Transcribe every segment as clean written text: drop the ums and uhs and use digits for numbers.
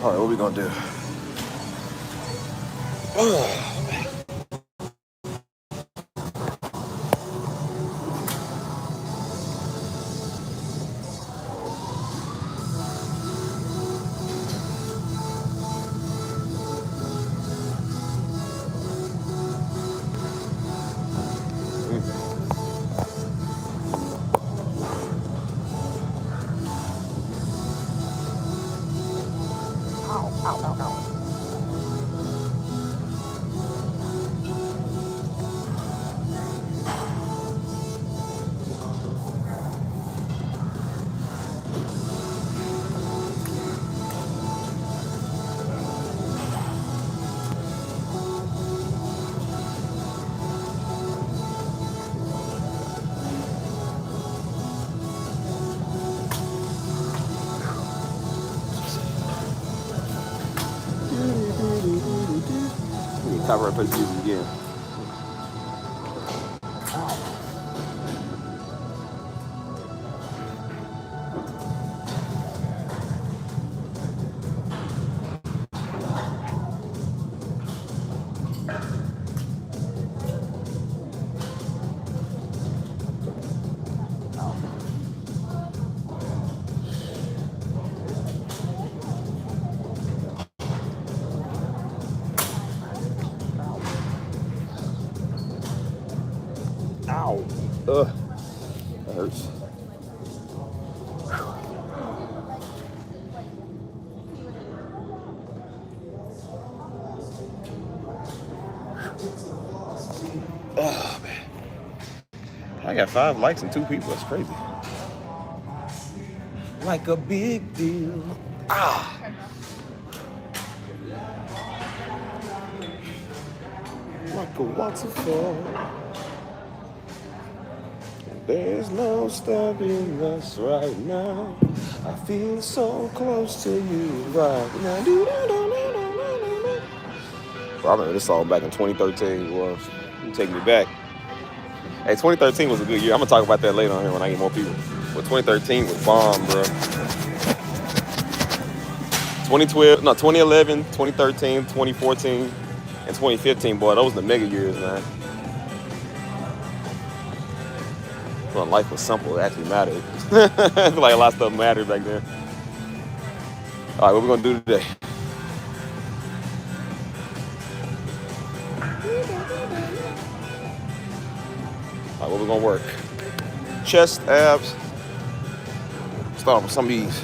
All right, what we gonna do? Copyright place music again. Ow. Ugh. That hurts. Oh, man. I got 5 likes and 2 people. That's crazy. Like a big deal. Ah. Like a waterfall. There's no stopping us right now. I feel so close to you right now. Bro, I remember this song back in 2013 was Take Me Back. Hey, 2013 was a good year. I'm gonna talk about that later on here when I get more people. But 2013 was bomb, bro. 2011, 2013, 2014, and 2015, boy, those were the mega years, man. When life was simple, it actually mattered. I feel like a lot of stuff mattered back then. All right, what we gonna do today? All right, what we gonna work? Chest, abs. Start with some of these.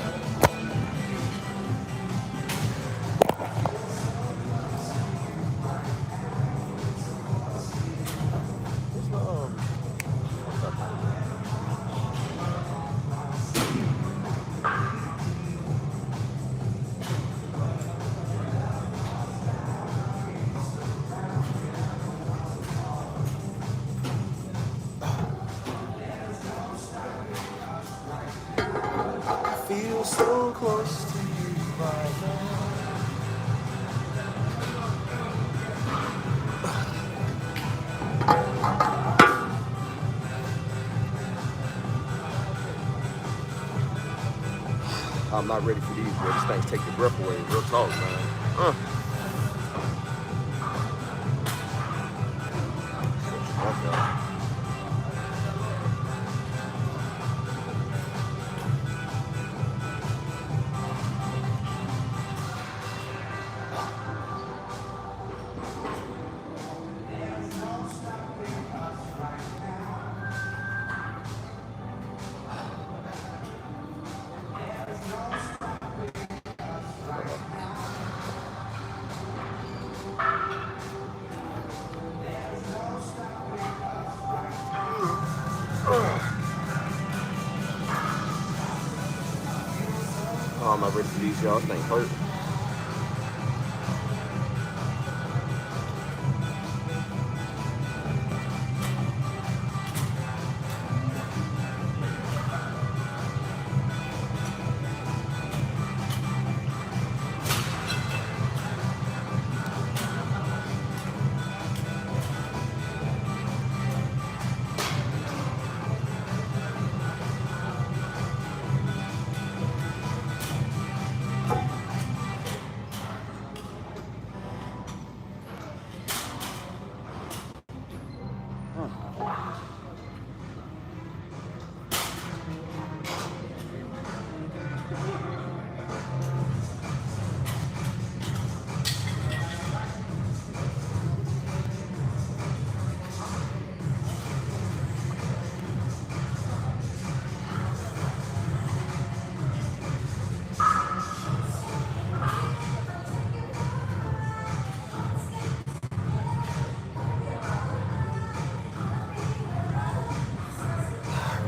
Feel so close to you right now. I'm not ready for these, bro. These things take your breath away. Real talk, man. Okay. Oh, I'm not ready for these, y'all. This thing hurt.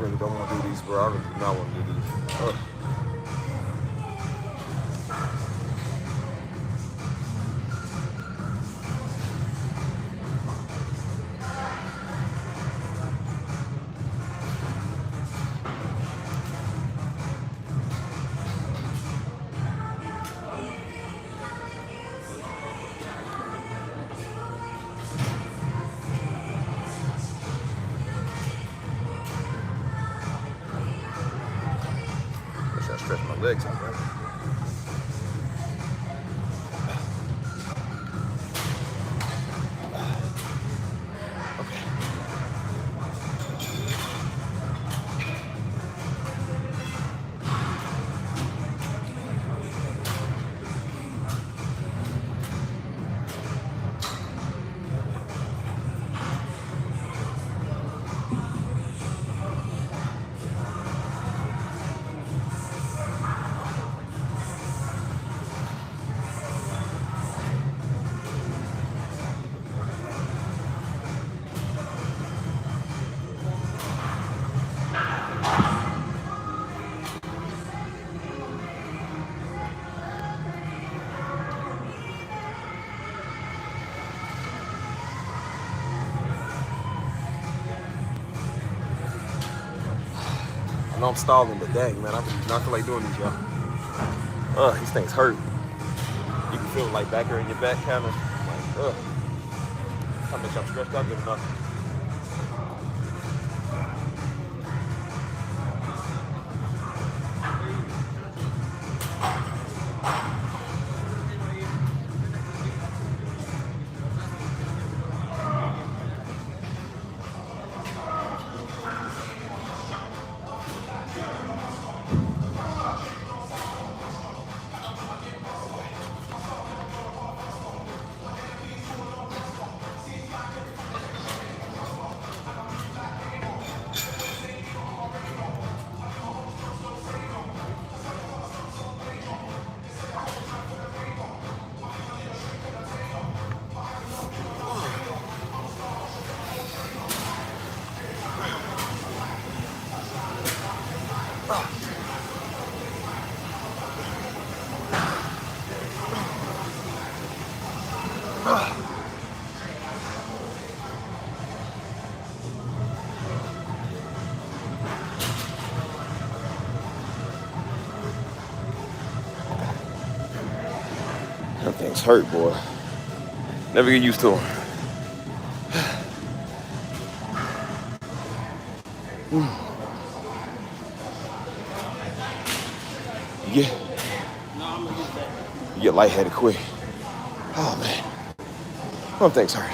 really don't want to do these, bro. I really do not want to do these. Ugh. I stretch my legs out, right? I know I'm stalling, but dang, man, I do not feel like doing these, y'all. These things hurt. You can feel it like back here in your back, kind of like, how much I'm stretched out good enough. Them things hurt, boy. Never get used to them. You get lightheaded quick. Oh, man. Them things hurt.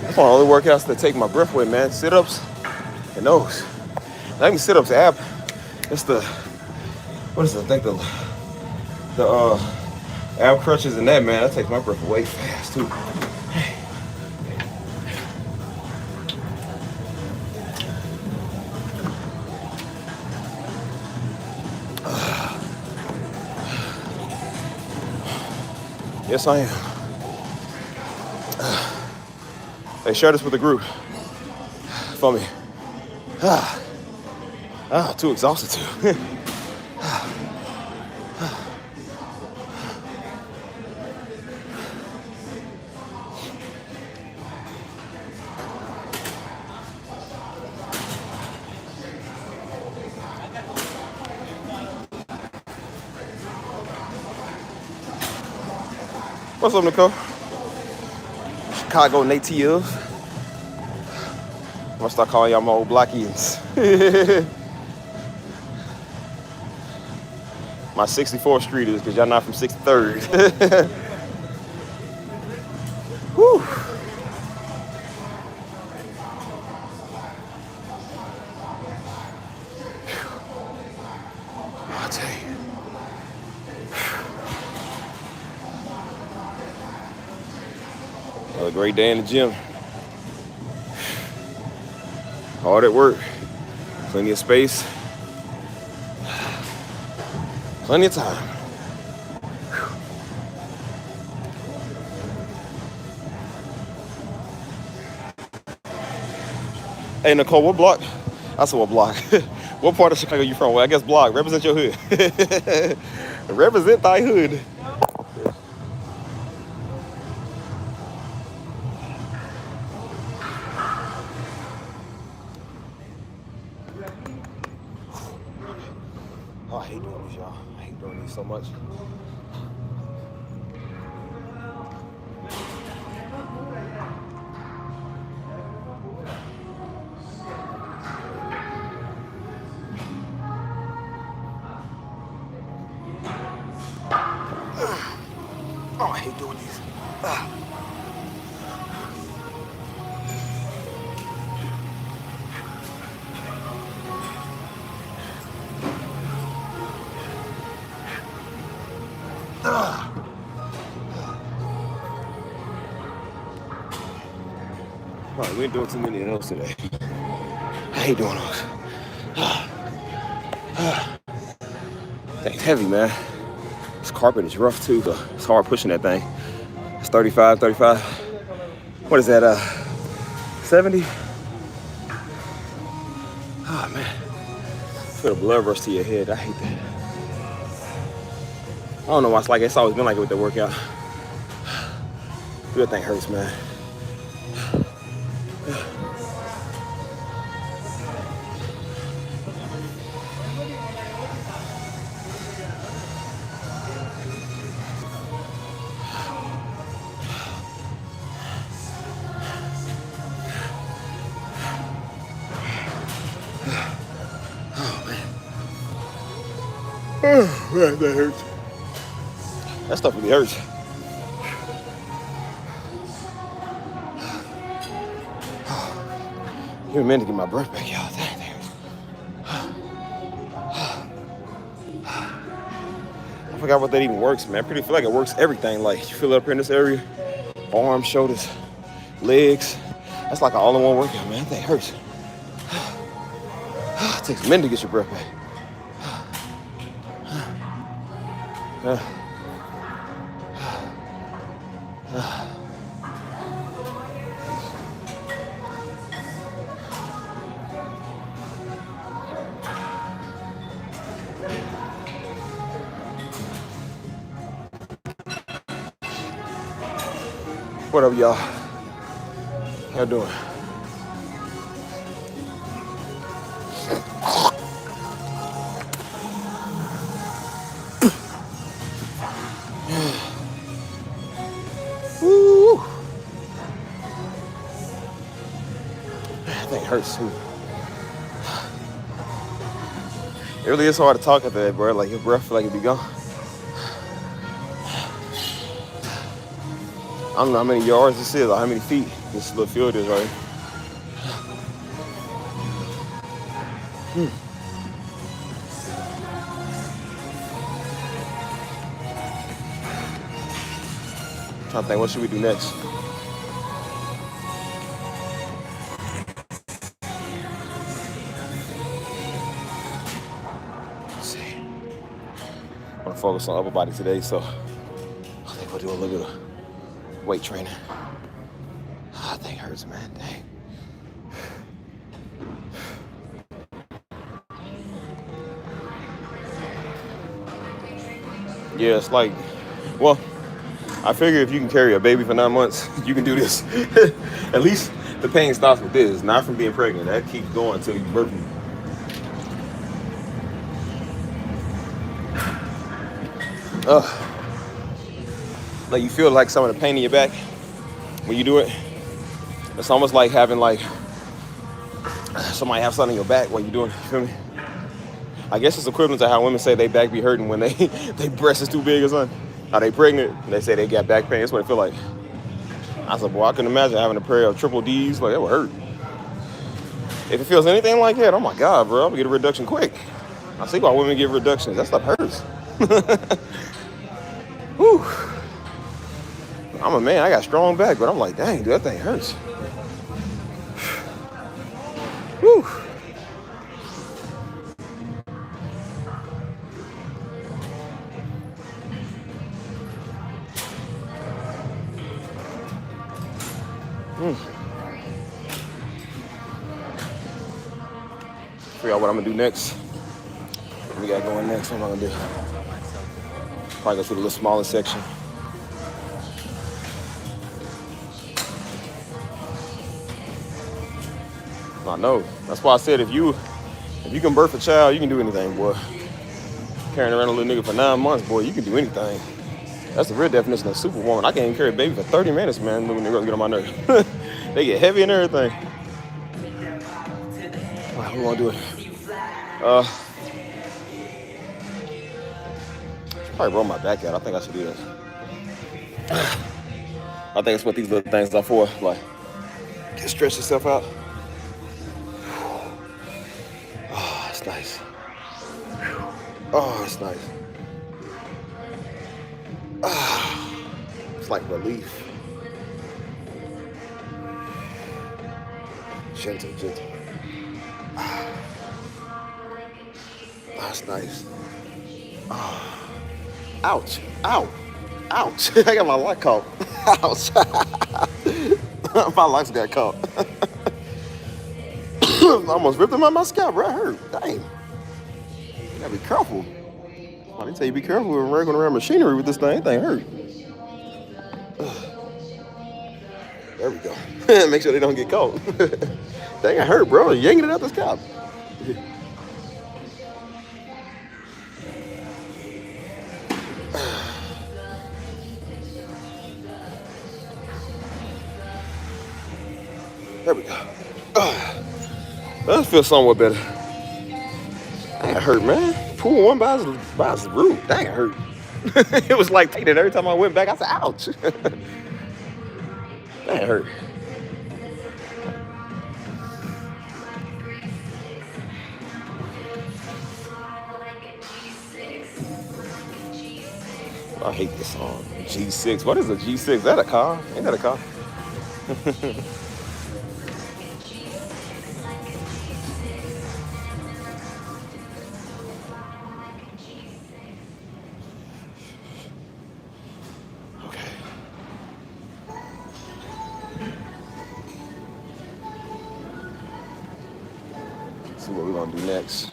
That's one of the only workouts that take my breath away, man. Sit-ups and those. Not even sit-ups, ab. It's the, what is it? I think the ab crunches and that, man, that takes my breath away fast, too. Yes, I am. Hey, share this with the group for me. Too exhausted to. What's up, Nicole? Chicago natives. I'm gonna start calling y'all my old Blackians. My 64th Streeters, because y'all not from 63rd. Whew. I'll tell you. Another great day in the gym. Hard at work. Plenty of space. Plenty of time. Hey, Nicole, what block? I said, what block? What part of Chicago you from? Well, I guess block. Represent your hood. Represent thy hood. Oh, I hate doing these, y'all. I hate doing these so much. Oh, I hate doing these. All right, we ain't doing too many of those today. I hate doing those. Thing's heavy, man. This carpet is rough too, so it's hard pushing that thing. It's 35. What is that, 70? Oh, man. Feel the blood rush to your head. I hate that. I don't know why it's like it's always been like it with the workout. That thing hurts, man. Man, that hurts. That stuff really hurts. Give me a minute to get my breath back, y'all. That hurts. I forgot what that even works, man. I pretty feel like it works everything. Like, you feel it up here in this area. Arms, shoulders, legs. That's like an all-in-one workout, man. That thing hurts. It takes a minute to get your breath back. What up, y'all? How doing? Woo! That thing hurts too. It really is hard to talk after that, bro. Like, your breath feel like it be gone. I don't know how many yards this is or how many feet this little field is, right? I'm trying to think, what should we do next? Let's see. I want to focus on upper body today, so I think we'll do a little bit of weight training. That thing hurts, man. Dang. Yeah, it's like, well, I figure if you can carry a baby for 9 months, you can do this. At least the pain stops with this, not from being pregnant. That keeps going until you birth. Like, you feel like some of the pain in your back when you do it. It's almost like having like somebody have something in your back while you doing it. You feel me? I guess it's equivalent to how women say they back be hurting when they breast is too big or something. Are they pregnant? And they say they got back pain. That's what it feel like. I said, boy, I couldn't imagine having a pair of triple D's. Like, that would hurt. If it feels anything like that, oh my God, bro, I'm gonna get a reduction quick. I see why women get reductions. That stuff hurts. Whew. I'm a man, I got strong back, but I'm like, dang, dude, that thing hurts. Whew. Figure out what I'm gonna do next. What we got going next? What am I gonna do? Probably go to the little smaller section. I know. That's why I said if you can birth a child, you can do anything, boy. Carrying around a little nigga for 9 months, boy, you can do anything. That's the real definition of superwoman. I can't even carry a baby for 30 minutes, man. Little niggas get on my nerves. They get heavy and everything. All right, we gonna do it. Probably roll my back out. I think I should do that. I think that's what these little things are for. Like, stretch yourself out. Oh, it's nice. Oh, it's nice. It's like relief. Gentle, gentle. That's nice. Ouch. Ow. Ouch. I got my lock caught. Ouch. My locks got caught. I almost ripped them out my scalp, bro. That hurt. Dang. You gotta be careful. Why they tell you be careful when we're going around machinery with this thing? That thing hurt. There we go. Make sure they don't get caught. Dang, it hurt, bro. Yanking it out the scalp. There we go. That feels somewhat better. That hurt, man. Pull one by his root. Dang, it hurt. It was like taking it every time I went back. I said, ouch. That hurt. I hate this song. G6. What is a G6? Is that a car? Ain't that a car? Okay. Let's see what we're gonna do next.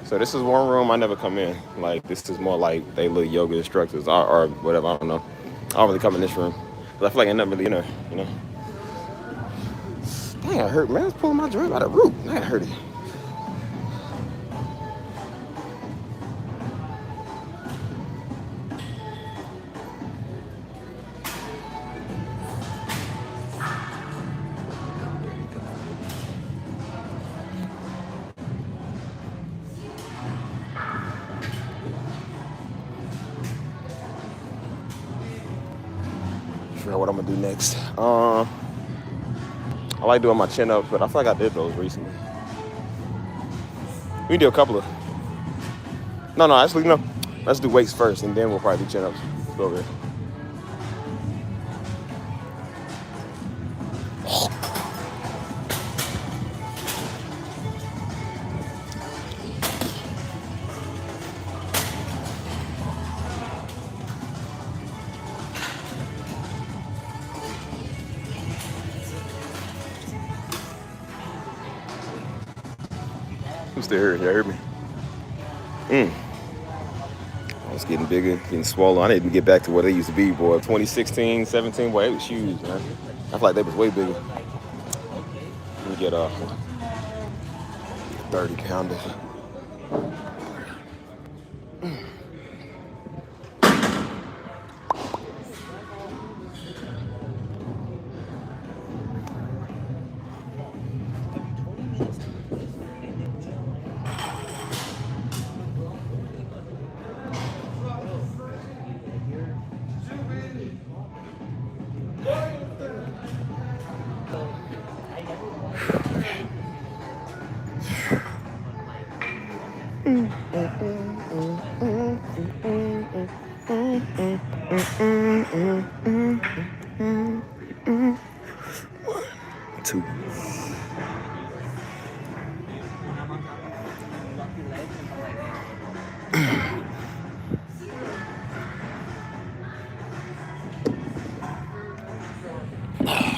So this is one room I never come in. Like, this is more like they little yoga instructors or whatever, I don't know. I don't really come in this room. But I feel like ain't nothing really in there, you know. Dang, it hurt, man. I was pulling my drip out of the root. Dang, it hurt it. Figure out what I'm gonna do next. I like doing my chin ups, but I feel like I did those recently. We can do a couple of. No, actually no. Let's do weights first, and then we'll probably do chin ups. Let's go over here. I'm still here. Y'all heard me? I was getting bigger, getting swollen. I need to get back to what they used to be, boy. 2016, 17, boy, it was huge, man. I feel like they was way bigger. Let me get 30 pounders. Two.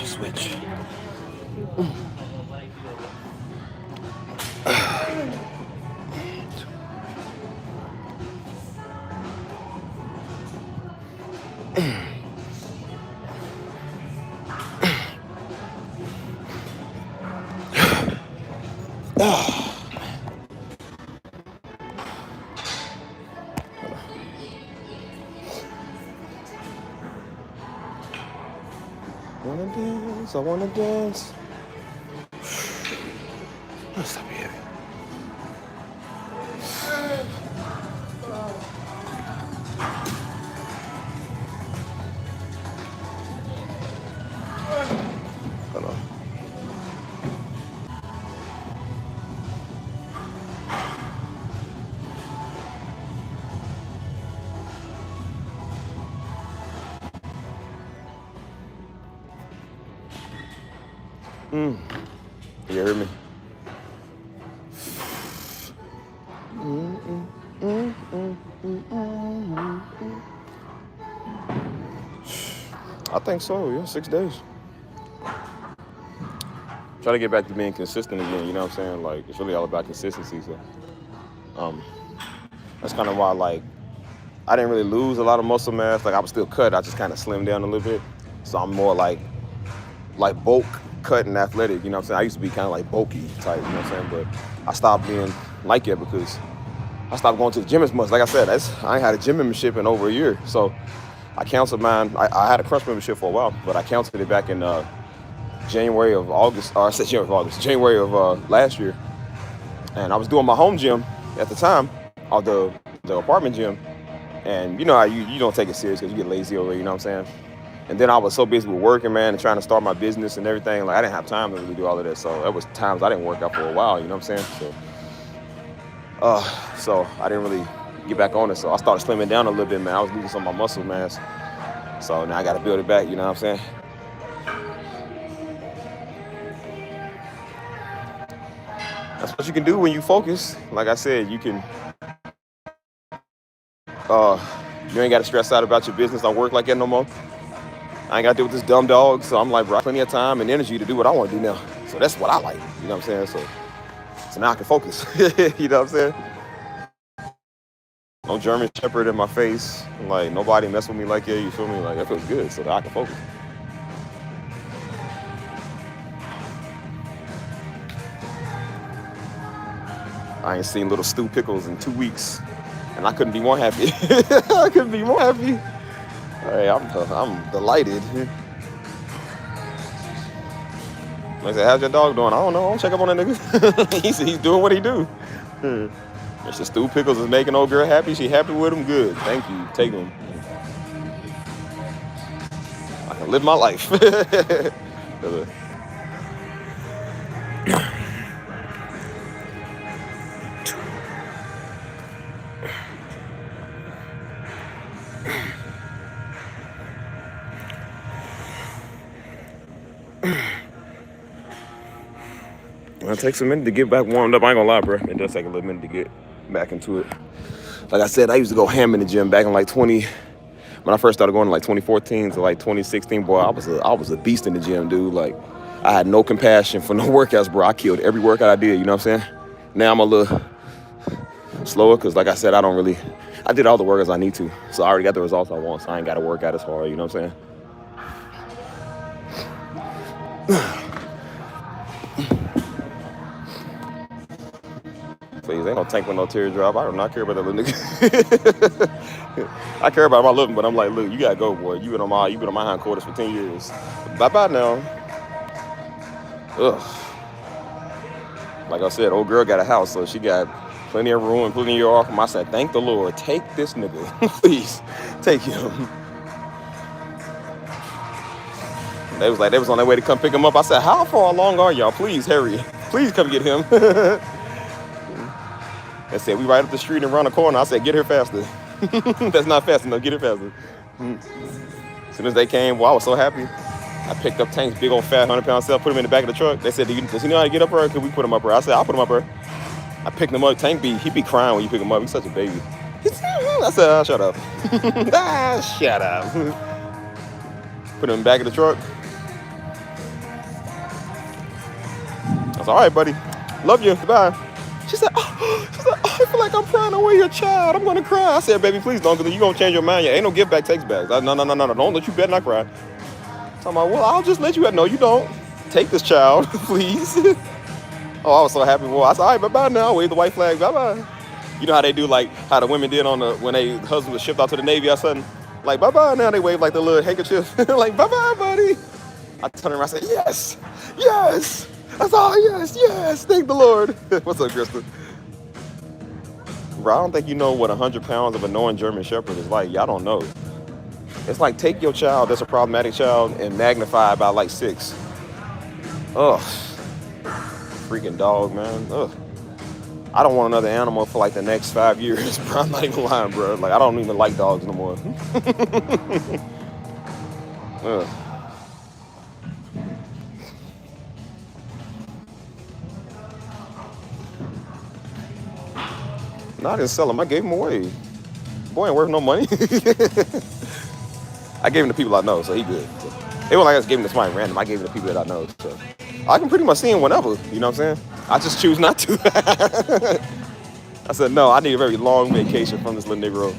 Switch. Wanna dance, I wanna dance. Stop here. Hold on. You heard me? I think so, yeah, 6 days. Try to get back to being consistent again, you know what I'm saying? Like, it's really all about consistency, so. That's kind of why, like, I didn't really lose a lot of muscle mass. Like, I was still cut, I just kind of slimmed down a little bit. So I'm more like bulk, cut, and athletic, you know what I'm saying? I used to be kind of like bulky type, you know what I'm saying? But I stopped being like it because I stopped going to the gym as much. Like I said, I ain't had a gym membership in over a year. So I canceled mine. I had a Crunch membership for a while, but I canceled it back in January of last year. And I was doing my home gym at the time, or the apartment gym. And you know how you don't take it serious because you get lazy over it, you know what I'm saying? And then I was so busy with working, man, and trying to start my business and everything. Like, I didn't have time to really do all of that. So there was times I didn't work out for a while, you know what I'm saying? So I didn't really get back on it. So I started slimming down a little bit, man. I was losing some of my muscle mass. So now I got to build it back, you know what I'm saying? That's what you can do when you focus. Like I said, you can, you ain't got to stress out about your business. Don't work like that no more. I ain't got to deal with this dumb dog. So I'm like, bro, I have plenty of time and energy to do what I want to do now. So that's what I like, you know what I'm saying? So now I can focus, you know what I'm saying? No German Shepherd in my face. Like, nobody mess with me like that, you feel me? Like, that feels good, so that I can focus. I ain't seen little Stu Pickles in 2 weeks, and I couldn't be more happy. I couldn't be more happy. Hey, I'm delighted. Like I said, how's your dog doing? I don't know. I'll check up on that nigga. he's doing what he do. Mr. Stu Pickles is making old girl happy. She happy with him? Good. Thank you. Take him. I can live my life. It takes a minute to get back warmed up. I ain't gonna lie, bro. It does take a little minute to get back into it. Like I said, I used to go ham in the gym back in like when I first started going in like 2014 to like 2016. Boy, I was a beast in the gym, dude. Like, I had no compassion for no workouts, bro. I killed every workout I did, you know what I'm saying? Now I'm a little slower because, like I said, I did all the workouts I need to. So I already got the results I want, so I ain't got to work out as hard, you know what I'm saying? Please, ain't no tank with no teardrop. I do not care about that little nigga. I care about him, I love him, but I'm like, look, you gotta go, boy. You been on my hindquarters for 10 years. Bye-bye now. Ugh. Like I said, old girl got a house, so she got plenty of room, including your offer. I said, thank the Lord. Take this nigga. Please, take him. They was on their way to come pick him up. I said, how far along are y'all? Please, hurry. Please come get him. They said, we right up the street and around the corner. I said, get here faster. That's not fast enough. Get here faster. As soon as they came, well, I was so happy. I picked up Tank's big old fat 100-pound self, put him in the back of the truck. They said, does he know how to get up there? Could we put him up there? I said, I'll put him up there. I picked him up. Tank he be crying when you pick him up. He's such a baby. I said, shut up. Shut up. Put him in the back of the truck. I said, all right, buddy. Love you. Goodbye. She said, oh, feel like I'm prying away your child. I'm gonna cry. I said, baby, please don't, because you gonna change your mind. Yeah, ain't no give back, takes back. No. Don't let you bet not cry. Talking about, well, I'll just let you. No, you don't. Take this child, please. Oh, I was so happy. Well, I said, all right, bye-bye now. Wave the white flag. Bye-bye. You know how they do, like, how the women did on the, when they husband was shipped out to the Navy or something? Like, bye-bye now. They wave like the little handkerchief. Like, bye-bye, buddy. I turned around and said, yes, yes. That's all, yes. Thank the Lord. What's up, Krista? Bro, I don't think you know what 100 pounds of annoying German Shepherd is like. Y'all don't know. It's like take your child that's a problematic child and magnify it by like 6. Ugh. Freaking dog, man. Ugh. I don't want another animal for like the next 5 years, bro. I'm not even lying, bro. Like, I don't even like dogs no more. Ugh. No, I didn't sell him. I gave him away. Boy ain't worth no money. I gave him to people I know, so he good. So, it wasn't like I just gave him to somebody random. I gave him to people that I know. So I can pretty much see him whenever. You know what I'm saying? I just choose not to. I said, no, I need a very long vacation from this little Negro.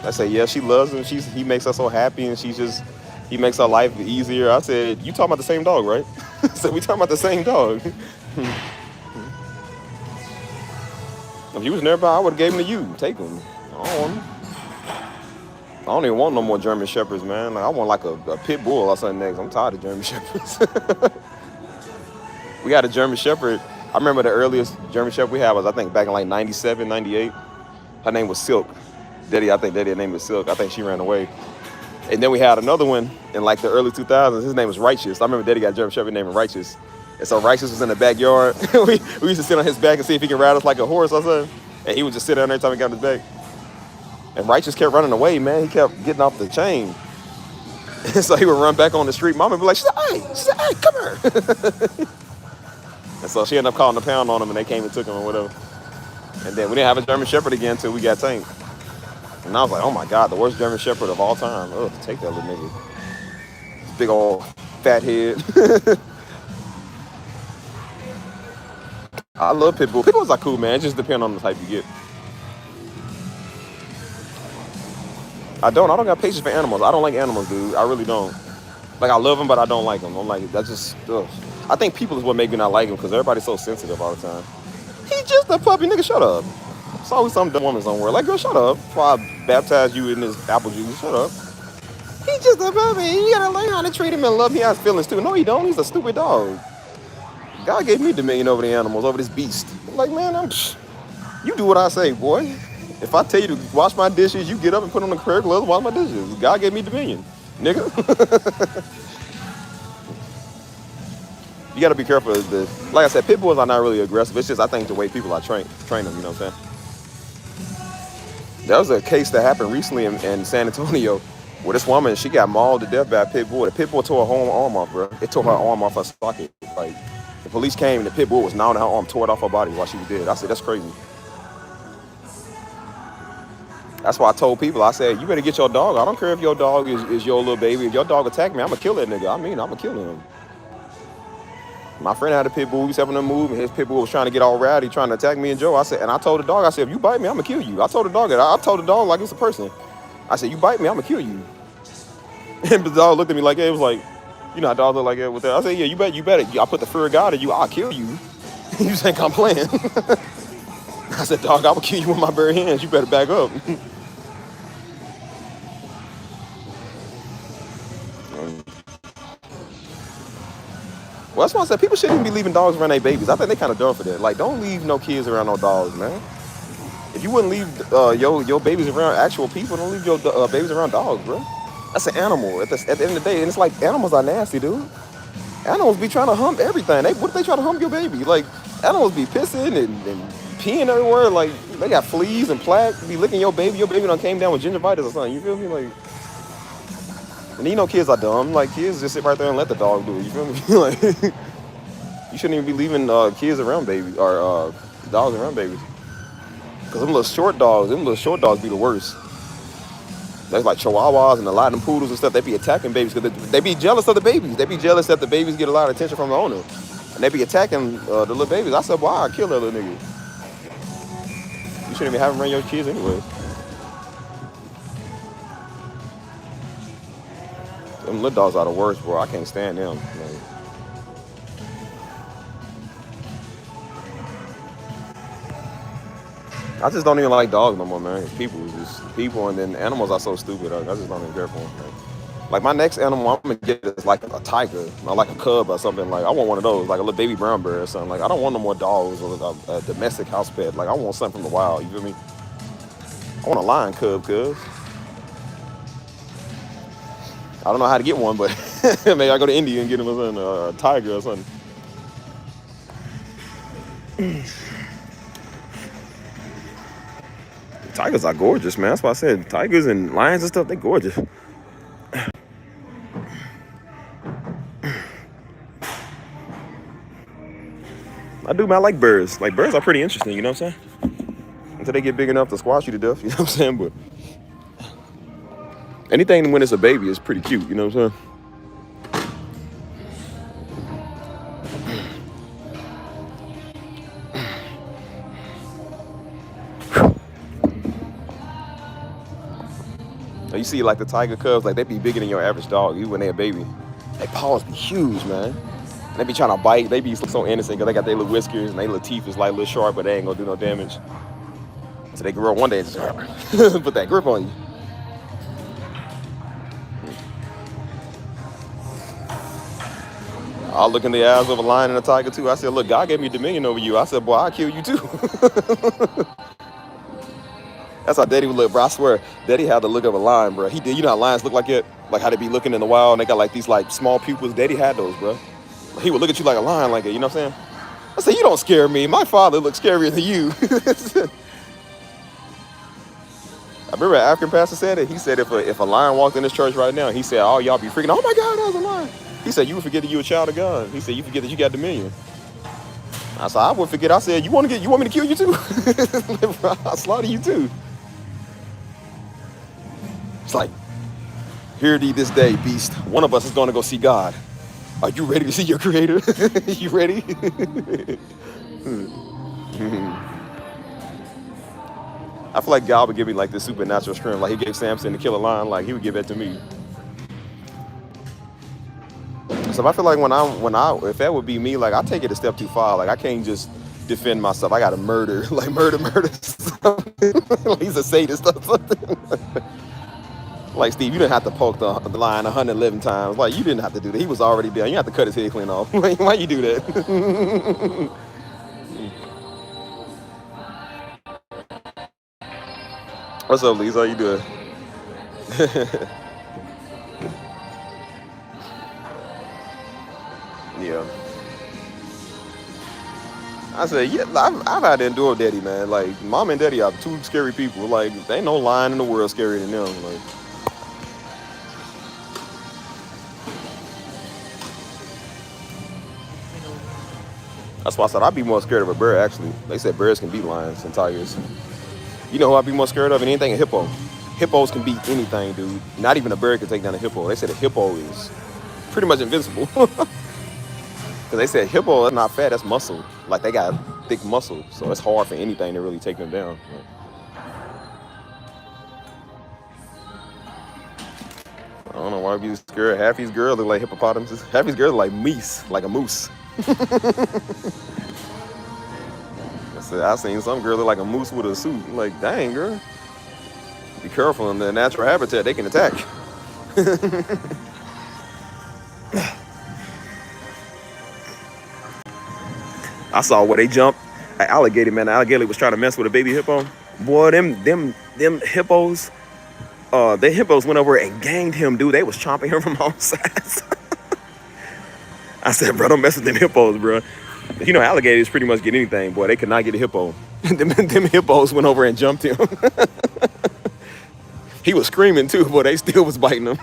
I said, yeah, she loves him. He makes her so happy, and he makes her life easier. I said, you talking about the same dog, right? I said, we talking about the same dog. If you was nearby, I would have gave him to you. Take him. I don't want him. I don't even want no more German Shepherds, man. Like, I want like a pit bull or something next. I'm tired of German Shepherds. We had a German Shepherd. I remember the earliest German Shepherd we had was, I think, back in like 97, 98. Her name was Silk. I think Daddy's name was Silk. I think she ran away. And then we had another one in like the early 2000s. His name was Righteous. I remember Daddy got a German Shepherd named Righteous. And so Righteous was in the backyard. we used to sit on his back and see if he could ride us like a horse or something. And he would just sit down there every time he got on his back. And Righteous kept running away, man. He kept getting off the chain. And so he would run back on the street. Mama would be like, she said, hey, come here. And so she ended up calling the pound on him, and they came and took him or whatever. And then we didn't have a German Shepherd again until we got Tank. And I was like, oh my God, the worst German Shepherd of all time. Ugh, take that little nigga. Big old fat head. I love pit bulls. Pit bulls are cool, man. It just depends on the type you get. I don't got patience for animals. I don't like animals, dude. I really don't. Like, I love them, but I don't like them. I'm like, that's just, ugh. I think people is what make me not like them, because everybody's so sensitive all the time. He's just a puppy, nigga, shut up. It's always some dumb woman somewhere. Like, girl, shut up. Before I baptize you in this apple juice, shut up. He's just a puppy. You gotta learn how to treat him and love him. He has feelings too. No, he don't. He's a stupid dog. God gave me dominion over the animals, over this beast. I'm like, man, you do what I say, boy. If I tell you to wash my dishes, you get up and put on the prayer gloves and wash my dishes. God gave me dominion, nigga. You got to be careful. Like I said, pit bulls are not really aggressive. It's just, I think, the way people are train them, you know what I'm saying? There was a case that happened recently in San Antonio where this woman, she got mauled to death by a pit bull. The pit bull tore her whole arm off, bro. It tore her arm off her socket. Like, the police came and the pit bull was gnawing her arm, tore it off her body while she was dead. I said, that's crazy. That's why I told people, I said, you better get your dog. I don't care if your dog is your little baby. If your dog attack me, I'm going to kill that nigga. I'm going to kill him. My friend had a pit bull. He was having a move, and his pit bull was trying to get all rowdy, trying to attack me and Joe. I said, and I told the dog, I said, if you bite me, I'm going to kill you. I told the dog that. I told the dog like it's a person. I said, you bite me, I'm going to kill you. And the dog looked at me like, it was like, you know how dogs look like that with that. I said, yeah, you better. I put the fear of God in you. I'll kill you. You think I'm playing. I said, dog, I will kill you with my bare hands. You better back up. Well, that's why I said people shouldn't be leaving dogs around their babies. I think they kind of dumb for that. Like, don't leave no kids around no dogs, man. If you wouldn't leave your babies around actual people, don't leave your babies around dogs, bro. That's an animal at the end of the day. And it's like, animals are nasty, dude. Animals be trying to hump everything. What if they try to hump your baby? Like, animals be pissing and peeing everywhere. Like, they got fleas and plaque. Be licking your baby. Your baby done came down with gingivitis or something. You feel me? Like, and you know kids are dumb. Like, kids just sit right there and let the dog do it. You feel me? Like, you shouldn't even be leaving kids around babies or dogs around babies. Because them little short dogs be the worst. That's like chihuahuas and a lot of them poodles and stuff. They be attacking babies because they be jealous of the babies. They be jealous that the babies get a lot of attention from the owner. And they be attacking the little babies. I said, why I kill that little nigga? You shouldn't be having around your kids anyway. Them little dogs are the worst, bro. I can't stand them. Like, I just don't even like dogs no more, man. People, just people, and then animals are so stupid. I just don't even care for them. Like my next animal, I'm gonna get is like a tiger, or like a cub or something. Like I want one of those, like a little baby brown bear or something. Like I don't want no more dogs or a domestic house pet. Like I want something from the wild. You feel me? I want a lion cub, cuz. I don't know how to get one, but maybe I go to India and get him a tiger or something. Tigers are gorgeous, man. That's why I said tigers and lions and stuff, they gorgeous. I do, man. I like birds. Like birds are pretty interesting, you know what I'm saying? Until they get big enough to squash you to death, you know what I'm saying? But anything when it's a baby is pretty cute, you know what I'm saying? You see, like the tiger cubs, like they be bigger than your average dog, even when they're a baby. They paws be huge, man. They be trying to bite. They be so innocent because they got their little whiskers and their little teeth is like a little sharp, but they ain't gonna do no damage. So they can grow one day and just put that grip on you. I'll look in the eyes of a lion and a tiger too. I said, look, God gave me dominion over you. I said, boy, I'll kill you too. That's how Daddy would look, bro. I swear, Daddy had the look of a lion, bro. He did. You know how lions look like it? Like how they be looking in the wild and they got like these like small pupils. Daddy had those, bro. He would look at you like a lion like it, you know what I'm saying? I said, you don't scare me. My father looks scarier than you. I remember an African pastor said it. He said if a lion walked in this church right now, he said, oh, y'all be freaking, oh my God, that was a lion. He said, you would forget that you a child of God. He said, you forget that you got dominion. I said, I would forget. I said, you want me to kill you too? I'll slaughter you too. It's like, hear thee this day, beast. One of us is going to go see God. Are you ready to see your creator? You ready? I feel like God would give me like this supernatural strength. Like he gave Samson to kill a lion, like he would give that to me. So I feel like if that would be me, like I take it a step too far. Like I can't just defend myself. I gotta murder, like murder something. Like he's a sadist or something. Like Steve, you didn't have to poke the lion 111 times. Like you didn't have to do that. He was already there. You have to cut his head clean off. Like, why you do that? What's up, Lisa? How you doing? Yeah. I said, yeah, I've had to endure Daddy, man. Like, Mom and Daddy are two scary people. Like, there ain't no lion in the world scarier than them. Like, that's why I said I'd be more scared of a bear, actually. They said bears can beat lions and tigers. You know who I'd be more scared of? Anything a hippo. Hippos can beat anything, dude. Not even a bear can take down a hippo. They said a hippo is pretty much invincible. Because they said hippo is not fat, that's muscle. Like they got thick muscle, so it's hard for anything to really take them down. I don't know why we scared. Half these girls look like hippopotamuses. Half these girls look like meese, like a moose. I seen some girl look like a moose with a suit. Like, dang, girl. Be careful in their natural habitat, they can attack. I saw where they jumped an alligator, man. The alligator was trying to mess with a baby hippo. Boy, them hippos, the hippos went over and ganged him, dude. They was chomping him from all sides. I said, bro, don't mess with them hippos, bro. You know, alligators pretty much get anything, boy. They could not get a hippo. them hippos went over and jumped him. He was screaming too, but they still was biting him.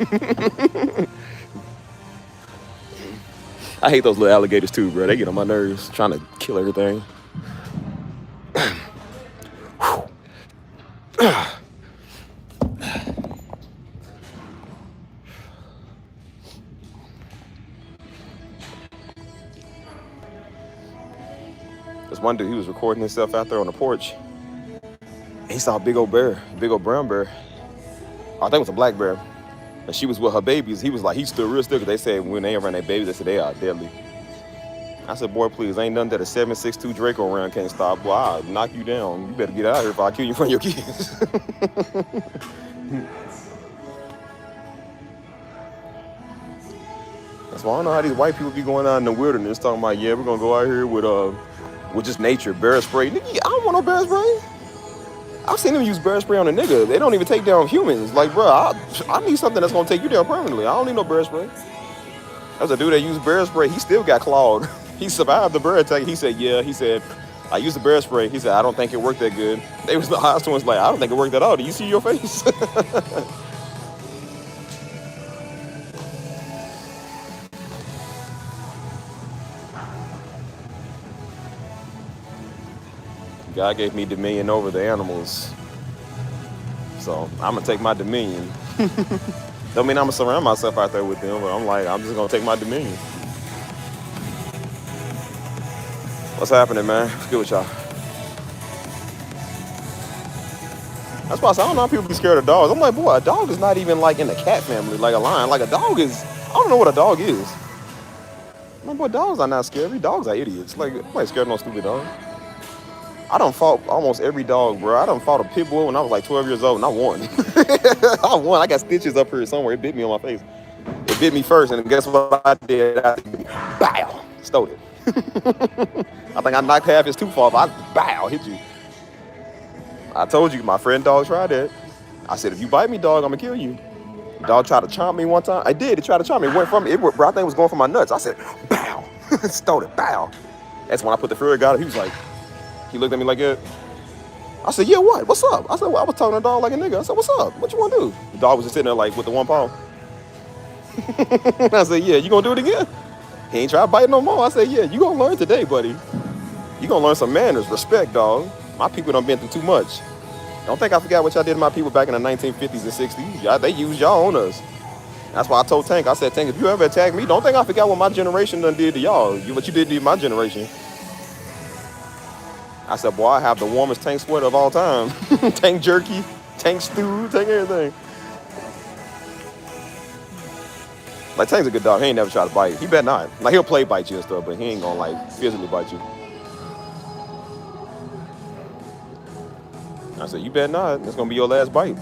I hate those little alligators too, bro. They get on my nerves, trying to kill everything. one dude, he was recording himself out there on the porch. And he saw a big old bear, big old brown bear. I think it was a black bear. And she was with her babies. He was like, he stood real still because they said when they around their babies, they said they are deadly. I said, boy, please, ain't nothing that a 7.62 Draco round can't stop. Boy, I'll knock you down. You better get out of here if I kill you in front of your kids. That's why I don't know how these white people be going out in the wilderness talking about, yeah, we're going to go out here with just nature, bear spray. Nigga, I don't want no bear spray. I've seen them use bear spray on a nigga. They don't even take down humans. Like, bro, I need something that's going to take you down permanently. I don't need no bear spray. There's a dude that used bear spray. He still got clawed. He survived the bear attack. He said, yeah. He said, I used the bear spray. He said, I don't think it worked that good. They was the hospital ones like, I don't think it worked at all. Do you see your face? God gave me dominion over the animals. So I'm going to take my dominion. Don't mean I'm going to surround myself out there with them, but I'm like, I'm just going to take my dominion. What's happening, man? What's good with y'all? That's why I said, I don't know how people be scared of dogs. I'm like, boy, a dog is not even like in the cat family, like a lion. Like a dog is, I don't know what a dog is. My boy, dogs are not scary. Dogs are idiots. Like, nobody scared of no stupid dog. I done fought almost every dog, bro. I done fought a pit bull when I was like 12 years old, and I won. I won. I got stitches up here somewhere. It bit me on my face. It bit me first, and guess what I did? Bow. Stole it. I think I knocked half his tooth off. I hit you. I told you, my friend dog tried that. I said, if you bite me, dog, I'm gonna kill you. The dog tried to chomp me one time. I did. It tried to chomp me. It went from me. Bro, I think it was going for my nuts. I said, bow. Stole it. Bow. That's when I put the Fury got it. He was like, he looked at me like that. I said, yeah, what? What's up? I said, well, I was talking to the dog like a nigga. I said, what's up? What you want to do? The dog was just sitting there like with the one paw. I said, yeah, you gonna do it again? He ain't try to bite no more. I said, yeah, you gonna learn today, buddy. You gonna learn some manners, respect, dog. My people done been through too much. Don't think I forgot what y'all did to my people back in the 1950s and 60s. They used y'all on us. That's why I told Tank, I said, Tank, if you ever attack me, don't think I forgot what my generation done did to y'all. What you did to my generation. I said, boy, I have the warmest Tank sweater of all time. Tank jerky, Tank stew, Tank everything. Like, Tank's a good dog. He ain't never tried to bite. He better not. Like, he'll play bite you and stuff, but he ain't gonna, like, physically bite you. I said, you better not. That's gonna be your last bite.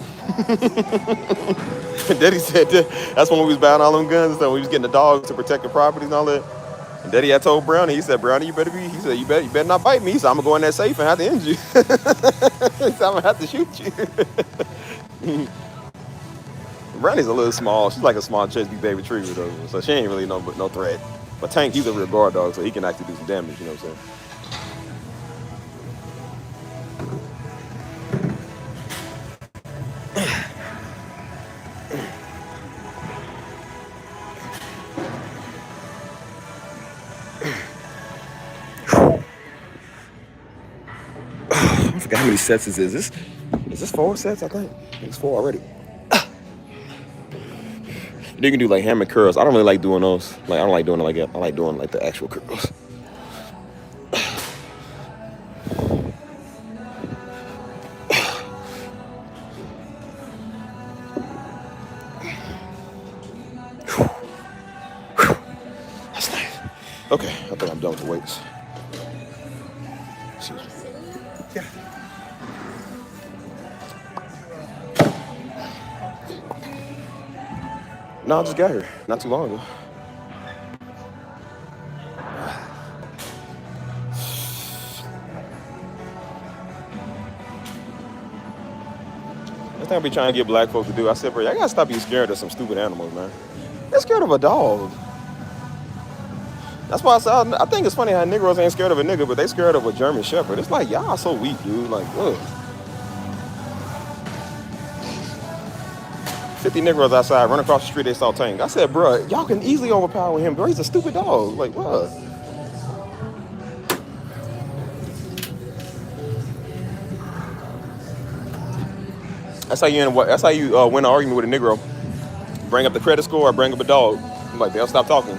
Daddy said that's when we was buying all them guns and stuff. We was getting the dogs to protect the properties and all that. And Daddy had told Brownie, he said, Brownie, you better be, he said, you better not bite me. He said, I'm gonna go in that safe and have to end you. He said, I'm gonna have to shoot you. Brownie's a little small. She's like a small Chesby Bay Retriever though. So she ain't really no threat. But Tank, he's a real guard dog, so he can actually do some damage, you know what I'm saying? I forgot how many sets this is. Is this 4 sets, I think? It's 4 already. You can do like hammer curls. I don't really like doing those. Like, I don't like doing it like that. I like doing like the actual curls. That's nice. Okay, I think I'm done with the weights. Excuse me. Yeah. No, I just got here not too long ago. That's thing I be trying to get black folks to do. I said, bro, I gotta stop being scared of some stupid animals, man. They're scared of a dog. That's why I think it's funny how Negroes ain't scared of a nigga, but they scared of a German Shepherd. It's like, y'all so weak, dude. Like, ugh. 50 Negroes outside, run across the street, they saw Tank. I said, bro, y'all can easily overpower him, bro. He's a stupid dog. Like, what? That's how you win an argument with a Negro. Bring up the credit score or bring up a dog. I'm like, they'll stop talking.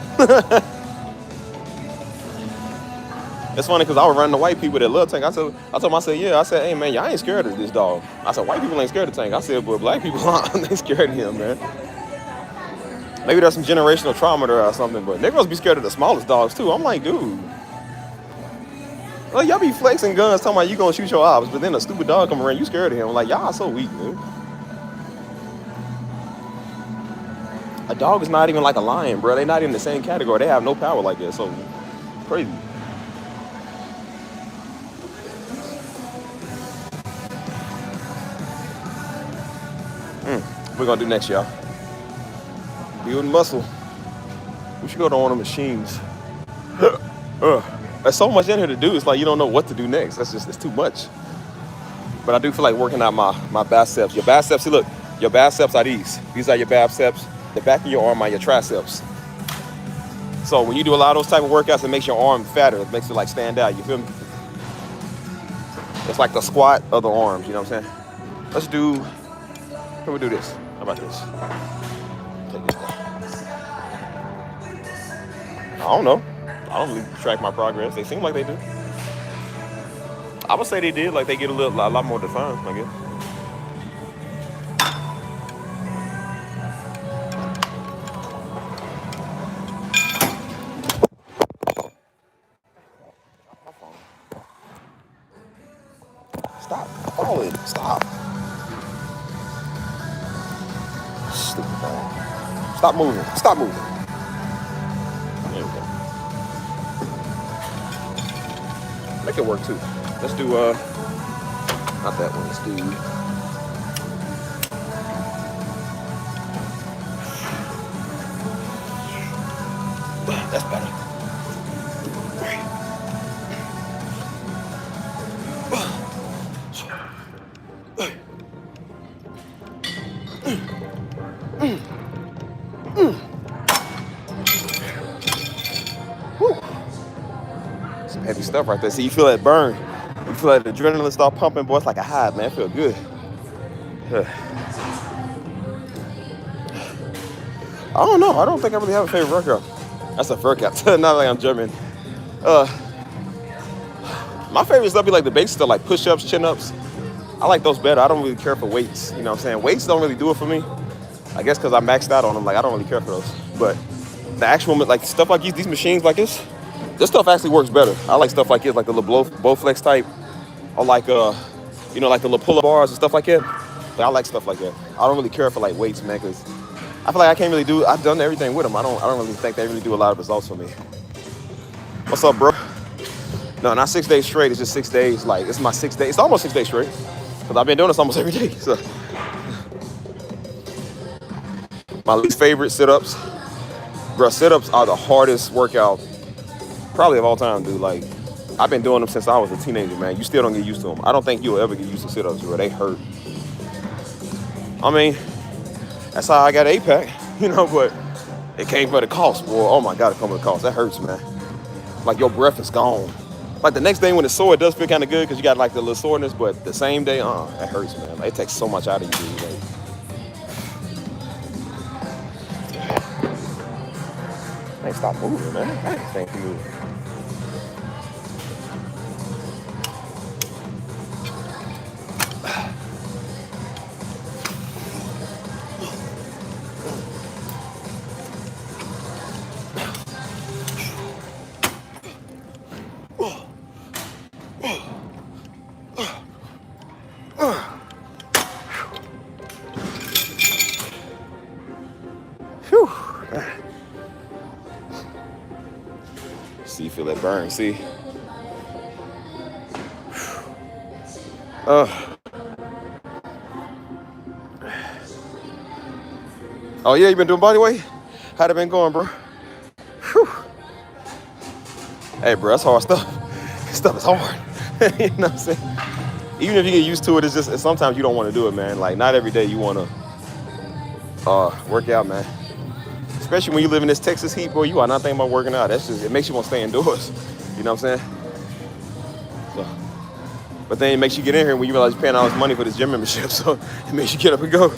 It's funny because I was running the white people that love Tank. I told them, I said, yeah. I said, hey, man, y'all ain't scared of this dog. I said, white people ain't scared of Tank. I said, but black people aren't. They scared of him, man. Maybe there's some generational trauma there or something, but niggas be scared of the smallest dogs, too. I'm like, dude. Like, y'all be flexing guns talking about you gonna shoot your ops, but then a stupid dog come around, you scared of him. Like, y'all so weak, dude. A dog is not even like a lion, bro. They not in the same category. They have no power like that, so crazy. We're gonna do next, y'all. Building muscle. We should go to one of the machines. There's so much in here to do. It's like you don't know what to do next. It's too much. But I do feel like working out my biceps. Your biceps, see, look, your biceps are these. These are your biceps. The back of your arm are your triceps. So when you do a lot of those type of workouts, it makes your arm fatter. It makes it like stand out. You feel me? It's like the squat of the arms. You know what I'm saying? Can we do this? How about this? Take this down. I don't know. I don't really track my progress. They seem like they do. I would say they did. Like they get a lot more defined, I guess. Stop falling. Stop. Stupid thing. Stop moving. Stop moving. There we go. Make it work too. Let's do not that one. Let's do that's better. Some heavy stuff right there. See, you feel that burn. You feel like the adrenaline start pumping, boy. It's like a high, man. It feel good. I don't know. I don't think I really have a favorite workout. That's a workout. Not like I'm German. My favorite stuff be like the basic stuff, like push-ups, chin-ups. I like those better. I don't really care for weights. You know what I'm saying? Weights don't really do it for me. I guess because I maxed out on them. Like, I don't really care for those. But the actual, like, stuff like these machines like this stuff actually works better. I like stuff like this, like the little Bowflex type. Or like, you know, like the little pull-up bars and stuff like that. But I like stuff like that. I don't really care for, like, weights, man, because I feel like I can't really do, I've done everything with them. I don't really think they really do a lot of results for me. What's up, bro? No, not 6 days straight. It's just 6 days. Like, it's my 6 days. It's almost 6 days straight. Because I've been doing this almost every day. So, my least favorite sit-ups. Bro, sit-ups are the hardest workout probably of all time, dude. Like, I've been doing them since I was a teenager, man. You still don't get used to them. I don't think you'll ever get used to sit-ups, bro. They hurt. I mean, that's how I got an 8-pack, you know, but it came for the cost, boy. Oh, my God, it comes with the cost. That hurts, man. Like, your breath is gone. Like, the next day when it's sore, it does feel kind of good because you got, like, the little soreness, but the same day, that hurts, man. Like, it takes so much out of you, dude. Like, man, stop moving, man. I can't move. See, feel that burn, see? Oh yeah, you been doing body weight? How'd it been going, bro? Whew. Hey, bro, that's hard stuff. This stuff is hard. You know what I'm saying? Even if you get used to it, it's just sometimes you don't want to do it, man. Like, not every day you want to work out, man. Especially when you live in this Texas heat, boy, you are not thinking about working out. That's just, it makes you want to stay indoors. You know what I'm saying? So, but then it makes you get in here when you realize you're paying all this money for this gym membership. So it makes you get up and go,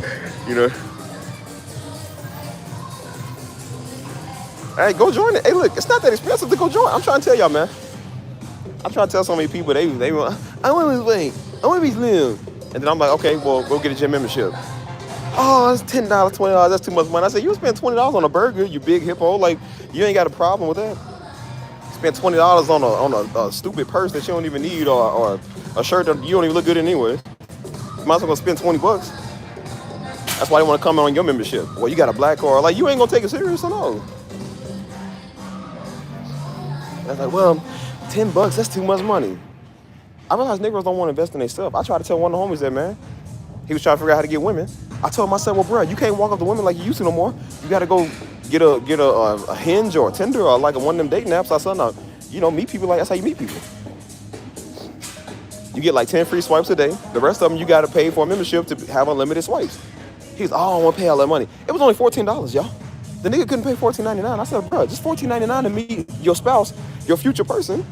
you know. Hey, go join it. Hey, look, it's not that expensive to go join. I'm trying to tell y'all, man. I try to tell so many people they want, I want to lose weight. I want to be slim. And then I'm like, okay, well, go get a gym membership. Oh, it's $10, $20. That's too much money. I said, you spend $20 on a burger, you big hippo. Like, you ain't got a problem with that. Spend $20 on a stupid purse that you don't even need, or a shirt that you don't even look good in anyway. You might as well go spend $20. That's why they want to come on your membership. Well, you got a black card. Like, you ain't gonna take it serious or no? I was like, well, $10, that's too much money. I realize niggas don't want to invest in themselves. I tried to tell one of the homies that, man. He was trying to figure out how to get women. I told him, I said, well, bro, you can't walk up to women like you used to no more. You got to go get a Hinge or a Tinder or like one of them dating apps. I said, no, meet people like that's how you meet people. You get like 10 free swipes a day. The rest of them, you got to pay for a membership to have unlimited swipes. He's, oh, I don't want to pay all that money. It was only $14, y'all. The nigga couldn't pay $14.99. I said, bro, just $14.99 to meet your spouse, your future person.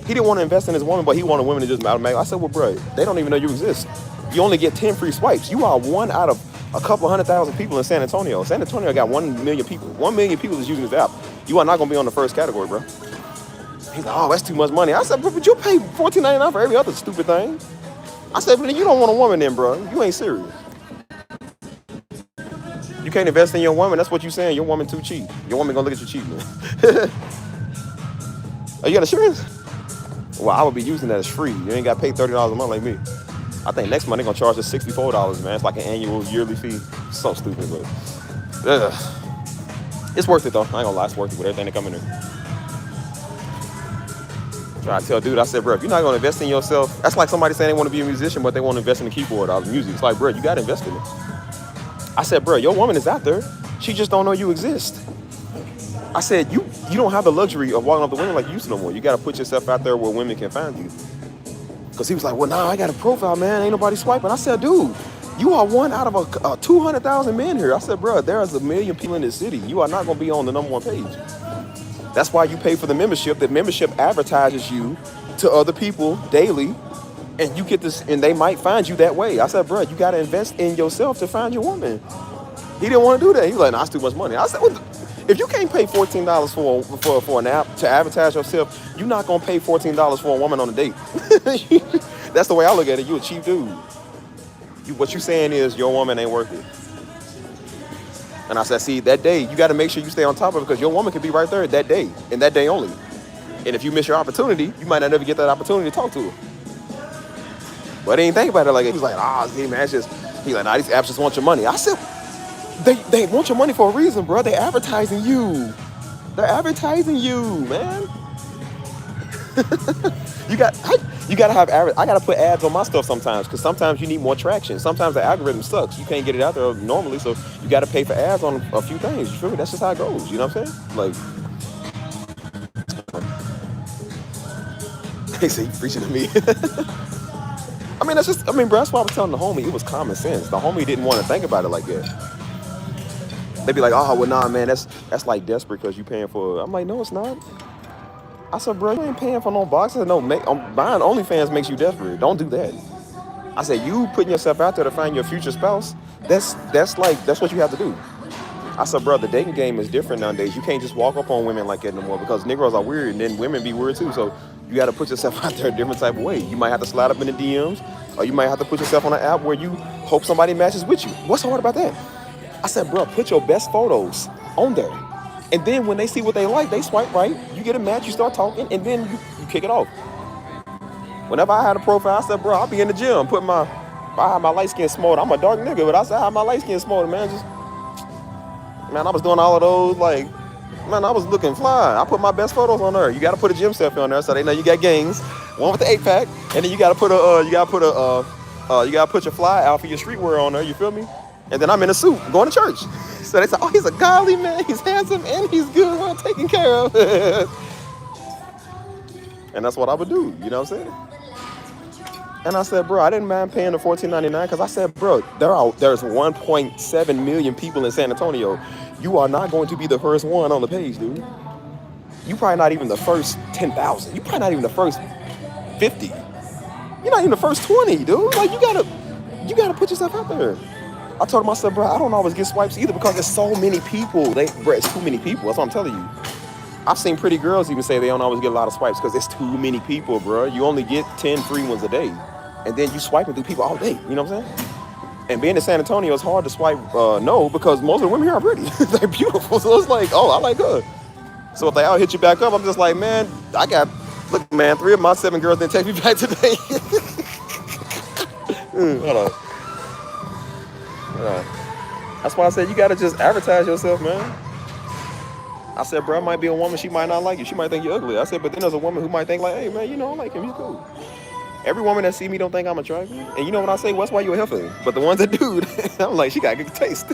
He didn't want to invest in his woman, but he wanted women to just automatically. I said, well, bro, they don't even know you exist. You only get 10 free swipes. You are one out of a couple 100,000 people in San Antonio. San Antonio got 1 million people. 1 million people is using this app. You are not going to be on the first category, bro. He's like, oh, that's too much money. I said, but you pay $14.99 for every other stupid thing. I said, but you don't want a woman then, bro. You ain't serious. You can't invest in your woman. That's what you're saying. Your woman too cheap. Your woman going to look at you cheap, man. Oh, you got insurance? Well, I would be using that as free. You ain't got to pay $30 a month like me. I think next month they're going to charge us $64, man. It's like an annual yearly fee. So stupid, but it's worth it, though. I ain't going to lie. It's worth it with everything that come in there. Try to tell dude, I said, bro, if you're not going to invest in yourself, that's like somebody saying they want to be a musician, but they want to invest in the keyboard or the music. It's like, bro, you got to invest in it. I said, bro, your woman is out there. She just don't know you exist. I said, you don't have the luxury of walking up to women like you used to no more. You got to put yourself out there where women can find you. Because he was like, well, nah, I got a profile, man. Ain't nobody swiping. I said, dude, you are one out of 200,000 men here. I said, bro, there's 1 million people in this city. You are not going to be on the #1 page. That's why you pay for the membership. The membership advertises you to other people daily, and you get this, and they might find you that way. I said, bro, you got to invest in yourself to find your woman. He didn't want to do that. He was like, nah, it's too much money. I said, if you can't pay $14 for an app to advertise yourself, you're not going to pay $14 for a woman on a date. That's the way I look at it. You a cheap dude. What you saying is your woman ain't worth it. And I said, see, that day, you got to make sure you stay on top of it because your woman could be right there that day, and that day only. And if you miss your opportunity, you might not ever get that opportunity to talk to her. But I didn't think about it like, he was like, see, man, it's just, he's like, nah, these apps just want your money. I said, they want your money for a reason, bro. They're advertising you. They're advertising you, man. You got to have I got to put ads on my stuff sometimes because sometimes you need more traction. Sometimes the algorithm sucks. You can't get it out there normally, so you got to pay for ads on a few things. You feel me? That's just how it goes. You know what I'm saying? Like, they say you preaching to me. I mean, bro, that's why I was telling the homie it was common sense. The homie didn't want to think about it like that. They'd be like, oh, well, nah, man, that's like desperate because you paying for it. I'm like, no, it's not. I said, bro, you ain't paying for no boxes. No, buying OnlyFans makes you desperate. Don't do that. I said, you putting yourself out there to find your future spouse, that's what you have to do. I said, bro, the dating game is different nowadays. You can't just walk up on women like that no more because Negroes are weird and then women be weird too. So you got to put yourself out there a different type of way. You might have to slide up in the DMs or you might have to put yourself on an app where you hope somebody matches with you. What's so hard about that? I said, bro, put your best photos on there. And then when they see what they like, they swipe right. You get a match, you start talking, and then you kick it off. Whenever I had a profile, I said, bro, I'll be in the gym, I have my light skin smolder. I'm a dark nigga, but I said I have my light skin smolder, man. I was doing all of those, like, man, I was looking fly. I put my best photos on there. You got to put a gym selfie on there so they know you got gains. One with the 8-pack, and then you got to put your fly outfit, your streetwear on there. You feel me? And then I'm in a suit going to church. So they say, oh, he's a godly man. He's handsome and he's good, well taken care of. And that's what I would do. You know what I'm saying? And I said, bro, I didn't mind paying the $14.99 because I said, bro, there's 1.7 million people in San Antonio. You are not going to be the first one on the page, dude. You probably not even the first 10,000. You probably not even the first 50. You're not even the first 20, dude. Like, you gotta put yourself out there. I told myself, bro, I don't always get swipes either because there's so many people. Bro, it's too many people. That's what I'm telling you. I've seen pretty girls even say they don't always get a lot of swipes because it's too many people, bro. You only get 10 free ones a day. And then you swiping through people all day. You know what I'm saying? And being in San Antonio, it's hard to swipe no because most of the women here are pretty. They're beautiful. So it's like, oh, I like her. So if they all hit you back up, I'm just like, man, look, man, 3 of my 7 girls didn't take me back today. Hold on. That's why I said you got to just advertise yourself, man. I said, bro, might be a woman, she might not like you. She might think you're ugly. I said, but then there's a woman who might think like, hey, man, you know, I like him. He's cool. Every woman that see me don't think I'm attractive. And you know what I say? Well, that's why you're a heifer. But the ones that do, I'm like, she got good taste.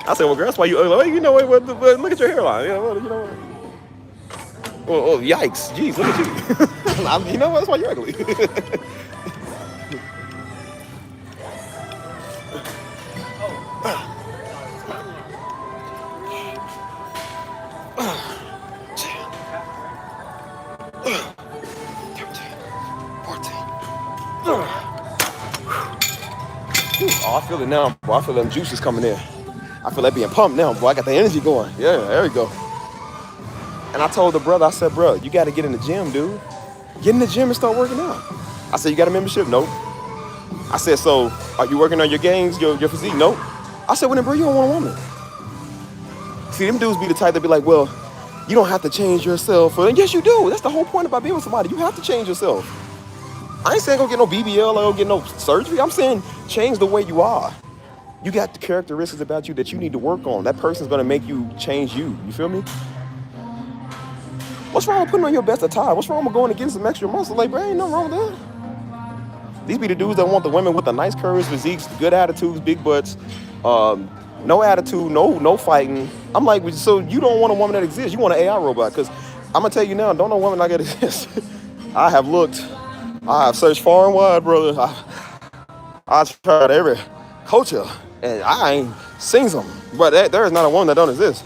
I said, well, girl, that's why you ugly. Well, you know what? Look at your hairline. You know what? Oh, yikes. Jeez, look at you. You know what? That's why you're ugly. Oh, I feel it now, bro. I feel them juices coming in. I feel that being pumped now, bro. I got the energy going. Yeah, there we go. And I told the brother, I said, bro, you got to get in the gym, dude. Get in the gym and start working out. I said, you got a membership? Nope. I said, so are you working on your gains, your physique? Nope. I said, well, then, bro, you don't want a woman. See, them dudes be the type that be like, well, you don't have to change yourself. And yes, you do. That's the whole point about being with somebody. You have to change yourself. I ain't saying go get no BBL or go get no surgery. I'm saying change the way you are. You got the characteristics about you that you need to work on. That person's gonna make you change you. You feel me? What's wrong with putting on your best attire? What's wrong with going and getting some extra muscle? Like, bro, ain't nothing wrong with that. These be the dudes that want the women with the nice curves, physiques, good attitudes, big butts, no attitude, no fighting. I'm like, so you don't want a woman that exists. You want an AI robot. Because I'm gonna tell you now, don't know women like that exist. I have looked. I have searched far and wide, brother. I've tried every culture, and I ain't seen some. But there is not a woman that don't exist.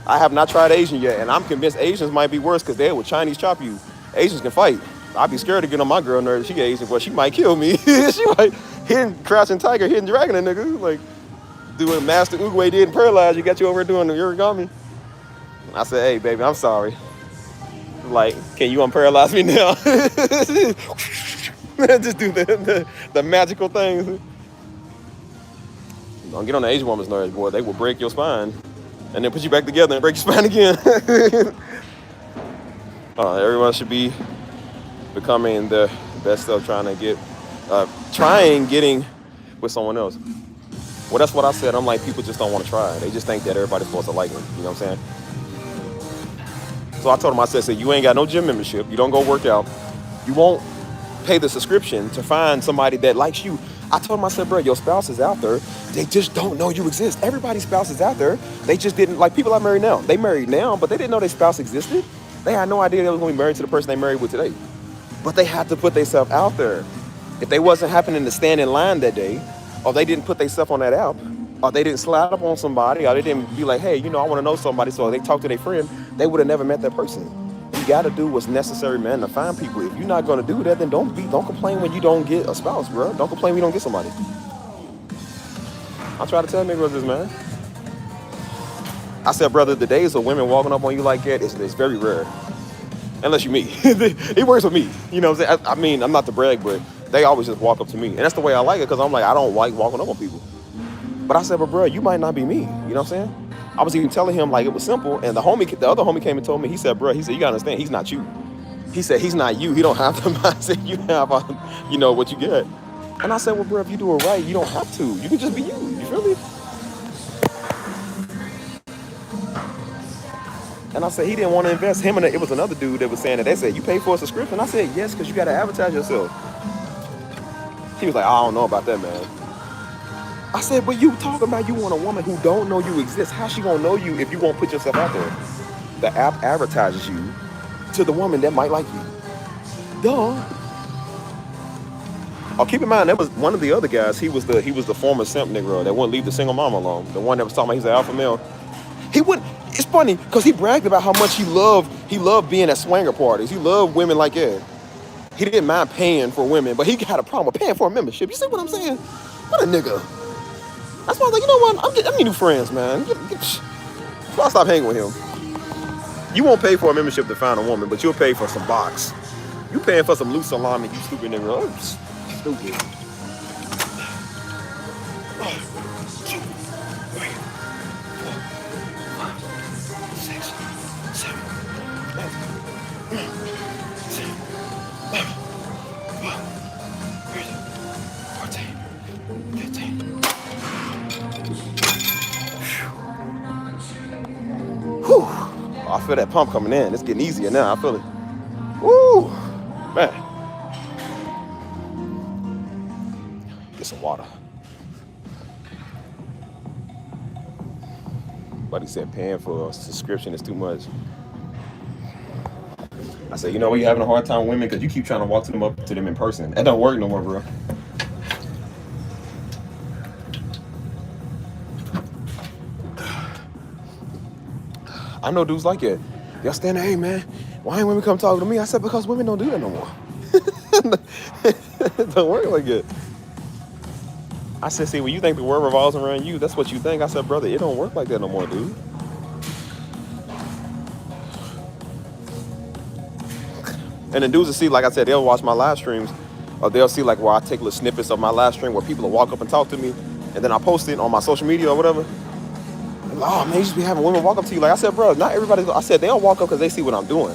I have not tried Asian yet, and I'm convinced Asians might be worse because they would Chinese chop you. Asians can fight. I'd be scared to get on my girl nerves. She Asian, but she might kill me. She might crouching tiger, hidden dragon, a nigga. Like, do what Master Oogway did and paralyze you, got you over here doing the origami. I said, hey, baby, I'm sorry. Like, can you unparalyze me now? Just do the magical things. Don't get on the Asian woman's nerves, boy. They will break your spine and then put you back together and break your spine again. Everyone should be becoming the best of getting with someone else. Well, that's what I said. I'm like, people just don't want to try. They just think that everybody's supposed to like them. You know what I'm saying? So I told him, I said, you ain't got no gym membership. You don't go work out. You won't pay the subscription to find somebody that likes you. I told him, I said, bro, your spouse is out there. They just don't know you exist. Everybody's spouse is out there. They just didn't, like people I married now. They married now, but they didn't know their spouse existed. They had no idea they was going to be married to the person they married with today. But they had to put themselves out there. If they wasn't happening to stand in line that day, or they didn't put themselves on that app, or they didn't slide up on somebody, or they didn't be like, hey, you know, I want to know somebody, so they talk to their friend, they would have never met that person. You got to do what's necessary, man, to find people. If you're not going to do that, then don't complain when you don't get a spouse, bro. Don't complain when you don't get somebody. I try to tell niggas this, man. I said, brother, the days of women walking up on you like that, it's very rare. Unless you me. It works with me. You know what I'm saying? I mean, I'm not to brag, but they always just walk up to me. And that's the way I like it, because I'm like, I don't like walking up on people. But I said, but bro, you might not be me. You know what I'm saying? I was even telling him like it was simple. And the other homie came and told me, he said, bro, he said, you gotta understand, he's not you. He said, he's not you. He don't have the mindset you have, you know, what you get. And I said, well, bro, if you do it right, you don't have to. You can just be you. You feel me? And I said, he didn't want to invest. Him and it was another dude that was saying that. They said, you pay for a subscription? I said, yes, because you got to advertise yourself. He was like, I don't know about that, man. I said, but you talking about you want a woman who don't know you exist. How's she going to know you if you won't put yourself out there? The app advertises you to the woman that might like you. Duh. Oh, keep in mind, that was one of the other guys. He was the former simp nigga that wouldn't leave the single mama alone. The one that was talking about he's an alpha male. He wouldn't. It's funny because he bragged about how much he loved being at swinger parties. He loved women like that. He didn't mind paying for women, but he had a problem with paying for a membership. You see what I'm saying? What a nigga. That's why I was like, you know what? I'm getting new friends, man. I'll stop hanging with him. You won't pay for a membership to find a woman, but you'll pay for some box. You paying for some loose salami, you stupid nigga. Oh, stupid. 1, 2, 3, 4, 5, 6, 7, 8, 9, 10, 14, 15. Whew. I feel that pump coming in. It's getting easier now. I feel it. Woo, man. Get some water. Buddy said paying for a subscription is too much. I said, you know what, you having a hard time with women because you keep trying to walk to them in person. That don't work no more, bro. I know dudes like it. They'll stand there, hey man, why ain't women come talk to me? I said, because women don't do that no more. It don't work like that. I said, see, when you think the world revolves around you, that's what you think. I said, brother, it don't work like that no more, dude. And then dudes will see, like I said, they'll watch my live streams, or they'll see like where I take little snippets of my live stream where people will walk up and talk to me, and then I post it on my social media or whatever. Oh man, you just be having women walk up to you. Like I said, bro, not everybody. I said they don't walk up because they see what I'm doing.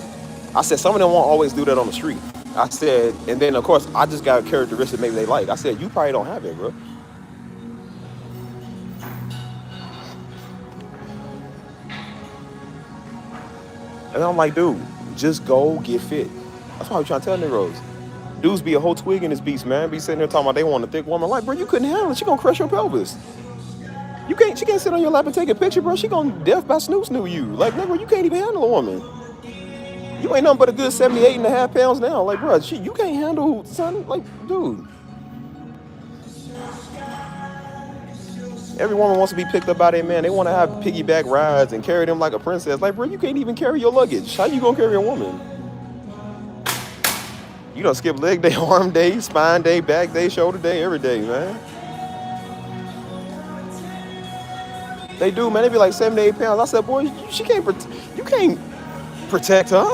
I said some of them won't always do that on the street. I said, and then of course I just got a characteristic maybe they like. I said, you probably don't have it, bro. And I'm like, dude, just go get fit. That's why I'm trying to tell niggas. Dudes be a whole twig in this beast, man. Be sitting there talking about they want a thick woman. Like, bro, you couldn't handle it. She gonna crush your pelvis. She can't sit on your lap and take a picture, bro. She gonna death by snoo you. Like, nigga, you can't even handle a woman. You ain't nothing but a good 78.5 pounds now. Like, bro, you can't handle, son. Like, dude. Every woman wants to be picked up by their man. They want to have piggyback rides and carry them like a princess. Like, bro, you can't even carry your luggage. How you gonna carry a woman? You don't skip leg day, arm day, spine day, back day, shoulder day, every day, man. They do, man. They be like 7 to 8 pounds. I said, boy, you can't protect her.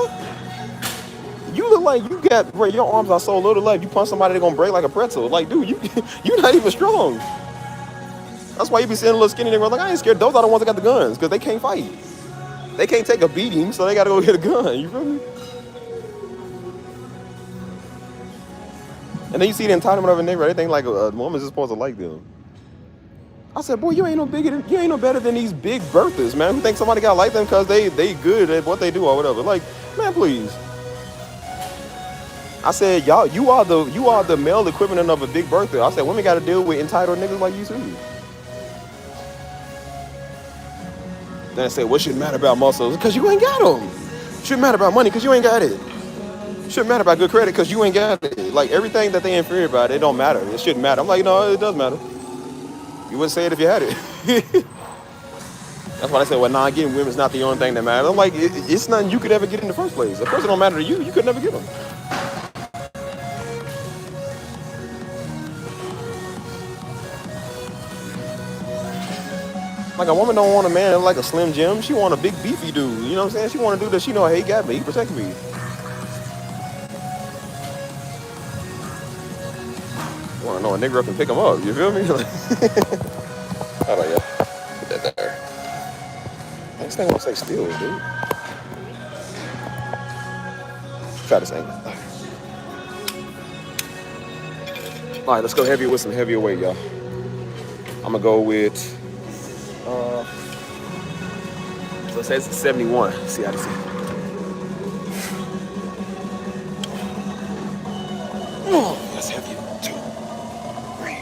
You look like you got, bro, your arms are so little. Like, you punch somebody, they're gonna break like a pretzel. Like, dude, you're not even strong. That's why you be seeing a little skinny nigga like, I ain't scared. Those are the ones that got the guns, because they can't fight. They can't take a beating, so they gotta go get a gun. You feel me? And then you see the entitlement of a nigga. They think like a woman's just supposed to like them. I said, boy, you ain't no better than these big birthers, man, who think somebody gotta like them because they good at what they do or whatever. Like, man, please. I said, you are the male equivalent of a big birther. I said, women gotta deal with entitled niggas like you too. Then I said, what shouldn't matter about muscles? Because you ain't got them. Shouldn't matter about money because you ain't got it. Shouldn't matter about good credit because you ain't got it. Like, everything that they inferior about, it don't matter. It shouldn't matter. I'm like, no, it does matter. You wouldn't say it if you had it. That's why I said, well, nah, getting women's not the only thing that matters. I'm like, it's nothing you could ever get in the first place. If a person don't matter to you, you could never get them. Like, a woman don't want a man like a Slim Jim. She want a big beefy dude. You know what I'm saying? She want a dude that she know, hey, he got me. He protect me. You want to know a nigga up and pick him up. You feel me? How about you? Put that there. This thing looks like steel, dude. Try this angle. All right, let's go heavier with some heavier weight, y'all. I'm gonna go with, so it says 71. Let's see how this is. Oh, that's heavy. 2, 3,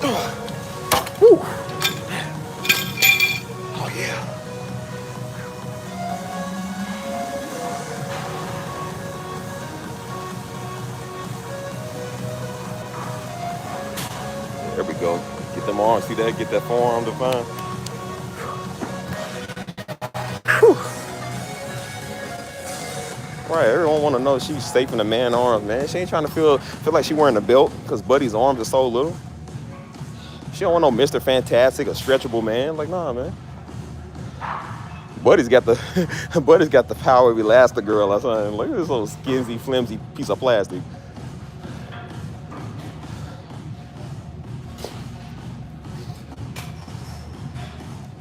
4. Woo. Oh yeah. There we go. Get them arms. See that? Get that forearm defined. Whew. Right, everyone want to know she's safe in a man's arms, man. She ain't trying to feel like she wearing a belt because Buddy's arms are so little. She don't want no Mr. Fantastic, a stretchable man. Like, nah, man. Buddy's got the power of Elastigirl or something. Look at this little skinsy, flimsy piece of plastic.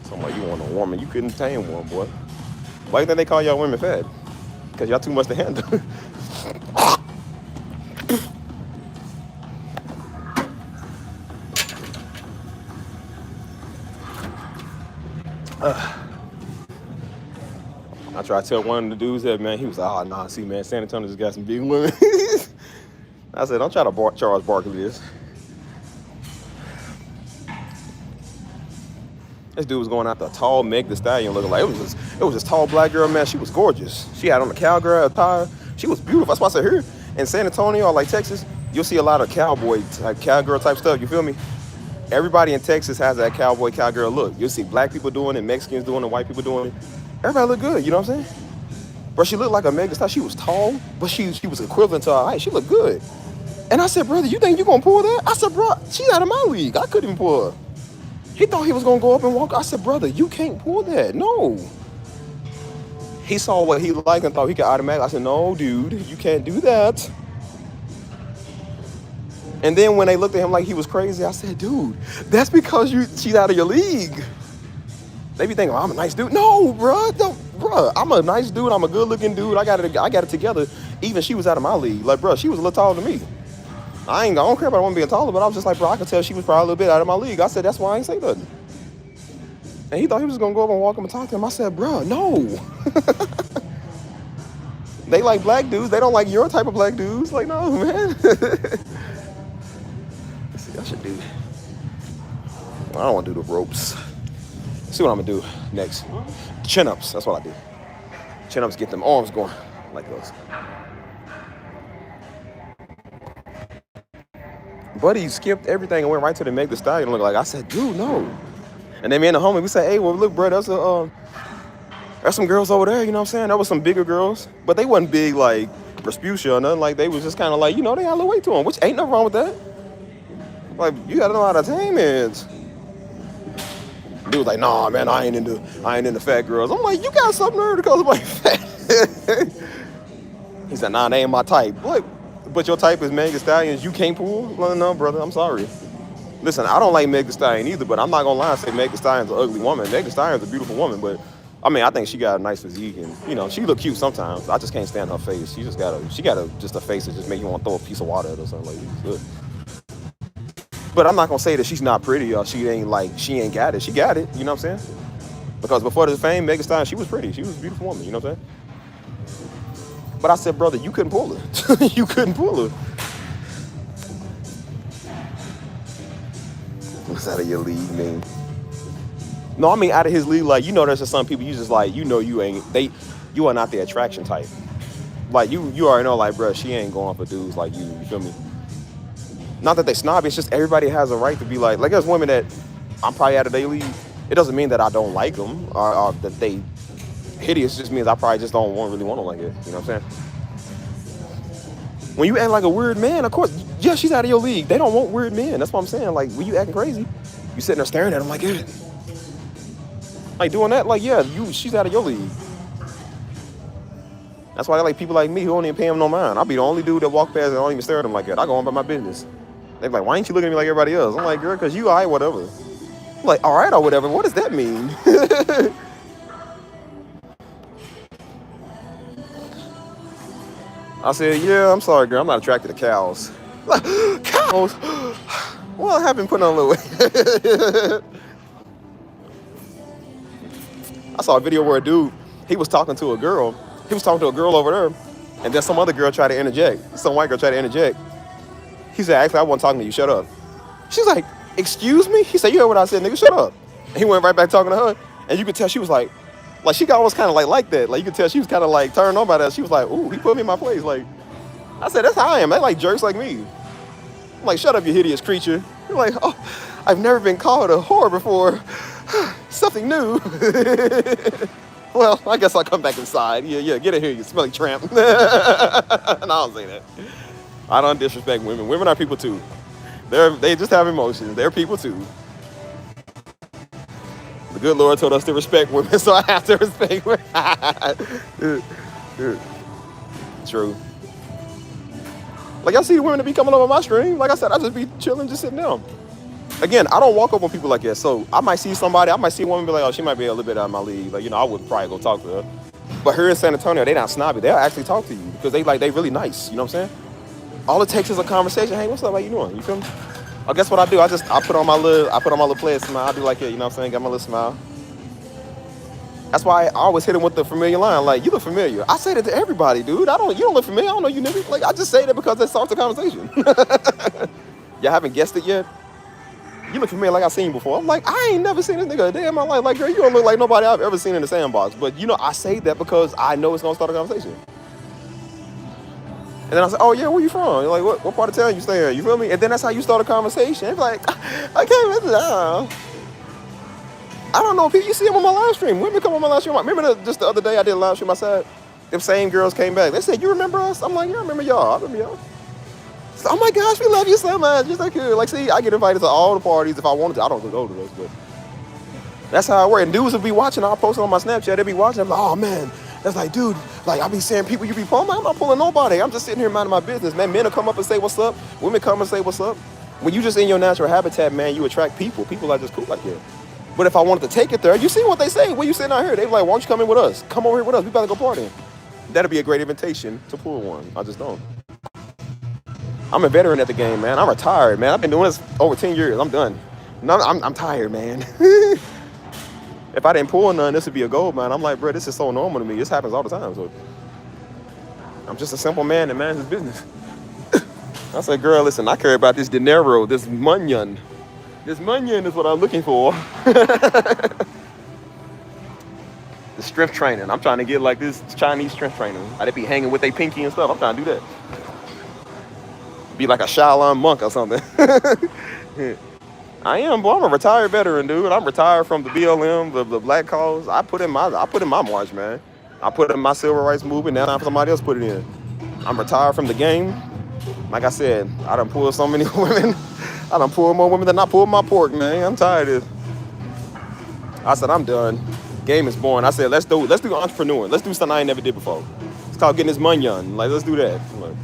Somebody, you want a woman, you couldn't tame one, boy. Why do you think they call y'all women fat? Because y'all too much to handle. I tried to tell one of the dudes that, man, he was like, oh, nah, see, man, San Antonio just got some big women. I said, don't try to Charles Barkley this. This dude was going out the tall Meg Thee Stallion looking like, it was this tall black girl, man. She was gorgeous. She had on a cowgirl attire. She was beautiful. That's why I said here in San Antonio or like Texas, you'll see a lot of cowgirl type stuff. You feel me? Everybody in Texas has that cowgirl look. You'll see black people doing it, Mexicans doing it, white people doing it. Everybody look good, you know what I'm saying? Bro, she looked like a Meg Thee Stallion. She was tall, but she was equivalent to her height. She looked good. And I said, brother, you think you gonna pull that? I said, bro, she's out of my league. I couldn't even pull her. He thought he was gonna go up and walk. I said, brother, you can't pull that. No. He saw what he liked and thought he could automatically. I said, no, dude, you can't do that. And then when they looked at him like he was crazy, I said, dude, that's because she's out of your league. They be thinking, oh, I'm a nice dude. No, bro, I'm a nice dude. I'm a good-looking dude. I got it together. Even she was out of my league. Like, bro, she was a little taller than me. I don't care about one being taller, but I was just like, bro, I could tell she was probably a little bit out of my league. I said, that's why I ain't say nothing. And he thought he was going to go up and walk him and talk to him. I said, bro, no. They like black dudes. They don't like your type of black dudes. Like, no, man. Let's see, I should do. I don't want to do the ropes. Let's see what I'm going to do next. Chin-ups. That's what I do. Chin-ups get them arms going like those. Buddy skipped everything and went right to the Meg Thee Stallion look like. I said, dude, no. And then me and the homie, we said, hey, well, look, bro, there's some girls over there, you know what I'm saying? There was some bigger girls, but they wasn't big like Respucia or nothing. Like, they was just kind of like, you know, they had a little weight to them, which ain't nothing wrong with that. Like, you got to know how to tame it. Dude was like, nah, man, I ain't into fat girls. I'm like, you got something to call somebody fat. He said, nah, they ain't my type. Like, but your type is Meg Thee Stallion, you can't pull? Well, no, brother, I'm sorry. Listen, I don't like Meg Thee Stallion either, but I'm not going to lie and say Meg Thee Stallion's an ugly woman. Meg Thee Stallion's a beautiful woman, but, I mean, I think she got a nice physique, and, you know, she look cute sometimes. I just can't stand her face. She got a face that just make you want to throw a piece of water at her or something like that. But I'm not going to say that she's not pretty or she ain't got it. She got it, you know what I'm saying? Because before the fame, Meg Thee Stallion, she was pretty. She was a beautiful woman, you know what I'm saying? But I said, brother, you couldn't pull her. You couldn't pull her. What's out of your league, man? No, I mean out of his league. Like, you know, there's just some people you just like, you know, you are not the attraction type. Like, you already know, like, bro, she ain't going for dudes like you. You feel me? Not that they snobby. It's just everybody has a right to be like there's women that I'm probably out of their league. It doesn't mean that I don't like them or that they hideous. It just means I probably just don't really want them like it. You know what I'm saying? When you act like a weird man, of course, yeah, she's out of your league. They don't want weird men. That's what I'm saying. Like, when you acting crazy, you sitting there staring at them like, yeah. Like, doing that, like, yeah, she's out of your league. That's why they like people like me who don't even pay them no mind. I'll be the only dude that walk past and don't even stare at them like that. I go on about my business. They're like, why ain't you looking at me like everybody else? I'm like, girl, because you all right, whatever. I'm like, all right or whatever. What does that mean? I said, yeah, I'm sorry, girl. I'm not attracted to cows. Cows? Well, I have been putting on a little weight. I saw a video where a dude, he was talking to a girl. He was talking to a girl over there, and then some other girl tried to interject. Some white girl tried to interject. He said, actually, I wasn't talking to you. Shut up. She's like, excuse me? He said, you heard what I said, nigga, shut up. And he went right back talking to her, and you could tell she was like she got almost kind of like that. Like, you could tell she was kind of like turned on by that. She was like, ooh, he put me in my place. Like, I said, that's how I am. They like jerks like me. I'm like, shut up, you hideous creature. You're like, oh, I've never been called a whore before. Something new. Well, I guess I'll come back inside. Yeah, get in here, you smelly tramp. No, I don't say that. I don't disrespect women. Women are people too. They just have emotions. They're people too. The good Lord told us to respect women, so I have to respect women. True. Like, I see the women that be coming over my stream. Like I said, I just be chilling, just sitting down. Again, I don't walk up on people like that. So I might see somebody, I might see a woman be like, oh, she might be a little bit out of my league. Like, I wouldn't probably go talk to her. But here in San Antonio, they not snobby. They'll actually talk to you because they really nice. You know what I'm saying? All it takes is a conversation. Hey, what's up? How you doing? You feel me? I guess what I do, I put on my little player smile. I do like it, you know what I'm saying? Got my little smile. That's why I always hit them with the familiar line. Like, you look familiar. I say that to everybody, dude. You don't look familiar. I don't know you niggas. Like, I just say that because that starts the conversation. Y'all haven't guessed it yet? You look familiar like I've seen you before. I'm like, I ain't never seen this nigga a day in my life. Like, girl, you don't look like nobody I've ever seen in the sandbox. But, I say that because I know it's going to start a conversation. And then I say, oh, yeah, where you from? You're like, what part of town you stay in? You feel me? And then that's how you start a conversation. It's like, I can't listen. I don't know if you see them on my live stream. Women come on my live stream. Remember just the other day I did a live stream outside? Them same girls came back. They said, you remember us? I'm like, yeah, I remember y'all. I remember y'all. So, oh my gosh, we love you so much. You're so cool. Like, see, I get invited to all the parties if I wanted to. I don't go to those, but that's how it works. And dudes will be watching. I'll post it on my Snapchat. They'll be watching. I'm like, oh man, that's like, dude, like I be saying people you be pulling. I'm not pulling nobody. I'm just sitting here minding my business, man. Men will come up and say what's up. Women come and say what's up. When you just in your natural habitat, man, you attract people. People are just cool like that. But if I wanted to take it there, you see what they say. When you sitting out here, they be like, why don't you come in with us? Come over here with us. We about to go partying. That'd be a great invitation to pull one. I just don't. I'm a veteran at the game, man. I'm retired, man. I've been doing this over 10 years. I'm done. No, I'm tired, man. If I didn't pull none, this would be a gold, man. I'm like, bro, this is so normal to me. This happens all the time. So I'm just a simple man that manages business. I said, girl, listen, I care about this dinero, this munyon. This munyon is what I'm looking for. The strength training. I'm trying to get like this Chinese strength training. They be hanging with their pinky and stuff. I'm trying to do that. Be like a Shaolin monk or something. I am, boy. I'm a retired veteran, dude. I'm retired from the BLM, the Black Cause. I put in my march, man. I put in my civil rights movement. Now somebody else put it in. I'm retired from the game. Like I said, I done pulled so many women. I done pulled more women than I pulled my pork, man. I'm tired of it. I said, I'm done. Game is boring. I said, let's do entrepreneur. Let's do something I ain't never did before. It's called getting this money on. Like, let's do that. Like,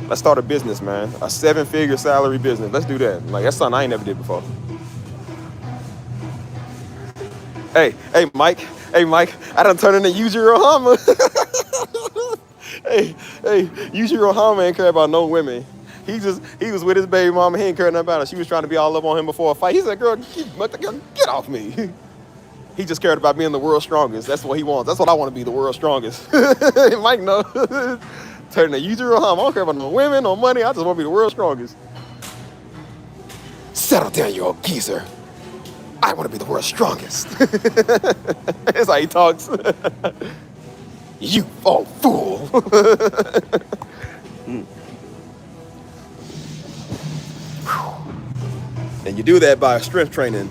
let's start a business, man. A 7-figure salary business. Let's do that. Like, that's something I ain't never did before. Hey, Mike. I done turned into Yujiro Hama. hey, Yujiro Hama ain't care about no women. He was with his baby mama. He ain't care nothing about her. She was trying to be all up on him before a fight. He said, girl, get off me. He just cared about being the world's strongest. That's what he wants. That's what I want to be, the world's strongest. Mike, no. Turn to Yujiro Hama. I don't care about no women, no money. I just want to be the world's strongest. Settle down, you old geezer. I want to be the world's strongest. That's how he talks. You old fool. And you do that by strength training.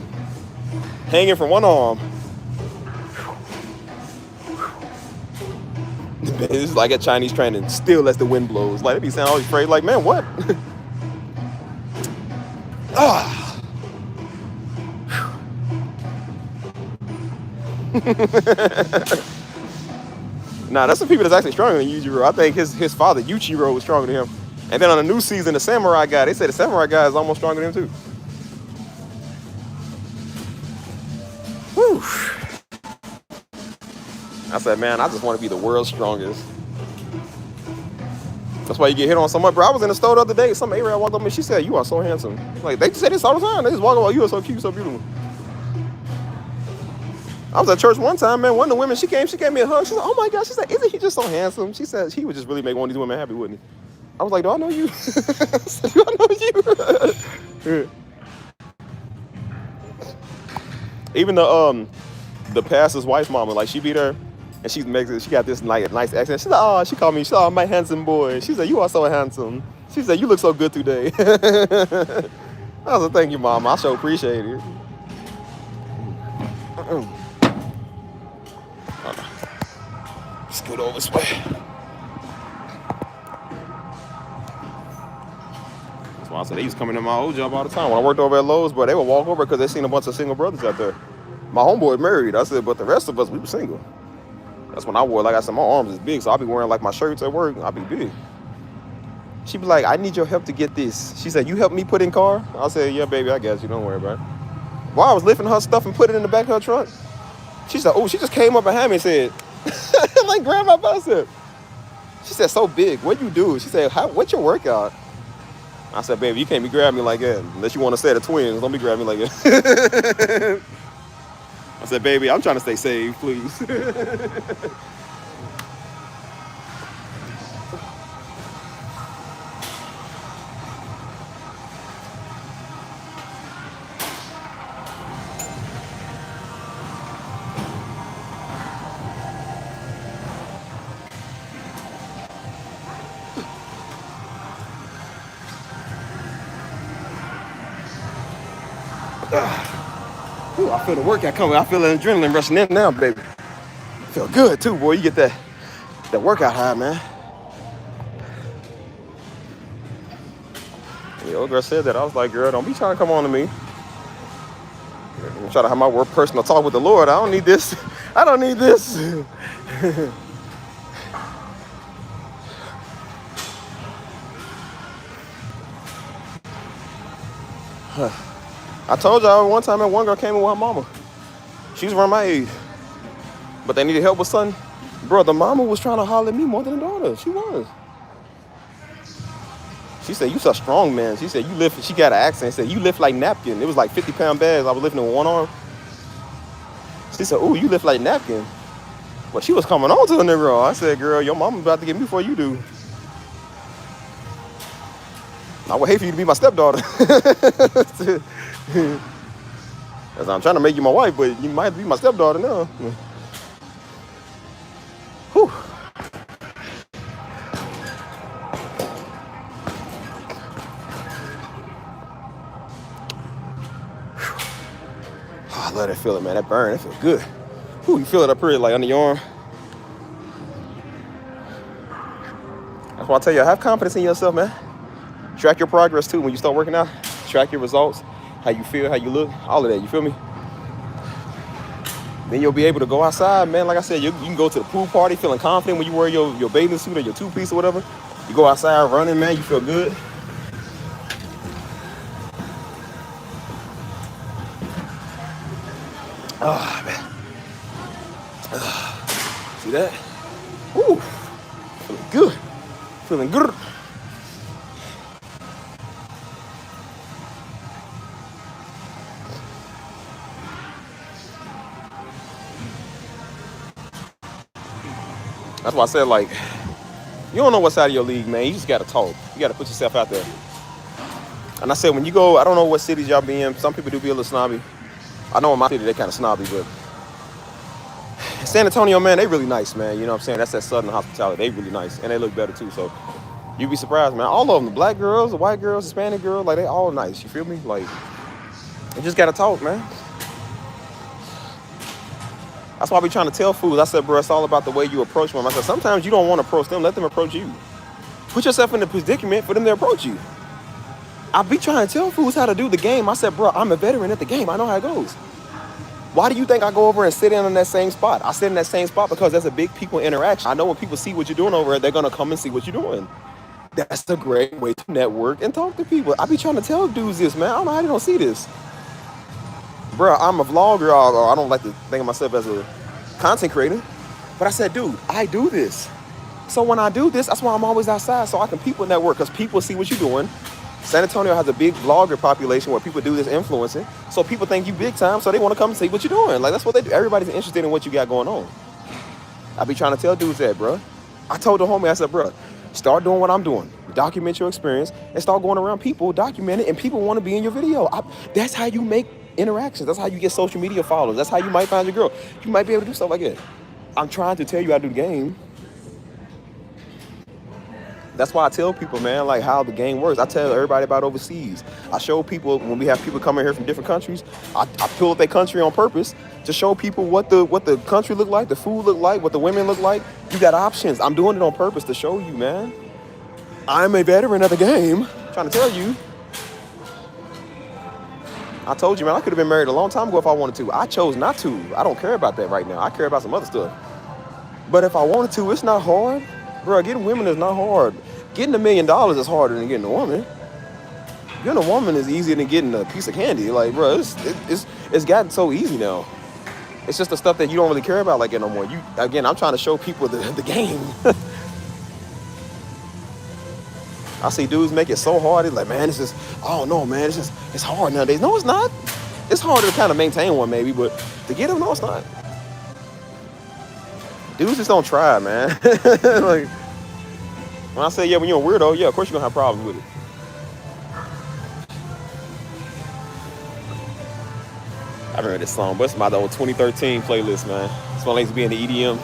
Hanging from one arm. It's like at Chinese training, still as the wind blows. Like, they be saying all these phrases like, man, what? Nah, that's the people that's actually stronger than Yujiro. I think his father, Yuichiro, was stronger than him. And then on the new season, the samurai guy, they say the samurai guy is almost stronger than him too. Whew. I said, man, I just want to be the world's strongest. That's why you get hit on so much, bro. I was in the store the other day. Some Arab walked up to me. She said, you are so handsome. Like, they say this all the time. They just walk up, you are so cute, so beautiful. I was at church one time, man. One of the women, she gave me a hug. She said, oh my gosh. She said, isn't he just so handsome? She said, he would just really make one of these women happy, wouldn't he? I was like, do I know you? I said, do I know you? Even the pastor's wife's mama, like, she beat her, and she's Mexican. She got this nice accent. She said, oh, she called me, oh, my handsome boy. She said, you are so handsome. She said, you look so good today. I was like, thank you, mama. I so appreciate it. Put over this way. That's why I said they used to come into my old job all the time. When I worked over at Lowe's, bro, they would walk over because they seen a bunch of single brothers out there. My homeboy married. I said, but the rest of us, we were single. That's when I wore, like I said, my arms is big, so I'll be wearing like my shirts at work. I'll be big. She be like, I need your help to get this. She said, you help me put in car? I said, yeah, baby, I guess you. Don't worry about it. While I was lifting her stuff and put it in the back of her trunk, she said, oh, she just came up behind me and said, like, grab my bicep. She said, so big, what you do? She said, what's your workout? I said, baby, you can't be grabbing me like that. Unless you want to say the twins, don't be grabbing me like that. I said, baby, I'm trying to stay safe, please. Ooh, I feel the workout coming. I feel the adrenaline rushing in now, baby. Feel good too, boy. You get that workout high, man. The old girl said that. I was like, girl, don't be trying to come on to me. I'm trying to have my personal talk with the Lord. I don't need this. I don't need this. I told y'all one time that one girl came in with her mama. She was around my age. But they needed help with something. Bro, the mama was trying to holler at me more than the daughter. She was. She said, you such a strong man. She said, you lift, she got an accent. She said, you lift like napkin. It was like 50-pound bags. I was lifting with one arm. She said, ooh, you lift like napkin. But she was coming on to the nigga. I said, girl, your mama about to get me before you do. I would hate for you to be my stepdaughter. As I'm trying to make you my wife, but you might be my stepdaughter now. Whew. Oh, I love that feeling, man. That burn, that feels good. Whew, you feel it up here, like under your arm. That's why I tell you, have confidence in yourself, man. Track your progress too when you start working out. Track your results, how you feel, how you look, all of that. You feel me? Then you'll be able to go outside, man. Like I said, you can go to the pool party feeling confident when you wear your bathing suit or your two-piece or whatever. You go outside running, man. You feel good. Ah, man. See that? Woo. Feeling good. Feeling good. That's why I said, like, you don't know what side of your league, man. You just got to talk. You got to put yourself out there. And I said, when you go, I don't know what cities y'all be in. Some people do be a little snobby. I know in my city, they kind of snobby, but San Antonio, man, they really nice, man. You know what I'm saying? That's that Southern hospitality. They really nice, and they look better, too. So you'd be surprised, man. All of them, the black girls, the white girls, Hispanic girls, like, they all nice. You feel me? Like, you just got to talk, man. That's why I be trying to tell fools. I said, bro, it's all about the way you approach them. I said, sometimes you don't want to approach them. Let them approach you. Put yourself in the predicament for them to approach you. I be trying to tell fools how to do the game. I said, bro, I'm a veteran at the game. I know how it goes. Why do you think I go over and sit in on that same spot? I sit in that same spot because there's a big people interaction. I know when people see what you're doing over there, they're going to come and see what you're doing. That's a great way to network and talk to people. I be trying to tell dudes this, man. I don't know how they don't see this. Bro, I'm a vlogger. I don't like to think of myself as a content creator. But I said, dude, I do this. So when I do this, that's why I'm always outside, so I can people network, because people see what you're doing. San Antonio has a big vlogger population where people do this influencing. So people think you big time, so they want to come and see what you're doing. Like, that's what they do. Everybody's interested in what you got going on. I be trying to tell dudes that, bro. I told the homie, I said, bro, start doing what I'm doing. Document your experience and start going around people, document it, and people want to be in your video. That's how you make interactions. That's how you get social media followers. That's how you might find your girl. You might be able to do stuff like that. I'm trying to tell you how to do the game. That's why I tell people, man, like how the game works. I tell everybody about overseas. I show people when we have people coming here from different countries. I pull up their country on purpose to show people what the country look like, the food look like, what the women look like. You got options. I'm doing it on purpose to show you, man. I'm a veteran of the game. I'm trying to tell you. I told you, man, I could have been married a long time ago if I wanted to. I chose not to. I don't care about that right now. I care about some other stuff. But if I wanted to, it's not hard. Bro, getting women is not hard. Getting $1 million is harder than getting a woman. Getting a woman is easier than getting a piece of candy. Like, bro, it's gotten so easy now. It's just the stuff that you don't really care about like it no more. Again, I'm trying to show people the game. I see dudes make it so hard. It's like, man, it's just, I don't know, man. It's hard nowadays. No, it's not. It's harder to kind of maintain one maybe, but to get them, no, it's not. Dudes just don't try, man. Like, when I say, yeah, when you're a weirdo, yeah, of course you're going to have problems with it. I haven't heard this song, but it's my old 2013 playlist, man. This one likes to be in the EDM.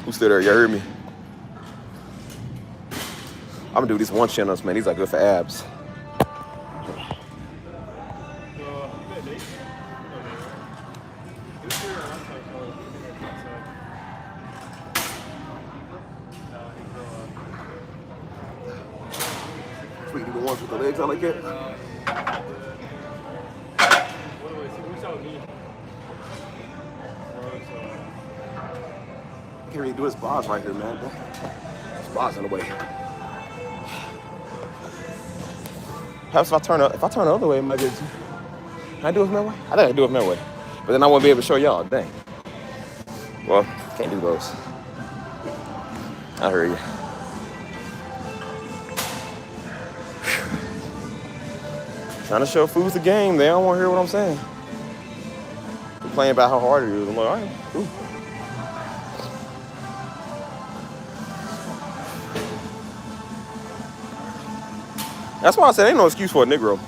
Who's still there? Y'all heard me? I'm gonna do these one chin ups, man. These are good for abs. Sweet, you the ones with the legs out like that? Can't really do his bars right here, man. His bars in the way. Perhaps if I turn the other way, it might get you. Can I do it from that way? I think I can do it from that way. But then I won't be able to show y'all. Dang. Well, can't do those. I heard you. Trying to show fools the game. They don't want to hear what I'm saying. Complaining about how hard it is. I'm like, all right, cool. That's why I said ain't no excuse for a Negro.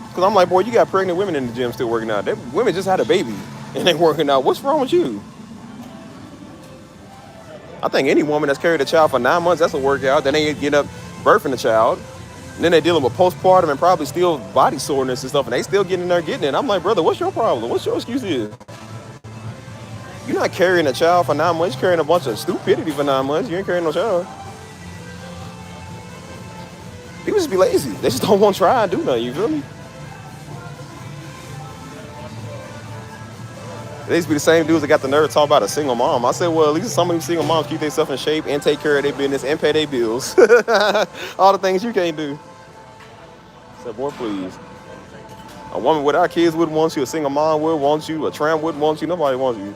Because I'm like, boy, you got pregnant women in the gym still working out. Women just had a baby and they working out. What's wrong with you? I think any woman that's carried a child for 9 months, that's a workout. Then they get up birthing the child. And then they're dealing with postpartum and probably still body soreness and stuff. And they still getting in there getting it. I'm like, brother, what's your problem? What's your excuse here? You're not carrying a child for 9 months. You're carrying a bunch of stupidity for 9 months. You ain't carrying no child. People just be lazy. They just don't want to try and do nothing. You feel me? They used to be the same dudes that got the nerve to talk about a single mom. I said, well, at least some of these single moms keep themselves in shape and take care of their business and pay their bills. All the things you can't do. I said, boy, please. A woman without kids wouldn't want you. A single mom would want you. A tramp wouldn't want you. Nobody wants you.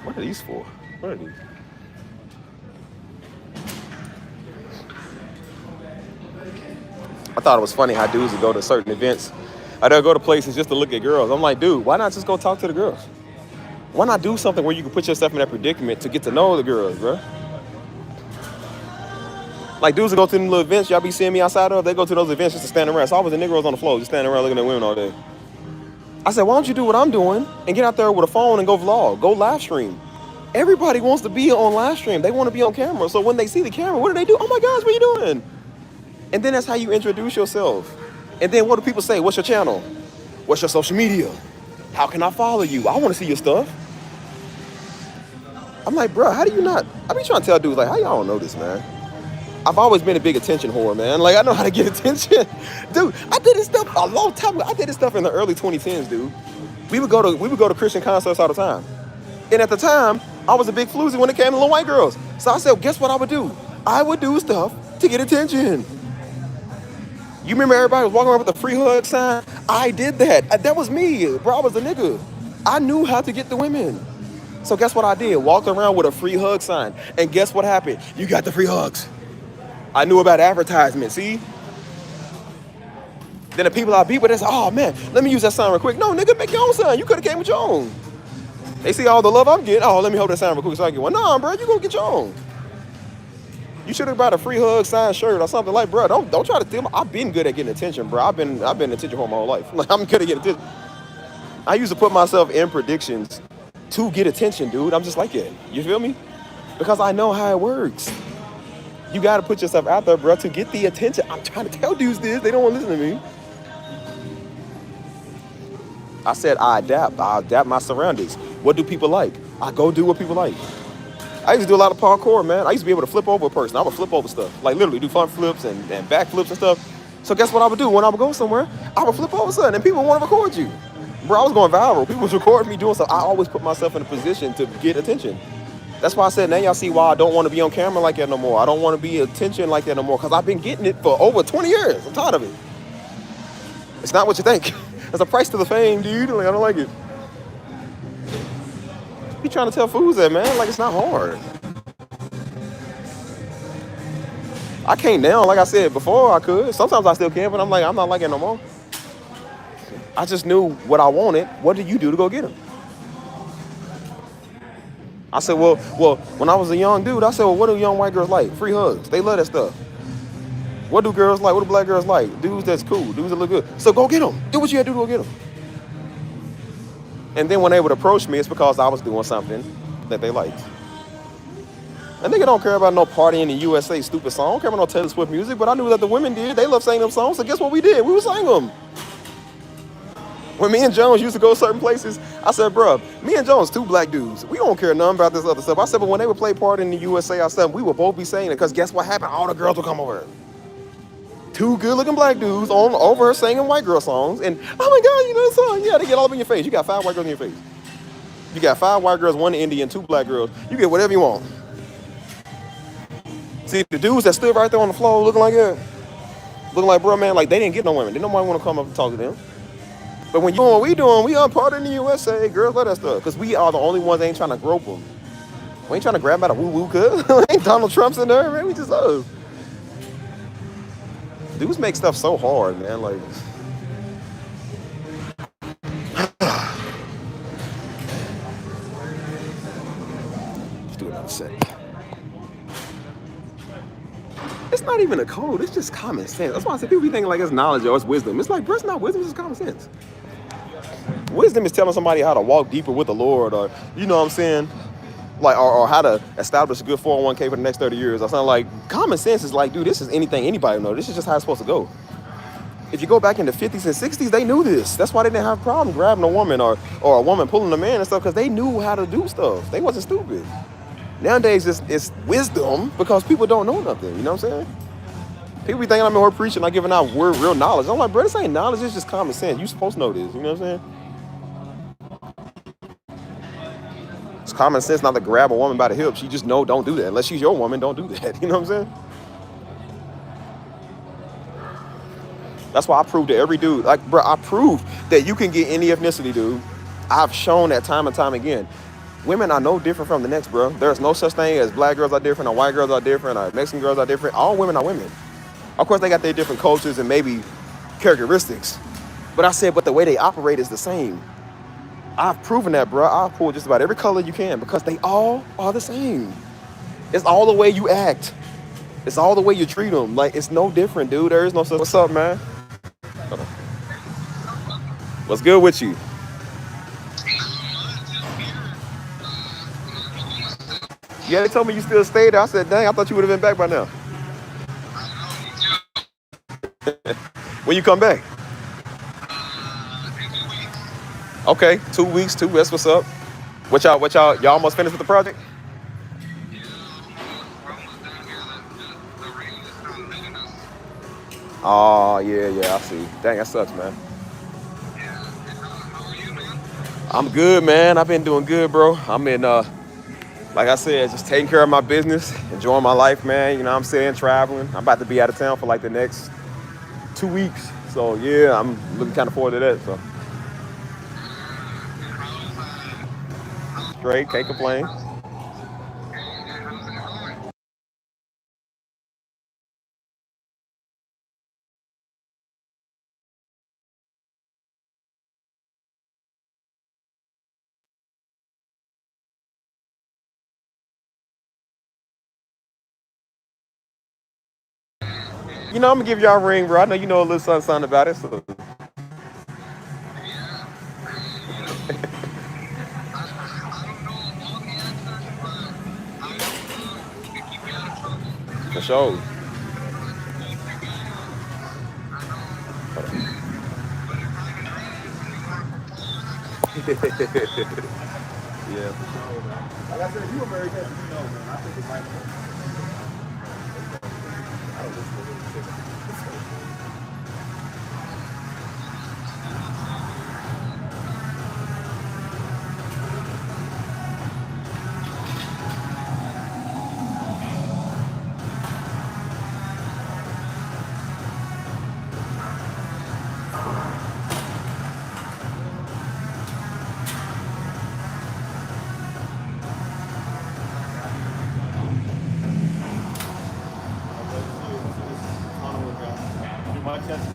What are these for? What are these? I thought it was funny how dudes would go to certain events. They'll go to places just to look at girls. I'm like, dude, why not just go talk to the girls? Why not do something where you can put yourself in that predicament to get to know the girls, bro? Like dudes that go to them little events y'all be seeing me outside of, they go to those events just to stand around. So I was the Negroes on the floor just standing around looking at women all day. I said, why don't you do what I'm doing and get out there with a phone and go vlog, go live stream? Everybody wants to be on live stream. They want to be on camera. So when they see the camera, what do they do? Oh my gosh, what are you doing? And then that's how you introduce yourself. And then what do people say? What's your channel? What's your social media? How can I follow you? I want to see your stuff. I'm like, bro, how do you not? I be trying to tell dudes, like, how y'all don't know this, man? I've always been a big attention whore, man. Like, I know how to get attention. Dude, I did this stuff a long time ago. I did this stuff in the early 2010s, dude. We would go to Christian concerts all the time. And at the time, I was a big floozy when it came to little white girls. So I said, guess what I would do? I would do stuff to get attention. You remember everybody was walking around with a free hug sign? I did that. That was me, bro. I was a nigga. I knew how to get the women. So guess what I did? Walked around with a free hug sign. And guess what happened? You got the free hugs. I knew about advertisement, see? Then the people I beat with, they say, oh man, let me use that sign real quick. No, nigga, make your own sign. You could have came with your own. They see all the love I'm getting. Oh, let me hold that sign real quick so I can get one. Nah, bro, you gonna get your own. You should have bought a free hug signed shirt or something like, bro. Don't try to steal. I've been good at getting attention, bro. I've been attention for my whole life. Like, I'm good at getting attention. I used to put myself in predictions to get attention, dude. I'm just like it. You feel me? Because I know how it works. You got to put yourself out there, bro, to get the attention. I'm trying to tell dudes this. They don't want to listen to me. I said I adapt. I adapt my surroundings. What do people like? I go do what people like. I used to do a lot of parkour, man. I used to be able to flip over a person. I would flip over stuff. Like literally do front flips and back flips and stuff. So guess what I would do when I would go somewhere? I would flip over something and people want to record you. Bro, I was going viral. People was recording me doing stuff. I always put myself in a position to get attention. That's why I said, now y'all see why I don't want to be on camera like that no more. I don't want to be attention like that no more because I've been getting it for over 20 years. I'm tired of it. It's not what you think. There's a price to the fame, dude. Like, I don't like it. You trying to tell fools that, man? Like, it's not hard. I came down, like I said before, I could. Sometimes I still can, but I'm like, I'm not like it no more. I just knew what I wanted. What did you do to go get him? I said, well, when I was a young dude, I said, well, what do young white girls like? Free hugs. They love that stuff. What do girls like? What do black girls like? Dudes that's cool. Dudes that look good. So go get them. Do what you had to do to go get them. And then when they would approach me, it's because I was doing something that they liked. And nigga don't care about no Party in the USA stupid song. I don't care about no Taylor Swift music, but I knew that the women did. They love singing them songs, so guess what we did? We would sing them. When me and Jones used to go certain places, I said, bro, me and Jones, two black dudes. We don't care nothing about this other stuff. I said, but when they would play Party in the USA, I said, we would both be saying it, because guess what happened? All the girls would come over. Two good-looking black dudes over her singing white girl songs, and, oh my God, you know the song? Yeah, they get all up in your face. You got 5 white girls in your face. You got 5 white girls, 1 Indian, 2 black girls. You get whatever you want. See, the dudes that stood right there on the floor looking like that, looking like, bro, man, like they didn't get no women. Didn't nobody want to come up and talk to them. But when you doing what we doing, we on Party in the USA, girls let us stuff. Because we are the only ones that ain't trying to grope them. We ain't trying to grab out a woo-woo, cuz. Ain't Donald Trump's in there, man. We just love. Dudes make stuff so hard, man. Like, let's do another set. It's not even a code. It's just common sense. That's why I say people be thinking like it's knowledge or it's wisdom. It's like, bro, it's not wisdom. It's just common sense. Wisdom is telling somebody how to walk deeper with the Lord, or you know what I'm saying, like, or how to establish a good 401k for the next 30 years. Or something. Like common sense is like, dude, this is anything anybody knows. This is just how it's supposed to go. If you go back in the 50s and 60s, they knew this. That's why they didn't have a problem grabbing a woman or a woman pulling a man and stuff, because they knew how to do stuff. They wasn't stupid. Nowadays, it's wisdom because people don't know nothing. You know what I'm saying? People be thinking I'm in here preaching, not giving out real knowledge. I'm like, bro, this ain't knowledge. It's just common sense. You supposed to know this. You know what I'm saying? It's common sense not to grab a woman by the hips. You just know don't do that. Unless she's your woman, don't do that. You know what I'm saying? That's why I proved to every dude. Like, bro, I proved that you can get any ethnicity, dude. I've shown that time and time again. Women are no different from the next, bro. There's no such thing as black girls are different, or white girls are different, or Mexican girls are different. All women are women. Of course, they got their different cultures and maybe characteristics. But I said, but the way they operate is the same. I've proven that, bro. I've pulled just about every color you can because they all are the same. It's all the way you act. It's all the way you treat them. Like, it's no different, dude. There is no such. What's up, man? What's good with you? Yeah, they told me you still stayed there. I said, dang, I thought you would have been back by now. When you come back? Okay, 2 weeks, that's what's up. What y'all almost finished with the project? Oh, yeah, I see. Dang, that sucks, man. I'm good, man. I've been doing good, bro. I'm in, like I said, just taking care of my business, enjoying my life, man. You know what I'm saying? Traveling. I'm about to be out of town for like the next 2 weeks. So, yeah, I'm looking kind of forward to that, so. Straight, can't complain. You know, I'm gonna give y'all a ring, bro. I know you know a little something about it, so. For sure. Yeah, for sure, man. Like I said, you were very happy, you know, man. I think it's like, I don't listen to do my chest.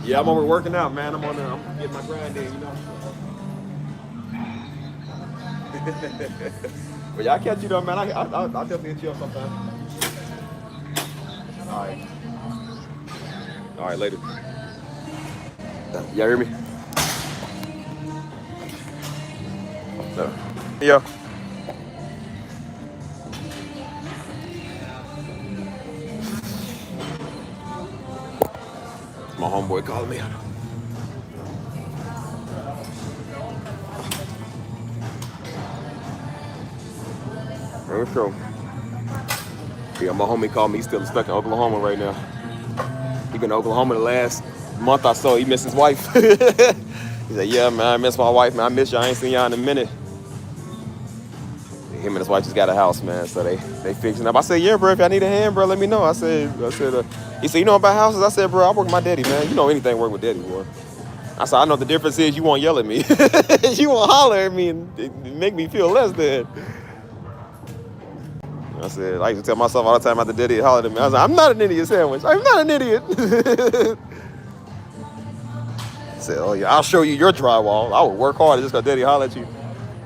Yeah, I'm over working out, man. I'm getting my grind in, you know. But yeah, I catch you though, man. I'll definitely hit you up sometime. All right. All right, later. Y'all hear me? No. Yeah. My homeboy calling me. For sure. Yeah, my homie called me. He's still stuck in Oklahoma right now. He been in Oklahoma the last month or so. He missed his wife. He said, "Yeah, man, I miss my wife, man. I miss y'all. I ain't seen y'all in a minute." Him and his wife just got a house, man. So they fixing up. I said, "Yeah, bro. If I need a hand, bro, let me know." He said, "You know about houses?" I said, "Bro, I work with my daddy, man. You know anything work with daddy, boy." I said, "I know the difference is you won't yell at me. You won't holler at me and make me feel less than." I said, I used to tell myself all the time after daddy hollered at me. I was like, "I'm not an idiot sandwich. I'm not an idiot." I said, "Oh yeah, I'll show you your drywall. I will work hard just because daddy hollered at you."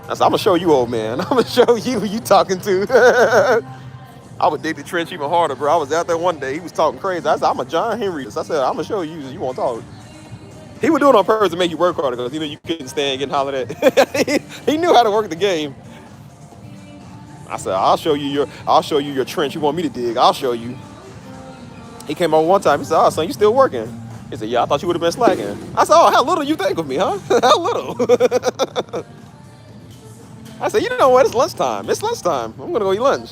I said, "I'm gonna show you, old man. I'm gonna show you who you talking to." I would dig the trench even harder, bro. I was out there one day. He was talking crazy. I said, "I'm a John Henry." I said, "I'm gonna show you. You won't talk." He would do it on purpose to make you work harder because he knew you couldn't stand getting hollered at. He knew how to work the game. I said, I'll show you your trench you want me to dig. I'll show you." He came over one time. He said, "Oh, son, you still working?" He said, "Yeah, I thought you would have been slacking." I said, "Oh, how little you think of me, huh? How little?" I said, "You know what? It's lunchtime. It's lunchtime. I'm gonna go eat lunch."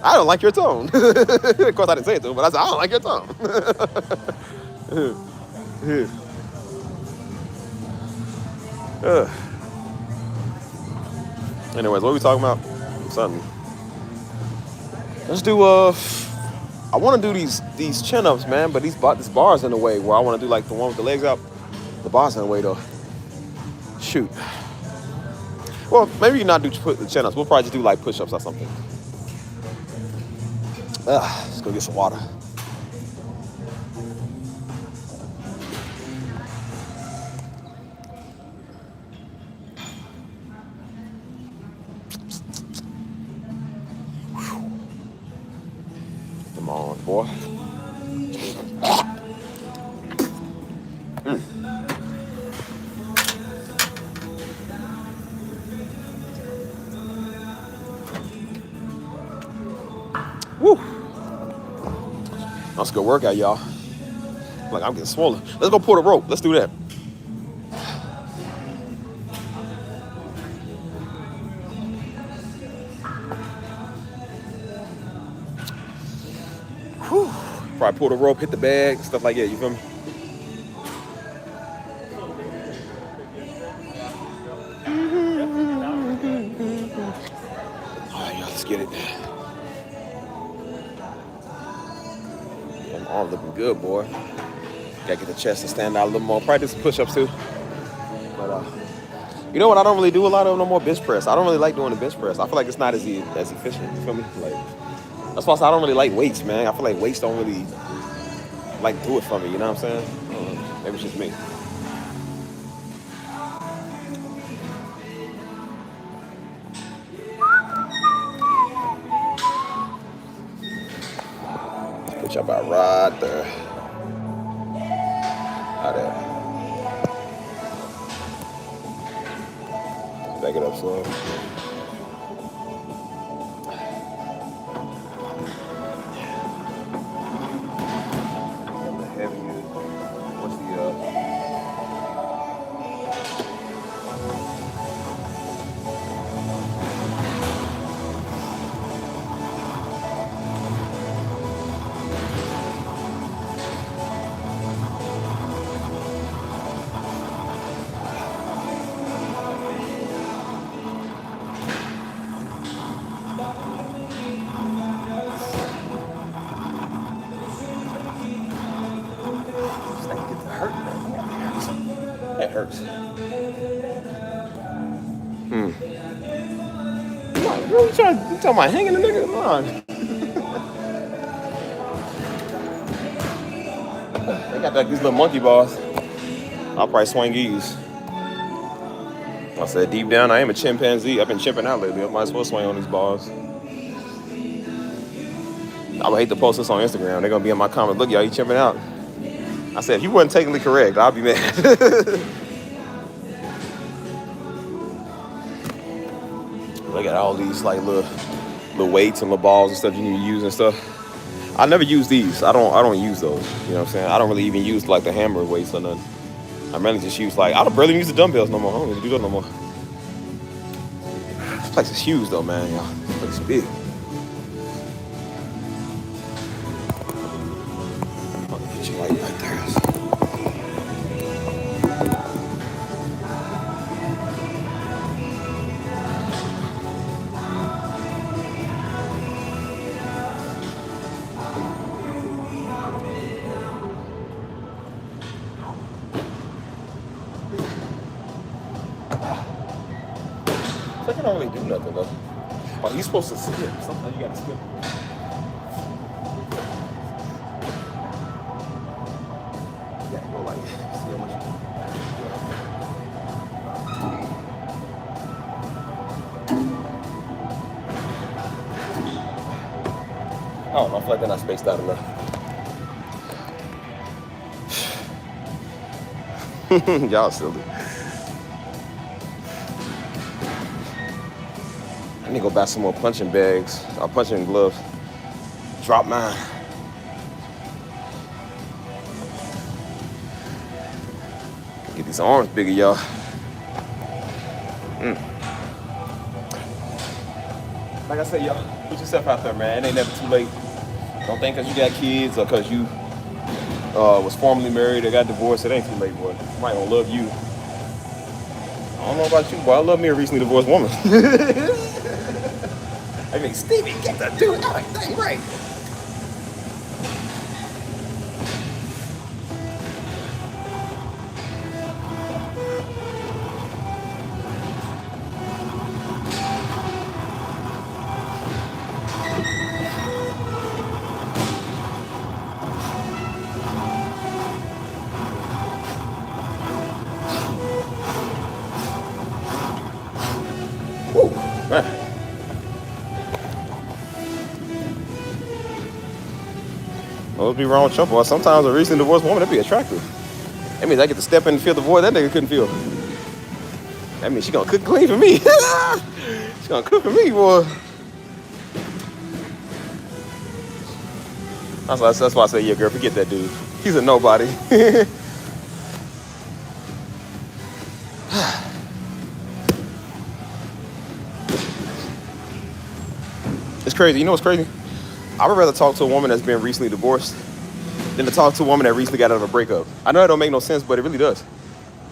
"I don't like your tone." Of course, I didn't say it to him, but I said, "I don't like your tone." Anyways, what are we talking about? Something. Let's do I want to do these chin ups, man, but this bar's in the way. Where I want to do like the one with the legs out. The bar's in the way though. Shoot. Well, maybe you not do the chin ups. We'll probably just do like push ups or something. Let's go get some water. Come on, boy. Woo. That's a good workout, y'all. Like, I'm getting swollen. Let's go pull the rope. Let's do that. Whew. Probably pull the rope, hit the bag, stuff like that. You feel me? All right, y'all, let's get it. Yeah, my arms looking good, boy. Gotta get the chest to stand out a little more. Practice push-ups too. But you know what? I don't really do a lot of no more bench press. I don't really like doing the bench press. I feel like it's not as efficient. You feel me? Like that's why I don't really like weights, man. I feel like weights don't really like do it for me. You know what I'm saying? I don't know. Maybe it's just me. Put y'all about right there. How that? Back it up slow. That hurts. You talking about hanging the nigga? Come on. They got like these little monkey balls. I'll probably swing these. I said deep down, I am a chimpanzee. I've been chimping out lately. I might as well swing on these balls. I would hate to post this on Instagram. They're gonna be in my comments. Look, y'all, you chimping out. I said, if you wasn't technically correct, I'll be mad. They got all these like little weights and little balls and stuff you need to use and stuff. I never use these. I don't use those. You know what I'm saying? I don't really even use like the hammer weights or nothing. I mainly just use like, I don't barely use the dumbbells no more. I don't really do that no more. This place is huge though, man, y'all. This place is big. I'll get you right there. It's like I don't really do nothing though. Oh, you're supposed to skip. Sometimes you gotta skip. You gotta go like, see how much. I don't know, I feel like they're not spaced out enough. Y'all silly. I need to go buy some more punching bags or punching gloves. Drop mine. Get these arms bigger, y'all. Like I said, y'all, put yourself out there, man. It ain't never too late. Don't think because you got kids or because you was formerly married or got divorced, it ain't too late, boy. Somebody gonna love you. I don't know about you, boy. I love me a recently divorced woman. I mean, Stevie, get the dude out. Dang right. Woo, man. What's be wrong with Trump? Well, sometimes a recently divorced woman, that'd be attractive. That means I get to step in and feel the void that nigga couldn't feel. That means she gonna cook clean for me. She gonna cook for me, boy. That's why I say, yeah, girl, forget that dude. He's a nobody. It's crazy. You know what's crazy? I would rather talk to a woman that's been recently divorced than to talk to a woman that recently got out of a breakup. I know it don't make no sense, but it really does.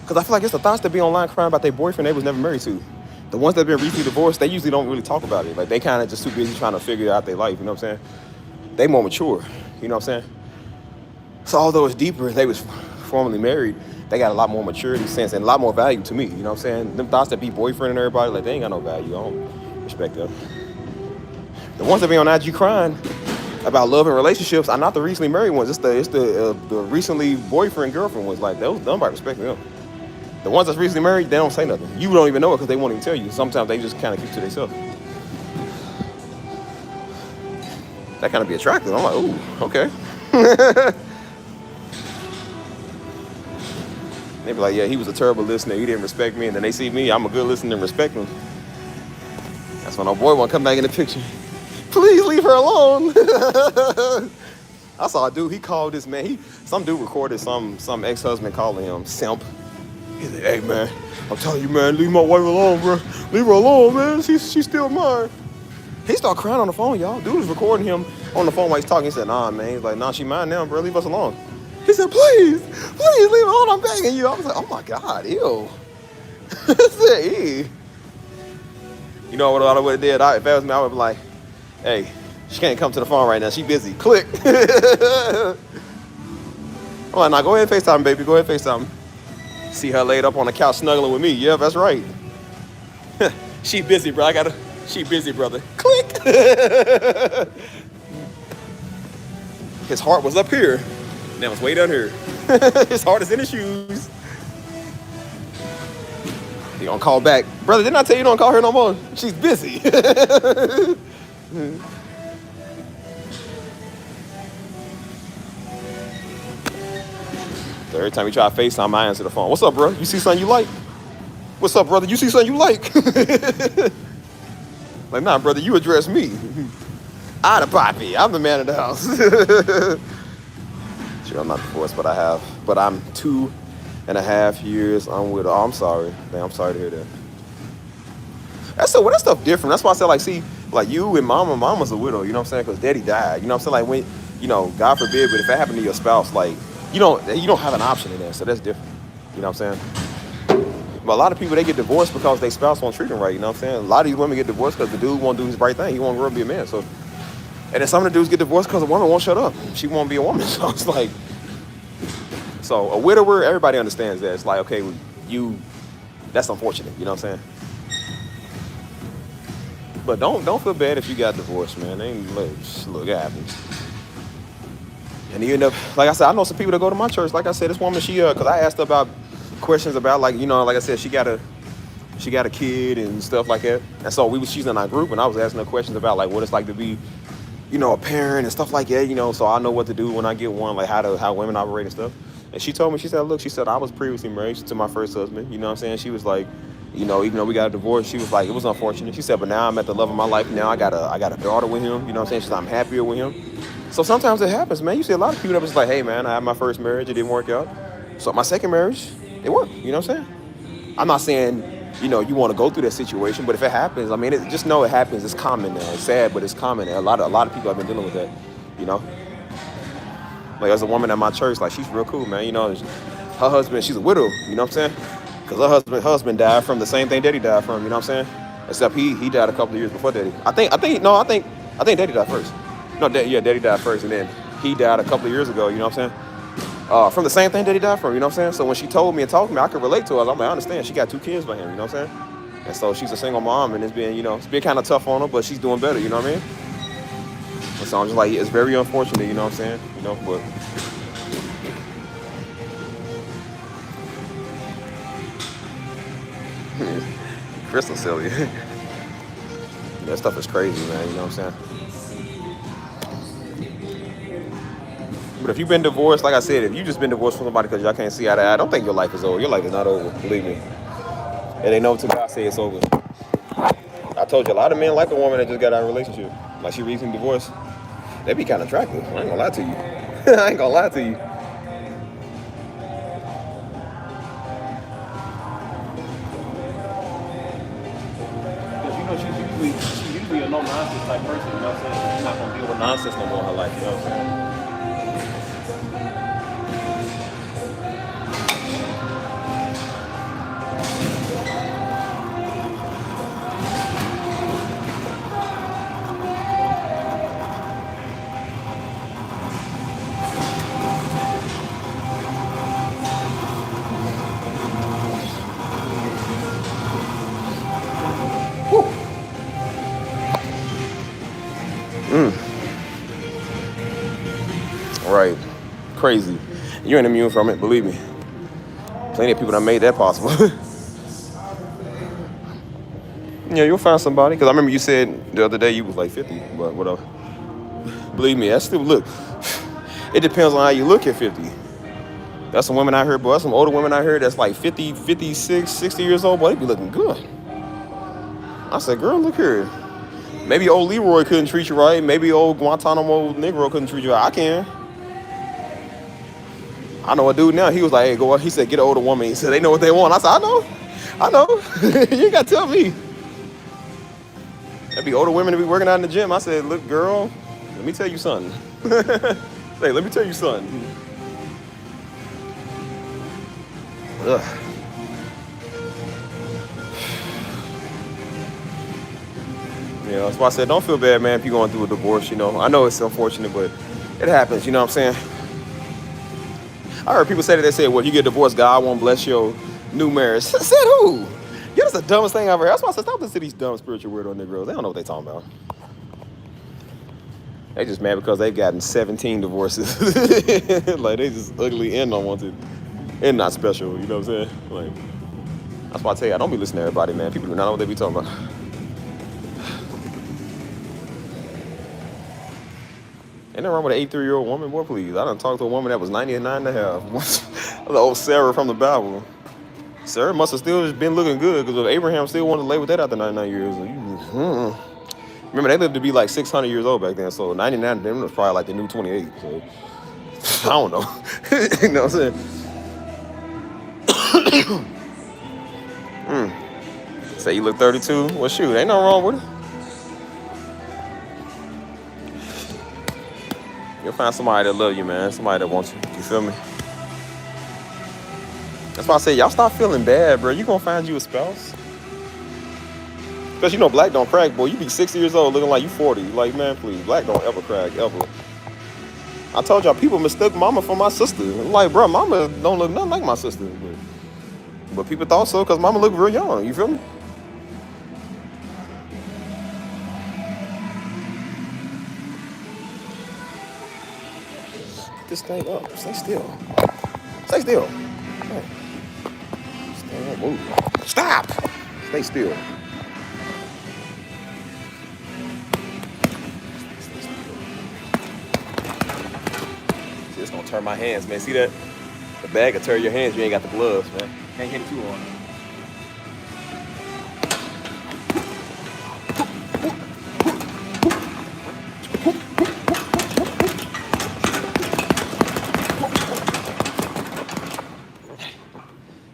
Because I feel like it's the thoughts that be online crying about their boyfriend they was never married to. The ones that have been recently divorced, they usually don't really talk about it. Like, they kind of just too busy trying to figure out their life, you know what I'm saying? They more mature, you know what I'm saying? So although it's deeper, they was formerly married, they got a lot more maturity, sense, and a lot more value to me. You know what I'm saying? Them thoughts that be boyfriend and everybody, like, they ain't got no value. I don't respect them. The ones that be on IG crying about love and relationships are not the recently married ones. It's the recently boyfriend girlfriend ones. Like, those, nobody respect them. The ones that's recently married, they don't say nothing. You don't even know it because they won't even tell you. Sometimes they just kind of keep to themselves. That kind of be attractive. I'm like, ooh, okay. They be like, yeah, he was a terrible listener. He didn't respect me. And then they see me, I'm a good listener and respect him. That's when our boy won't come back in the picture. Please leave her alone. I saw a dude, he called this man. Some dude recorded some ex-husband calling him simp. He's like, hey, man, I'm telling you, man, leave my wife alone, bro. Leave her alone, man. She's still mine. He started crying on the phone, y'all. Dude was recording him on the phone while he's talking. He said, nah, man. He's like, nah, she mine now, bro. Leave us alone. He said, please leave her alone. I'm begging you. I was like, oh, my God, ew. I said, ew. You know what I would have did? If that was me, I would be like, hey, she can't come to the phone right now. She busy. Click. I'm like, nah, go ahead and FaceTime, baby. Go ahead and FaceTime. See her laid up on the couch snuggling with me. Yeah, that's right. She busy, bro. She busy, brother. Click. His heart was up here. Now it's way down here. His heart is in his shoes. He gonna call back. Brother, didn't I tell you don't call her no more? She's busy. So every time you try to FaceTime, I answer the phone. What's up, bro? You see something you like? What's up, brother? You see something you like? Like, nah, brother, you address me. I the papi. I'm the man of the house. Sure, I'm not divorced, but I'm 2.5 years. I'm with her. Oh, I'm sorry. Man, I'm sorry to hear that. That's stuff different. That's why I said, like, see, like you and mama's a widow, you know what I'm saying? Because daddy died. You know what I'm saying? Like, when, you know, God forbid, but if that happened to your spouse, like, you don't have an option in there, so that's different. You know what I'm saying? But a lot of people, they get divorced because their spouse won't treat them right. You know what I'm saying? A lot of these women get divorced because the dude won't do his right thing. He won't grow up and be a man. So, and then some of the dudes get divorced because the woman won't shut up. She won't be a woman. So it's like, so a widower, everybody understands that. It's like, okay, that's unfortunate. You know what I'm saying? But don't feel bad if you got divorced, man. Look, it happens. And you end up, like I said, I know some people that go to my church. Like I said, this woman, she, because I asked her about questions about, like, you know, like I said, she got a kid and stuff like that. And so she's in our group, and I was asking her questions about, like, what it's like to be, you know, a parent and stuff like that, you know, so I know what to do when I get one, like how women operate and stuff. And she told me, she said, look, I was previously married to my first husband, you know what I'm saying? She was like, you know, even though we got a divorce, she was like, it was unfortunate. She said, but now I'm at the love of my life. Now I got a daughter with him, you know what I'm saying? She said, I'm happier with him. So sometimes it happens, man. You see a lot of people that was like, hey, man, I had my first marriage, it didn't work out. So my second marriage, it worked, you know what I'm saying? I'm not saying, you know, you want to go through that situation, but if it happens, I mean, just know it happens. It's common now. It's sad, but it's common. A lot of people have been dealing with that, you know? Like, there's a woman at my church, like, she's real cool, man. You know, her husband, she's a widow, you know what I'm saying? Because her husband died from the same thing Daddy died from, you know what I'm saying? Except he died a couple of years before Daddy. I think Daddy died first. No, Daddy died first, and then he died a couple of years ago, you know what I'm saying? From the same thing Daddy died from, you know what I'm saying? So when she told me and talked to me, I could relate to her. I'm like, I understand. She got 2 kids by him, you know what I'm saying? And so she's a single mom, and it's been kind of tough on her, but she's doing better, you know what I mean? And so I'm just like, it's very unfortunate, you know what I'm saying? You know, but Crystal silly. That stuff is crazy, man, you know what I'm saying? But if you've been divorced, like I said, if you just been divorced from somebody because y'all can't see eye to eye, I don't think your life is over. Your life is not over, believe me. And they know until God say it's over. I told you, a lot of men like a woman that just got out of a relationship. Like, she recently divorced. They be kind of attractive. I ain't gonna lie to you. I ain't gonna lie to you. Because, you know, she's usually a no-nonsense type person, you know what I'm saying? She's not gonna deal with nonsense no more in her life, you know what I'm saying? crazy. You ain't immune from it, believe me. Plenty of people that made that possible. Yeah, you'll find somebody. Because I remember you said the other day you was like 50, but whatever. Believe me, that's still, look, it depends on how you look at 50. That's some women out here, boy. That's some older women out here that's like 50, 56, 60 years old. Boy, they be looking good. I said, girl, look here. Maybe old Leroy couldn't treat you right. Maybe old Guantanamo Negro couldn't treat you right. I can. I know a dude now. He was like, hey, go. He said, get an older woman. He said, they know what they want. I said, I know. You ain't got to tell me. There'd be older women to be working out in the gym. I said, look, girl, let me tell you something. Hey, let me tell you something. Ugh. You know, that's why I said don't feel bad, man, if you're going through a divorce, you know. I know it's unfortunate, but it happens, you know what I'm saying? I heard people say that, they said, well, if you get divorced, God won't bless your new marriage. Said who? Yeah, that's the dumbest thing I've ever heard. That's why I said stop listening to these dumb spiritual weirdo Negroes. They don't know what they talking about. They just mad because they've gotten 17 divorces. Like, they just ugly and unwanted and not special, you know what I'm saying? Like, that's why I tell you, I don't be listening to everybody, man. People do not know what they be talking about. Ain't nothing wrong with an 83-year-old woman, boy, please. I done talked to a woman that was 99 and a half. The old Sarah from the Bible. Sarah must have still just been looking good, because if Abraham still wanted to lay with that after 99 years. Remember, they lived to be like 600 years old back then, so 99 to them was probably like the new 28. So, I don't know. You know what I'm saying? Say you look 32? Well, shoot, ain't nothing wrong with it. You'll find somebody that love you, man. Somebody that wants you. You feel me? That's why I say, y'all stop feeling bad, bro. You gonna find you a spouse. Because, you know, black don't crack, boy. You be 60 years old looking like you 40. Like, man, please. Black don't ever crack, ever. I told y'all, people mistook mama for my sister. I'm like, bro, mama don't look nothing like my sister. But people thought so because mama looked real young. You feel me? This thing up. Stay still. Stay still. Hey. Stay up. Move. Stop. Stay still. See, it's gonna turn my hands, man. See that? The bag will turn your hands. You ain't got the gloves, man. Can't hit it too hard.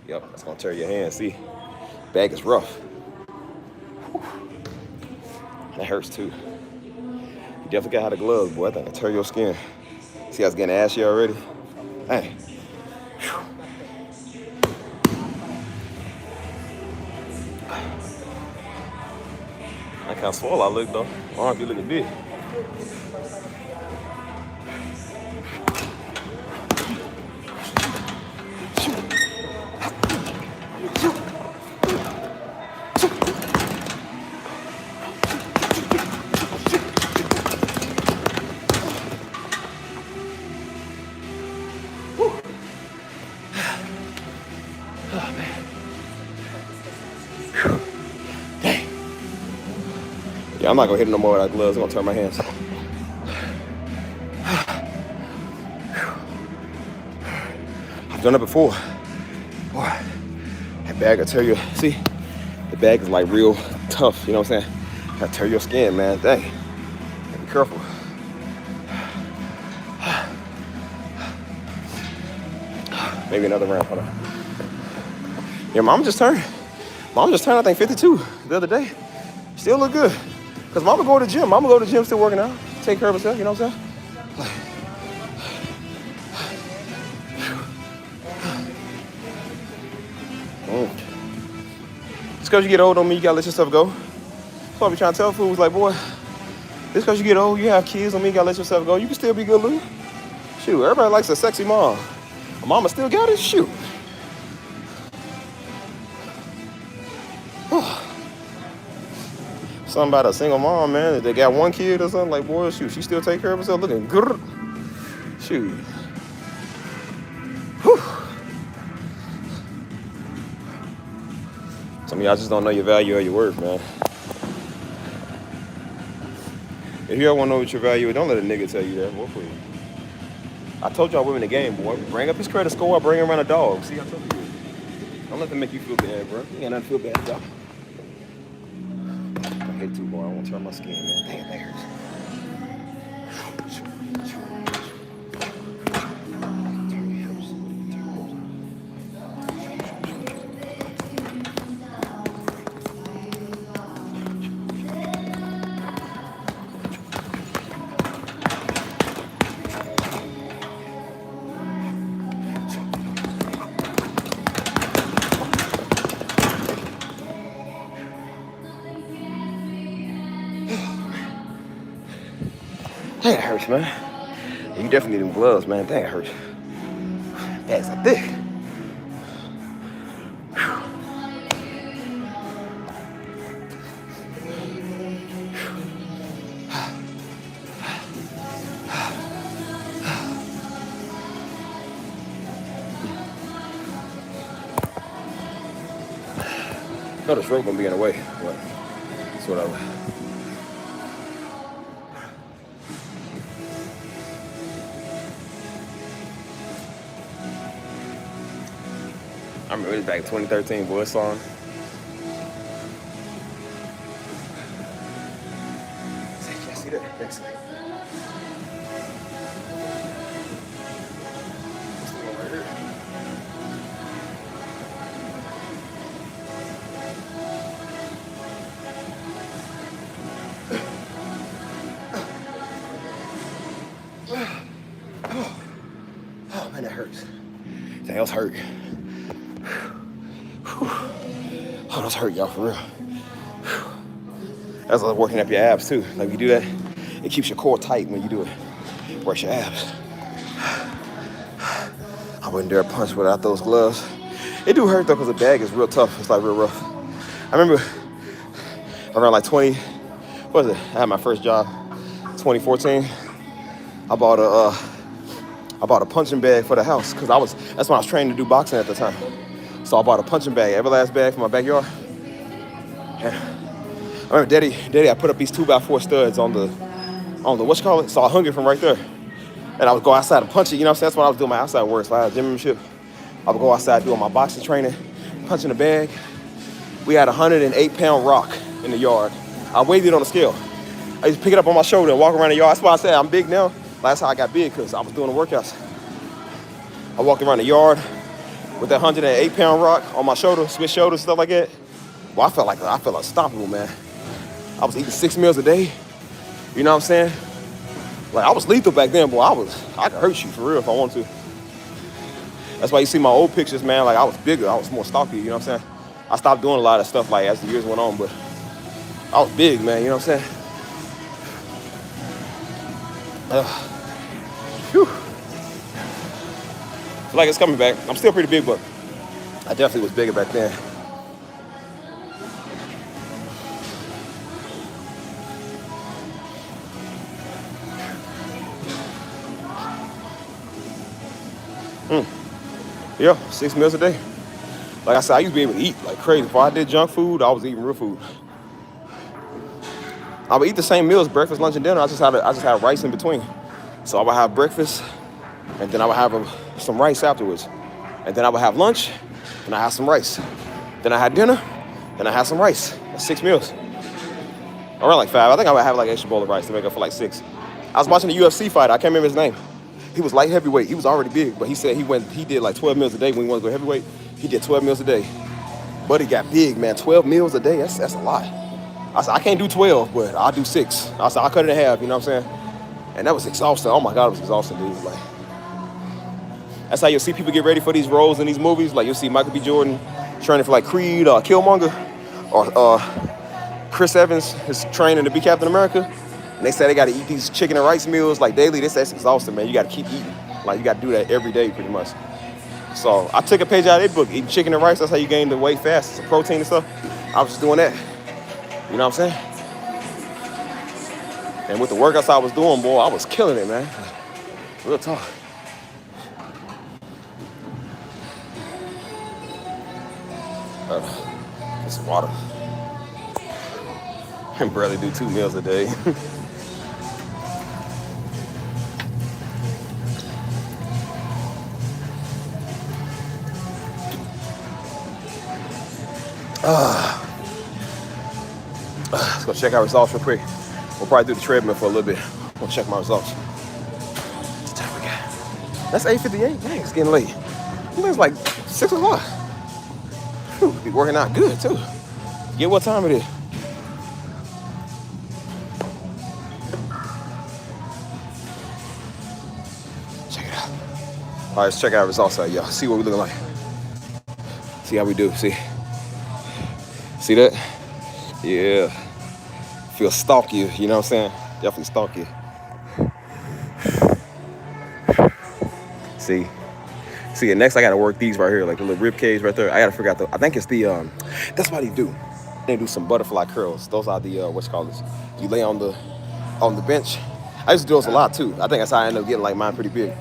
Yep, that's gonna tear your hand. See, bag is rough. That hurts too. You definitely got to have the gloves, boy. I think it'll tear your skin. See how it's getting ashy already? Hey. I kind of swole I look though. My arm be looking big. I'm not gonna hit it no more with gloves. I'm gonna turn my hands. I've done it before. Boy, that bag will tear you. See, the bag is like real tough. You know what I'm saying? That'll tear your skin, man. Dang. Be careful. Maybe another round. Hold on. Yeah, mom just turned. I think 52 the other day. Still look good. Because mama go to the gym. Mama go to the gym still working out. Take care of herself, you know what I'm saying? Just because you get old don't mean you gotta let yourself go. That's why I be trying to tell fools, like, boy, just because you get old, you have kids, don't mean you gotta let yourself go. You can still be good looking. Shoot, everybody likes a sexy mom. A mama still got it? Shoot. Something about a single mom, man. They got one kid or something, like, boy, shoot, she still take care of herself looking good. Shoot. Some of y'all just don't know your value or your worth, man. If you ever want to know what your value is, don't let a nigga tell you that. Boy, please. I told y'all women the game, boy. Bring up his credit score, bring around a dog. See, I told you. Don't let them make you feel bad, bro. You ain't nothing to feel bad about. I hate too, boy. I won't turn my skin, man. Damn, that hurts. Dang, it hurts, man. You definitely need them gloves, man. Dang, it hurts. Bags are thick. No, the stroke gonna be in the way, but it's whatever. I remember it was back in 2013, boy, song. See that? Next one. This one right here. Oh man, that hurts. That else hurt. Oh, those hurt, y'all, for real. That's like working up your abs too. Like you do that, it keeps your core tight when you do it. Works your abs. I wouldn't dare punch without those gloves. It do hurt though, because the bag is real tough. It's like real rough. I remember around like 20, what was it? I had my first job, 2014. I bought a punching bag for the house because that's when I was training to do boxing at the time. So I bought a punching bag, Everlast bag for my backyard. And I remember Daddy, I put up these 2x4 studs on the whatchamacallit. So I hung it from right there. And I would go outside and punch it, you know what I'm saying? That's when I was doing my outside work. So I had a gym membership. I would go outside doing my boxing training, punching the bag. We had a 108-pound rock in the yard. I weighed it on the scale. I used to pick it up on my shoulder and walk around the yard. That's why I said I'm big now. That's how I got big, because I was doing the workouts. I walked around the yard with that 108-pound rock on my shoulder, switch shoulders, stuff like that. Well, I felt unstoppable, man. I was eating 6 meals a day. You know what I'm saying? Like, I was lethal back then, boy. I could hurt you for real if I wanted to. That's why you see my old pictures, man. Like, I was bigger. I was more stocky, you know what I'm saying? I stopped doing a lot of stuff, like, as the years went on, but I was big, man, you know what I'm saying? Whew. I feel like it's coming back. I'm still pretty big, but I definitely was bigger back then. Yeah, 6 meals a day. Like I said, I used to be able to eat like crazy. Before I did junk food, I was eating real food. I would eat the same meals, breakfast, lunch, and dinner. I just had rice in between. So I would have breakfast, and then I would have some rice afterwards. And then I would have lunch, and I had some rice. Then I had dinner, and I had some rice. That's 6 meals. Around like 5. I think I would have like an extra bowl of rice to make up for like 6. I was watching a UFC fight. I can't remember his name. He was light heavyweight. He was already big, but he said he did like 12 meals a day when he wanted to go heavyweight. He did 12 meals a day. But he got big, man. 12 meals a day, that's a lot. I said, I can't do 12, but I'll do 6. I said, I'll cut it in half, you know what I'm saying? And that was exhausting. Oh my God, it was exhausting, dude. Like, that's how you'll see people get ready for these roles in these movies. Like, you'll see Michael B. Jordan training for like Creed or Killmonger, or Chris Evans is training to be Captain America. And they say they got to eat these chicken and rice meals like daily. That's exhausting, man. You got to keep eating. Like, you got to do that every day pretty much. So I took a page out of their book, eating chicken and rice. That's how you gain the weight fast, it's protein and stuff. I was just doing that. You know what I'm saying? And with the workouts I was doing, boy, I was killing it, man. Real talk. Some water. I can barely do 2 meals a day. Let's go check our results real quick. We'll probably do the treadmill for a little bit. We'll check my results. What's the time we got? That's 8:58. Dang, it's getting late. It's like 6 o'clock. Whew, be working out good too. Get what time it is. Check it out. All right, let's check out our results out, y'all. See what we looking like. See how we do. See that? Yeah. Feel stalky, you know what I'm saying? Definitely stalky. See, and next I gotta work these right here, like the little rib cage right there. I gotta figure out I think it's the, that's what they do. They do some butterfly curls. Those are the, what's called this? You lay on the bench. I used to do those a lot too. I think that's how I ended up getting like mine pretty big.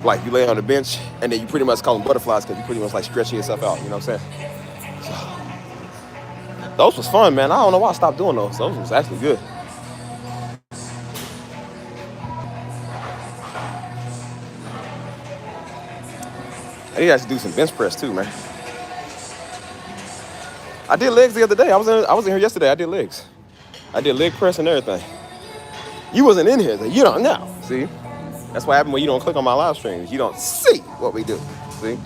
Like you lay on the bench and then you pretty much call them butterflies because you pretty much like stretching yourself out, you know what I'm saying? So, those was fun, man. I don't know why I stopped doing those. Those was actually good. I need to actually do some bench press too, man. I did legs the other day. I was in here yesterday. I did legs. I did leg press and everything. You wasn't in here, so you don't know. See? That's what happens when you don't click on my live streams. You don't see what we do. See?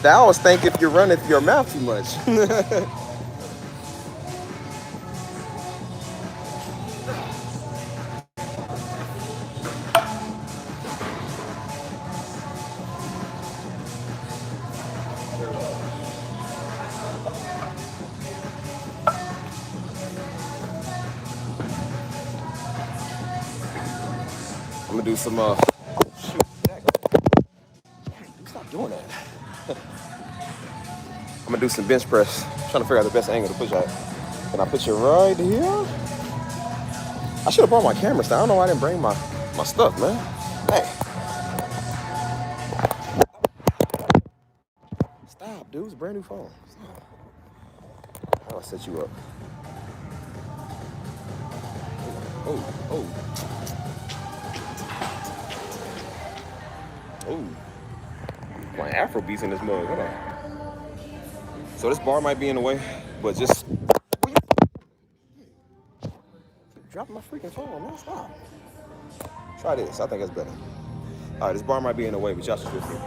I always think if you're running through your mouth too much. I'm gonna do some, oh shoot, stop doing that. I'm gonna do some bench press. I'm trying to figure out the best angle to push out. Can I put you right here? I should have brought my camera stand. I don't know why I didn't bring my stuff, man. Hey. Stop, dude. It's a brand new phone. Stop. How do I set you up? Oh. Playing Afro beats in this mug. Hold on. So this bar might be in the way, but just dropping my freaking phone, man. Stop. Try this. I think that's better. All right, this bar might be in the way, but y'all should still see.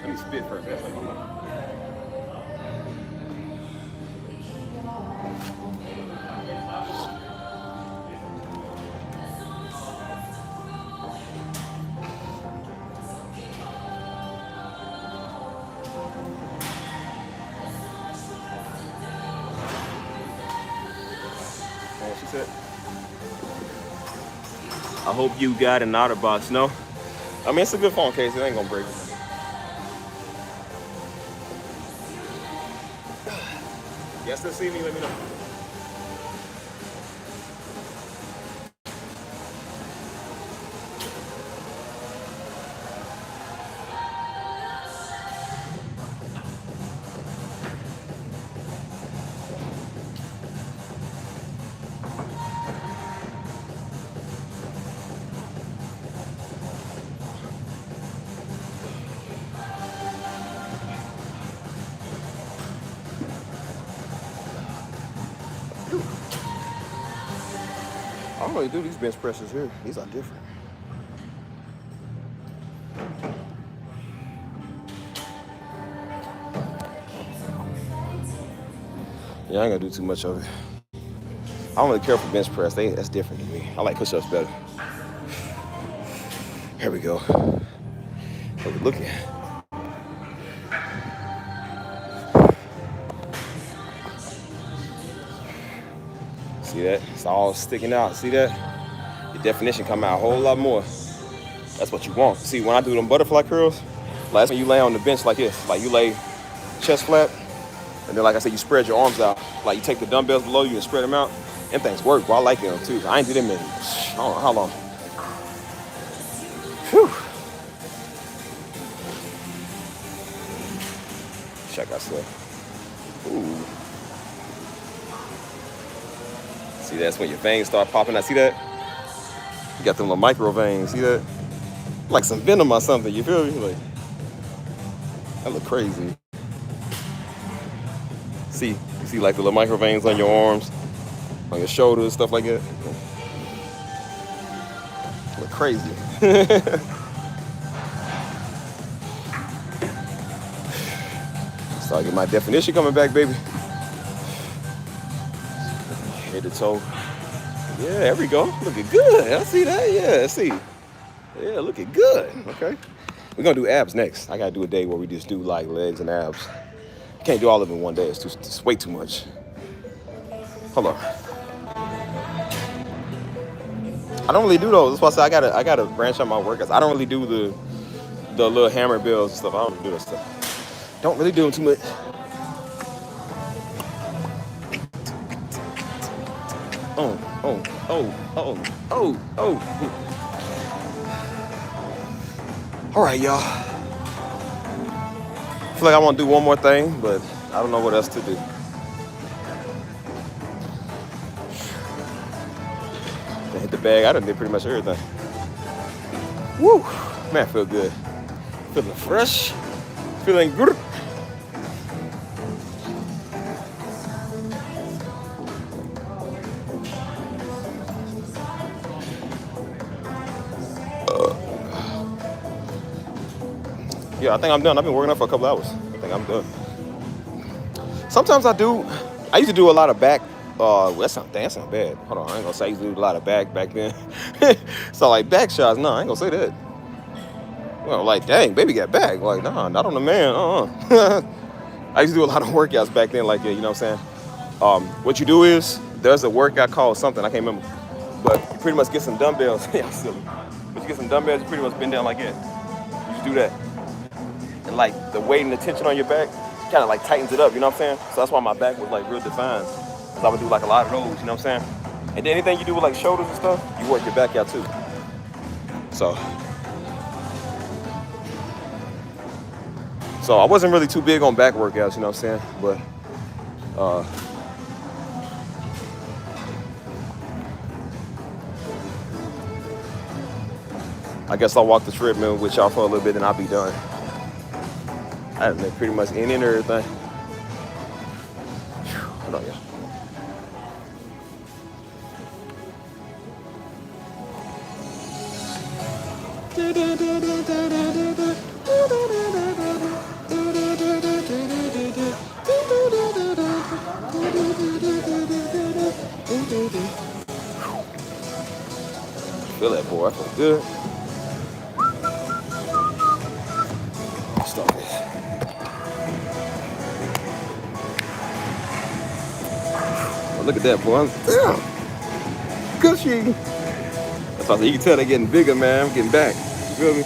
Let me spit first. That's like I hope you got an OtterBox. No? I mean, it's a good phone case. It ain't gonna break. You guys still see me? Let me know. I don't really do these bench presses here. These are different. Yeah, I ain't gonna do too much of it. I don't really care for bench press. That's different to me. I like push-ups better. Here we go. What we looking at? See that? It's all sticking out. See that? The definition come out a whole lot more. That's what you want. See, when I do them butterfly curls, like when you lay on the bench like this, like you lay chest flat, and then like I said, you spread your arms out. Like you take the dumbbells below you and spread them out. Them things work, but I like them too. I ain't do them in, I don't know how long. Whew. Check ourselves. Ooh. See, that's when your veins start popping. I see that? You got them little micro veins. See that? Like some venom or something. You feel me? Like, that look crazy. See, you see like the little micro veins on your arms, on your shoulders, stuff like that. Look crazy. So I get my definition coming back, baby. Head to toe. Yeah, there we go. Looking good. I see that. Yeah, see. Yeah, looking good. Okay. We're gonna do abs next. I gotta do a day where we just do like legs and abs. Can't do all of them in one day. It's way too much. Hold on. I don't really do those. That's why I say I gotta branch out my workouts. I don't really do the little hammer bills and stuff. I don't really do that stuff. Don't really do them too much. Oh. All right, y'all. I feel like I want to do one more thing, but I don't know what else to do. I hit the bag. I done did pretty much everything. Woo! Man, I feel good. Feeling fresh. Feeling good. Yeah, I think I'm done. I've been working out for a couple hours. I think I'm done. Sometimes I do. I used to do a lot of back. That's not bad. Hold on, I ain't gonna say I used to do a lot of back then. So like back shots, no, I ain't gonna say that. Well, like dang, baby got back. Like nah, not on the man. I used to do a lot of workouts back then. Like yeah, you know what I'm saying. What you do is there's a workout called something I can't remember, but you pretty much get some dumbbells. Yeah, silly. But you get some dumbbells, you pretty much bend down like that. You just do that. And like the weight and the tension on your back kind of like tightens it up, you know what I'm saying? So that's why my back was like real defined. Cause I would do like a lot of those, you know what I'm saying? And then anything you do with like shoulders and stuff, you work your back out too. So I wasn't really too big on back workouts, you know what I'm saying? But I guess I'll walk the treadmill with y'all for a little bit and I'll be done. I done been pretty much in and everything. Hold on, y'all. Feel that, boy. I feel good. Stop this. Oh, look at that, boy. Damn. Cushy. That's why you can tell they're getting bigger, man. I'm getting back. You feel me?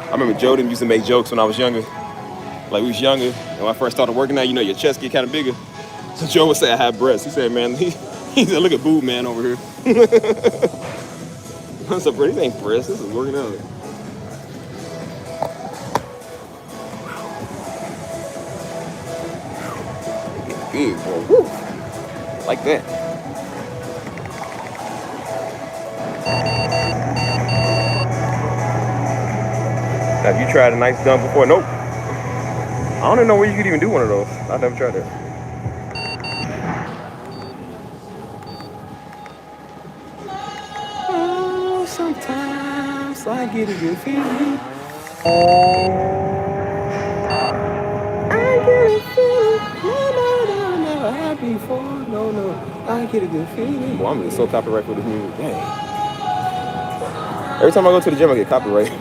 I remember Jordan used to make jokes when I was younger. Like, we was younger, and when I first started working out, you know, your chest get kind of bigger. So Joe would say I have breasts. He said, man, he said, look at Boob Man over here. I said, bro, these ain't breasts. This is working out. Getting big, boy. Woo. Like that. Have you tried a nice dunk before? Nope. I don't even know where you could even do one of those. I've never tried that. Oh, sometimes I get a good feeling. I get a feeling. No, never had before. No. I get a good feeling. Boy, I'm gonna get so copyright for this music. Dang. Every time I go to the gym, I get copyright.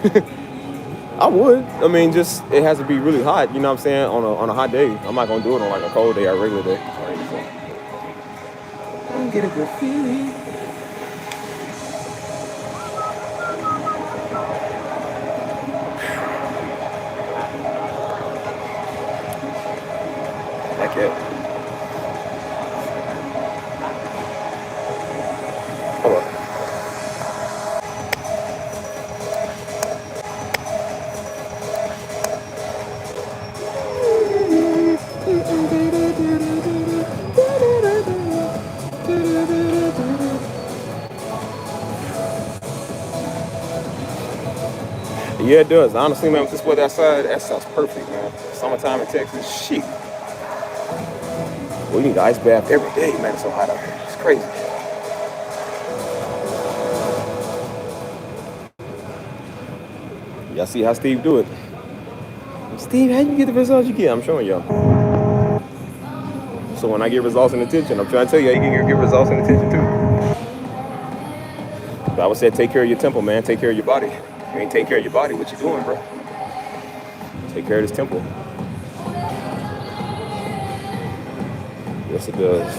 I would. I mean, just it has to be really hot. You know what I'm saying? On a hot day, I'm not gonna do it on like a cold day or a regular day. I get a good feeling. that. Hold on. Yeah, it does. Honestly, man, with this weather outside, that sounds perfect, man. Summertime in Texas, shit. We need ice bath every day, man. It's so hot out here. It's crazy. Y'all see how Steve do it? Steve, how you get the results you get? I'm showing y'all. So when I get results and attention, I'm trying to tell you, how you can get results and attention too. The Bible said, take care of your temple, man. Take care of your body. You ain't take care of your body, what you doing, bro? Take care of this temple. Yes, it does.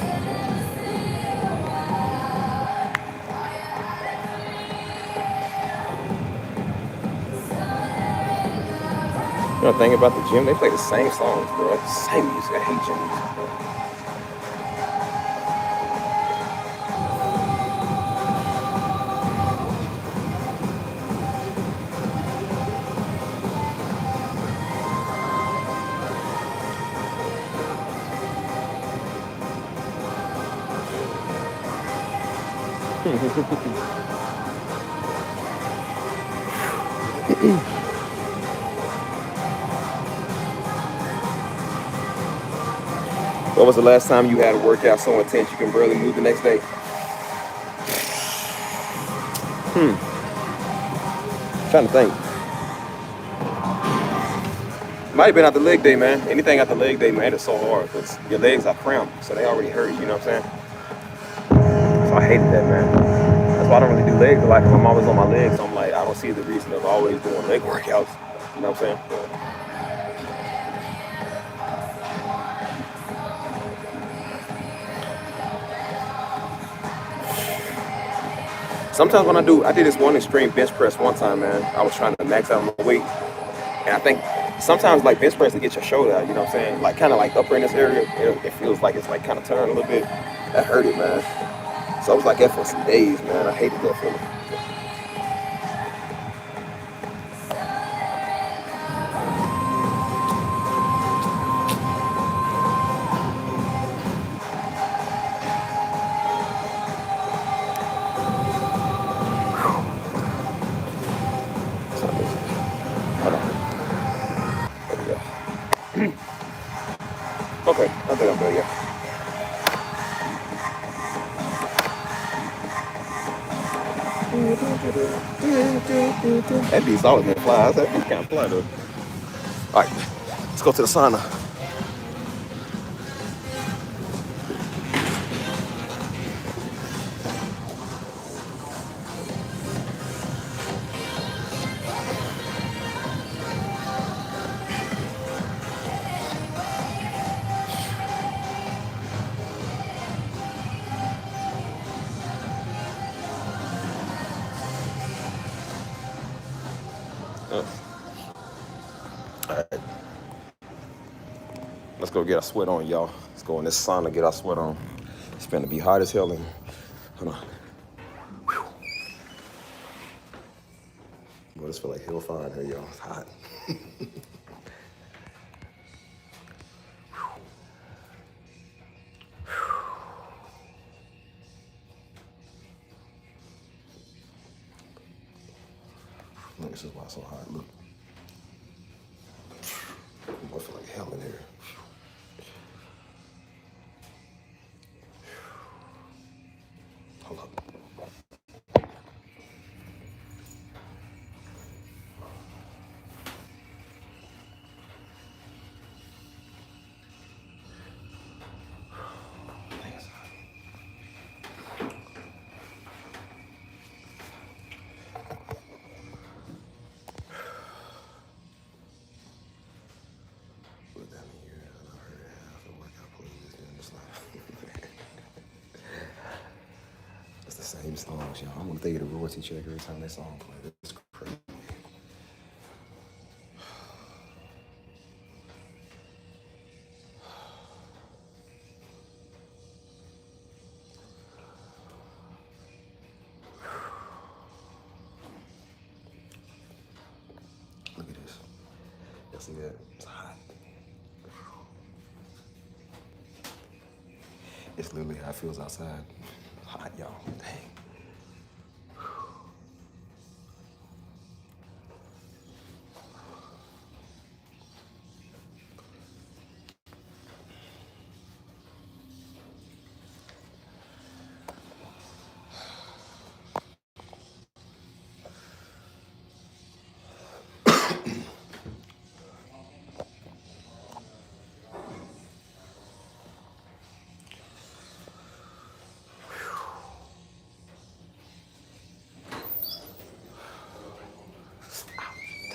You know the thing about the gym, they play the same songs, bro. Same music. I hate gym music. When was the last time you had a workout so intense you can barely move the next day? Trying to think. Might have been at the leg day, man. Anything at the leg day, man, it's so hard because your legs are cramped, so they already hurt. You know what I'm saying? So I hated that, man. That's why I don't really do legs a lot because I'm always on my legs. So I'm like, I don't see the reason of always doing leg workouts. You know what I'm saying? Sometimes when I did this one extreme bench press one time, man. I was trying to max out my weight, and I think sometimes like bench press to get your shoulder out. You know what I'm saying? Like kind of like upper in this area, it feels like it's like kind of turned a little bit. That hurt it, man. So I was like that for some days, man. I hated that feeling. Hold on. There we go. Okay, I think I'm good, yeah. That beat's always been fly. I said, that beat can't fly though. All right, let's go to the sauna. All right, let's go get our sweat on, y'all. Let's go in this sauna, get our sweat on. It's gonna be hot as hell. Hold on. Boy, this feel like hell fire here, y'all. It's hot. Look, this is why it's so hot. Look. Boy, I feel like hell in here. Hold up. It's the same songs, y'all. I'm gonna think of the royalty check every time that song plays. It's crazy. See that? It's hot. It's literally how it feels outside. Hot, y'all. Dang.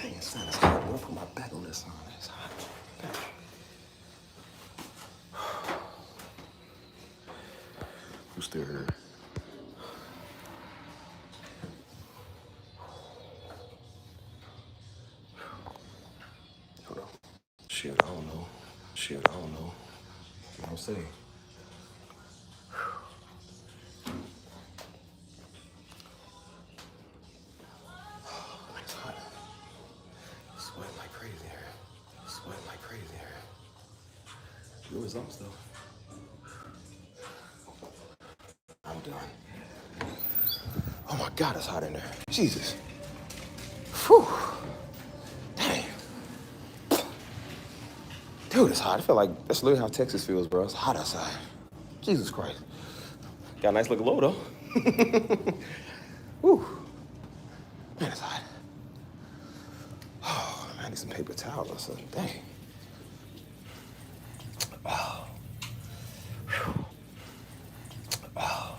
Dang, it's hot. I'm gonna put my back on this sun. It's hot. Dang. Who's still here? Hold on. Shit, I don't know. Shit, I don't know. I don't say. It's hot. Sweating like crazy here. Sweating like crazy here. Good results though. I'm done. Oh my God, it's hot in there. Jesus. Whew. Dang. Dude, it's hot. I feel like that's literally how Texas feels, bro. It's hot outside. Jesus Christ. Got a nice looking low though. Whew. Man, it's hot. Oh, man, I need some paper towels or something. Dang. Oh. Whew. Oh.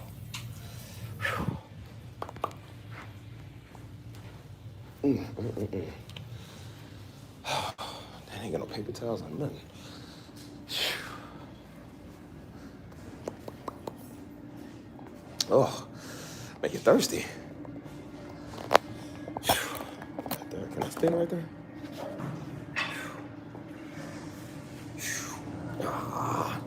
Whew. Oh, I ain't got no paper towels or nothing. Oh, make you thirsty. Right there. Can I stand right there? Ah.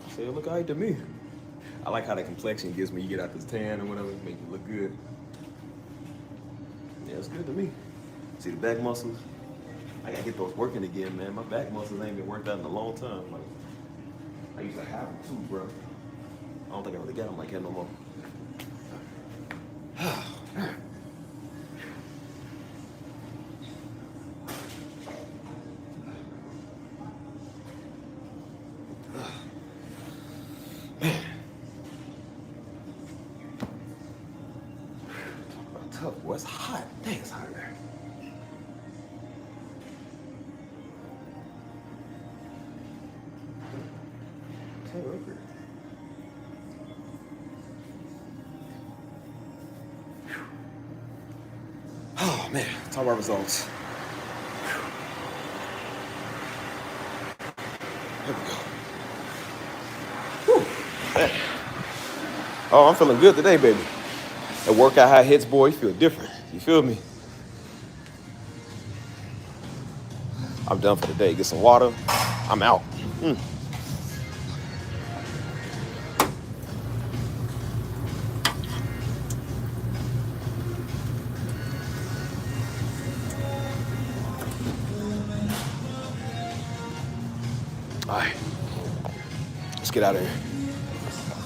See, it look all right to me. I like how the complexion gives me. You get out this tan or whatever, make you look good. Yeah, it's good to me. See the back muscles? I gotta get those working again, man. My back muscles ain't been worked out in a long time. Like, I used to have them too, bro. I don't think I really got them like that no more. Tough, boy. It's hot. Dang, it's hot in there. Oh man, talk about results. Here we go. Whew. Man. Oh, I'm feeling good today, baby. That workout how it hits, boy, you feel different. You feel me? I'm done for the day. Get some water. I'm out. All right. Let's get out of here.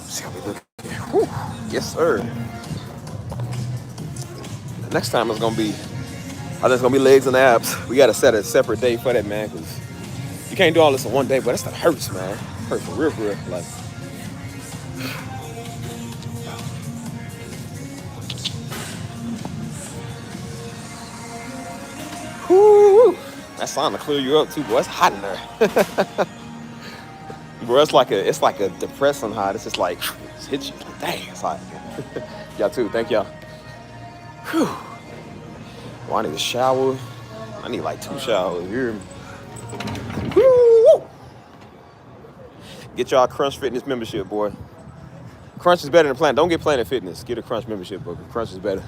See how we look. Whew. Yes, sir. Next time it's gonna be, I think it's gonna be legs and abs. We gotta set a separate day for that, man, because you can't do all this in one day, but that stuff hurts, man. It hurts for real, like. Whoo! That sauna clear you up too, boy. It's hot in there. Bro, it's like a depressing hot. It's just like, it hits you. Like, dang, it's hot. Y'all too, thank y'all. Whew. Well, I need a shower. I need like 2 showers here. Woo! Get y'all Crunch Fitness membership, boy. Crunch is better than Planet. Don't get Planet Fitness. Get a Crunch membership, boy. Crunch is better.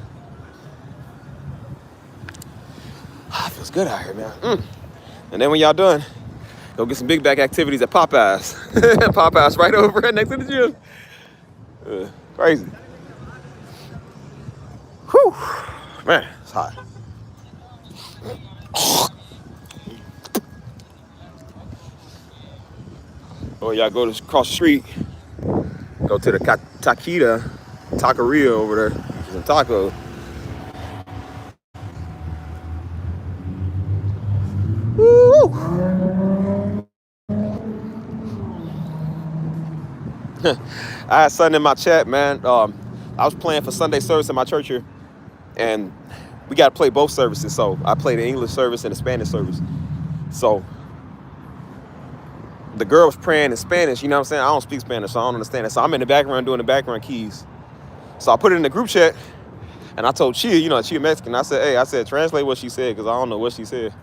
Ah, it feels good out here, man. And then when y'all done, go get some big back activities at Popeyes. Popeyes right over next to the gym. Crazy. Whew, man, it's hot. Oh, y'all go to cross the street, go to the taqueria over there, some tacos. Woo! I had something in my chat, man. I was playing for Sunday service in my church here, and we got to play both services. So I played the English service and the Spanish service. So the girl was praying in Spanish. You know what I'm saying? I don't speak Spanish, so I don't understand it. So I'm in the background doing the background keys. So I put it in the group chat, and I told Chia, you know, Chia Mexican. I said, hey, I said, translate what she said, because I don't know what she said.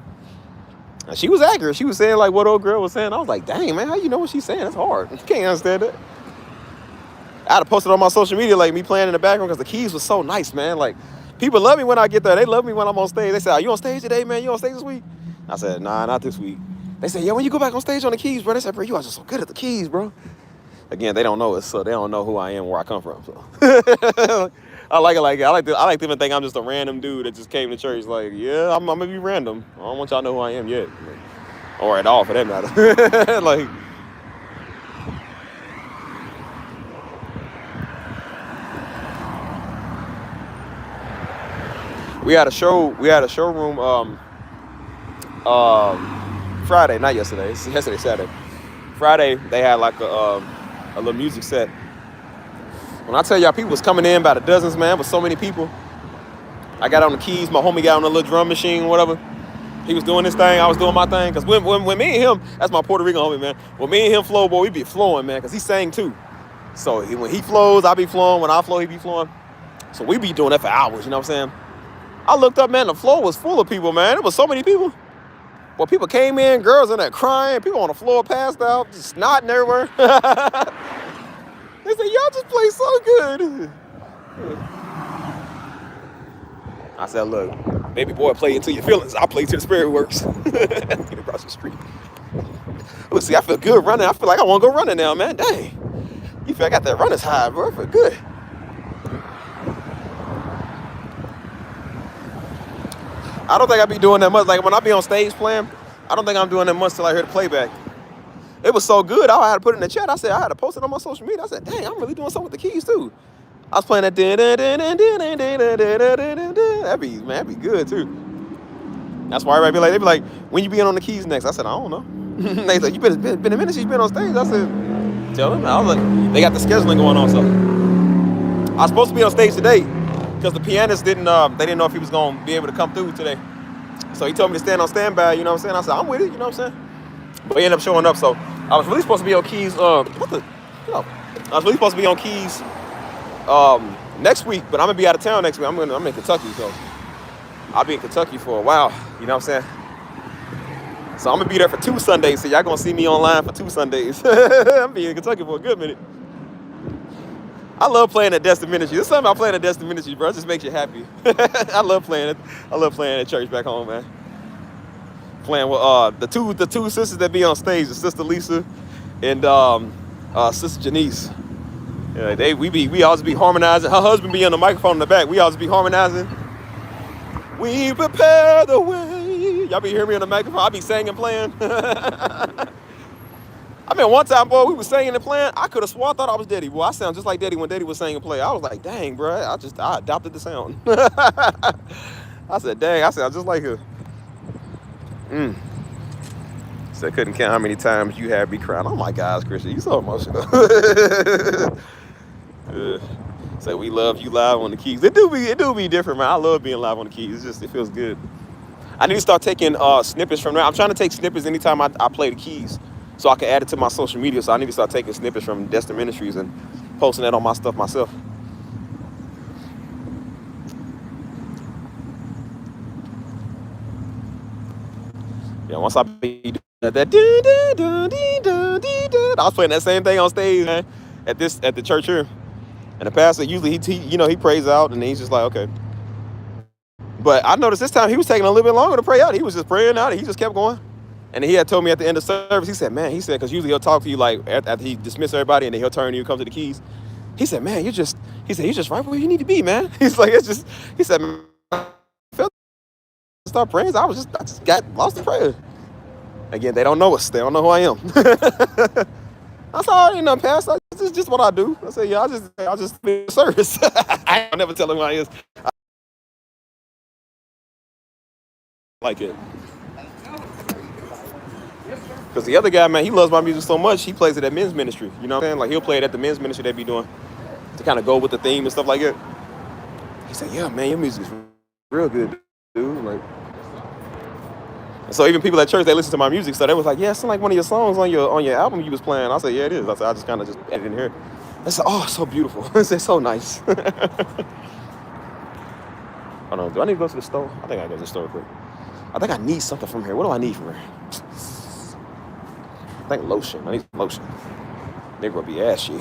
And she was accurate. She was saying like what old girl was saying. I was like, dang, man, how you know what she's saying? That's hard. You can't understand it. I had to post it on my social media, like me playing in the background, because the keys was so nice, man. Like, people love me when I get there. They love me when I'm on stage. They say, are you on stage today, man? You on stage this week? I said, nah, not this week. They say, yeah, when you go back on stage on the keys, bro. They said, bro, you are just so good at the keys, bro. Again, they don't know us, so they don't know who I am, where I come from. So I like it like that. I like to even think I'm just a random dude that just came to church. Like, yeah, I'm gonna be random. I don't want y'all to know who I am yet, or at all for that matter. Like, we had a showroom Friday, not yesterday. It's yesterday, Saturday. Friday they had like a little music set. When I tell y'all, people was coming in by the dozens, man, with so many people. I got on the keys, my homie got on the little drum machine, whatever. He was doing his thing, I was doing my thing. Cause when me and him, that's my Puerto Rican homie, man. When me and him flow, boy, we be flowing, man, cause he sang too. So when he flows, I be flowing. When I flow, he be flowing. So we be doing that for hours, you know what I'm saying? I looked up, man, the floor was full of people, man. It was so many people. Well, people came in, girls in there crying, people on the floor passed out, just snotting everywhere. They said, y'all just play so good. I said, look, baby boy, play into your feelings. I play till the spirit works. Get across the street. Look, see, I feel good running. I feel like I want to go running now, man. Dang. You feel I got that runner's high, bro. I feel good. I don't think I be doing that much. Like when I be on stage playing, I don't think I'm doing that much till I hear the playback. It was so good, I had to put it in the chat. I said, I had to post it on my social media. I said, dang, I'm really doing something with the keys too. I was playing that. That'd be good too. That's why everybody they be like, when you be on the keys next? I said, I don't know. They said, you been a minute since you been on stage. I said, tell them. I was like, they got the scheduling going on, so I was supposed to be on stage today because the pianist didn't know if he was gonna be able to come through today. So he told me to stand on standby, you know what I'm saying? I said, I'm with it, you know what I'm saying? But he ended up showing up, so I was really supposed to be on keys, I was really supposed to be on keys next week, but I'm gonna be out of town next week. I'm in Kentucky, so I'll be in Kentucky for a while, you know what I'm saying? So I'm gonna be there for 2 Sundays, so y'all gonna see me online for 2 Sundays. I'm be in Kentucky for a good minute. I love playing at Destin Ministry. There's something about playing at Destin Ministry, bro. It just makes you happy. I love playing it. I love playing at church back home, man. Playing with the two sisters that be on stage, the sister Lisa and sister Janice. Yeah, we always be harmonizing. Her husband be on the microphone in the back. We always be harmonizing. We prepare the way. Y'all be hearing me on the microphone. I be singing and playing. I mean, one time, boy, we was singing and playing. I could have swore I thought I was Daddy. Boy, I sound just like Daddy when Daddy was singing and playing. I was like, dang, bro, I adopted the sound. I said, dang, I sound just like her. So I couldn't count how many times you had me crying. Oh my gosh, Christian, you so emotional. Say we love you live on the keys. It do be different, man. I love being live on the keys. It feels good. I need to start taking snippets from there. I'm trying to take snippets anytime I play the keys, so I can add it to my social media. So I need to start taking snippets from Destin Ministries and posting that on my stuff myself. Yeah, once I be that, I was playing that same thing on stage, man, at the church here, and the pastor usually he prays out and he's just like, okay. But I noticed this time he was taking a little bit longer to pray out. He was just praying out and he just kept going. And he had told me at the end of service, he said, because usually he'll talk to you like after he dismisses everybody and then he'll turn to you, come to the keys. He said, man, you're just right where you need to be, man. He's like, it's just, he said, man, I felt start praying. I just got lost in prayer. Again, they don't know us. They don't know who I am. I said, oh, ain't nothing, Pastor. This is just what I do. I said, yeah, I just be service. I never tell him who I is. I like it. Because the other guy, man, he loves my music so much, he plays it at men's ministry. You know what I'm saying? Like, he'll play it at the men's ministry they be doing to kind of go with the theme and stuff like that. He said, yeah, man, your music is real good, dude. Like, and so even people at church, they listen to my music, so they was like, yeah, it's like one of your songs on your album you was playing. I said, yeah, it is. I said, I just kind of just added in here. They said, oh, so beautiful. I said, so nice. Hold on, do I need to go to the store? I think I go to the store quick. I think I need something from here. What do I need from here? I think lotion. I need some lotion. They're gonna be ashy.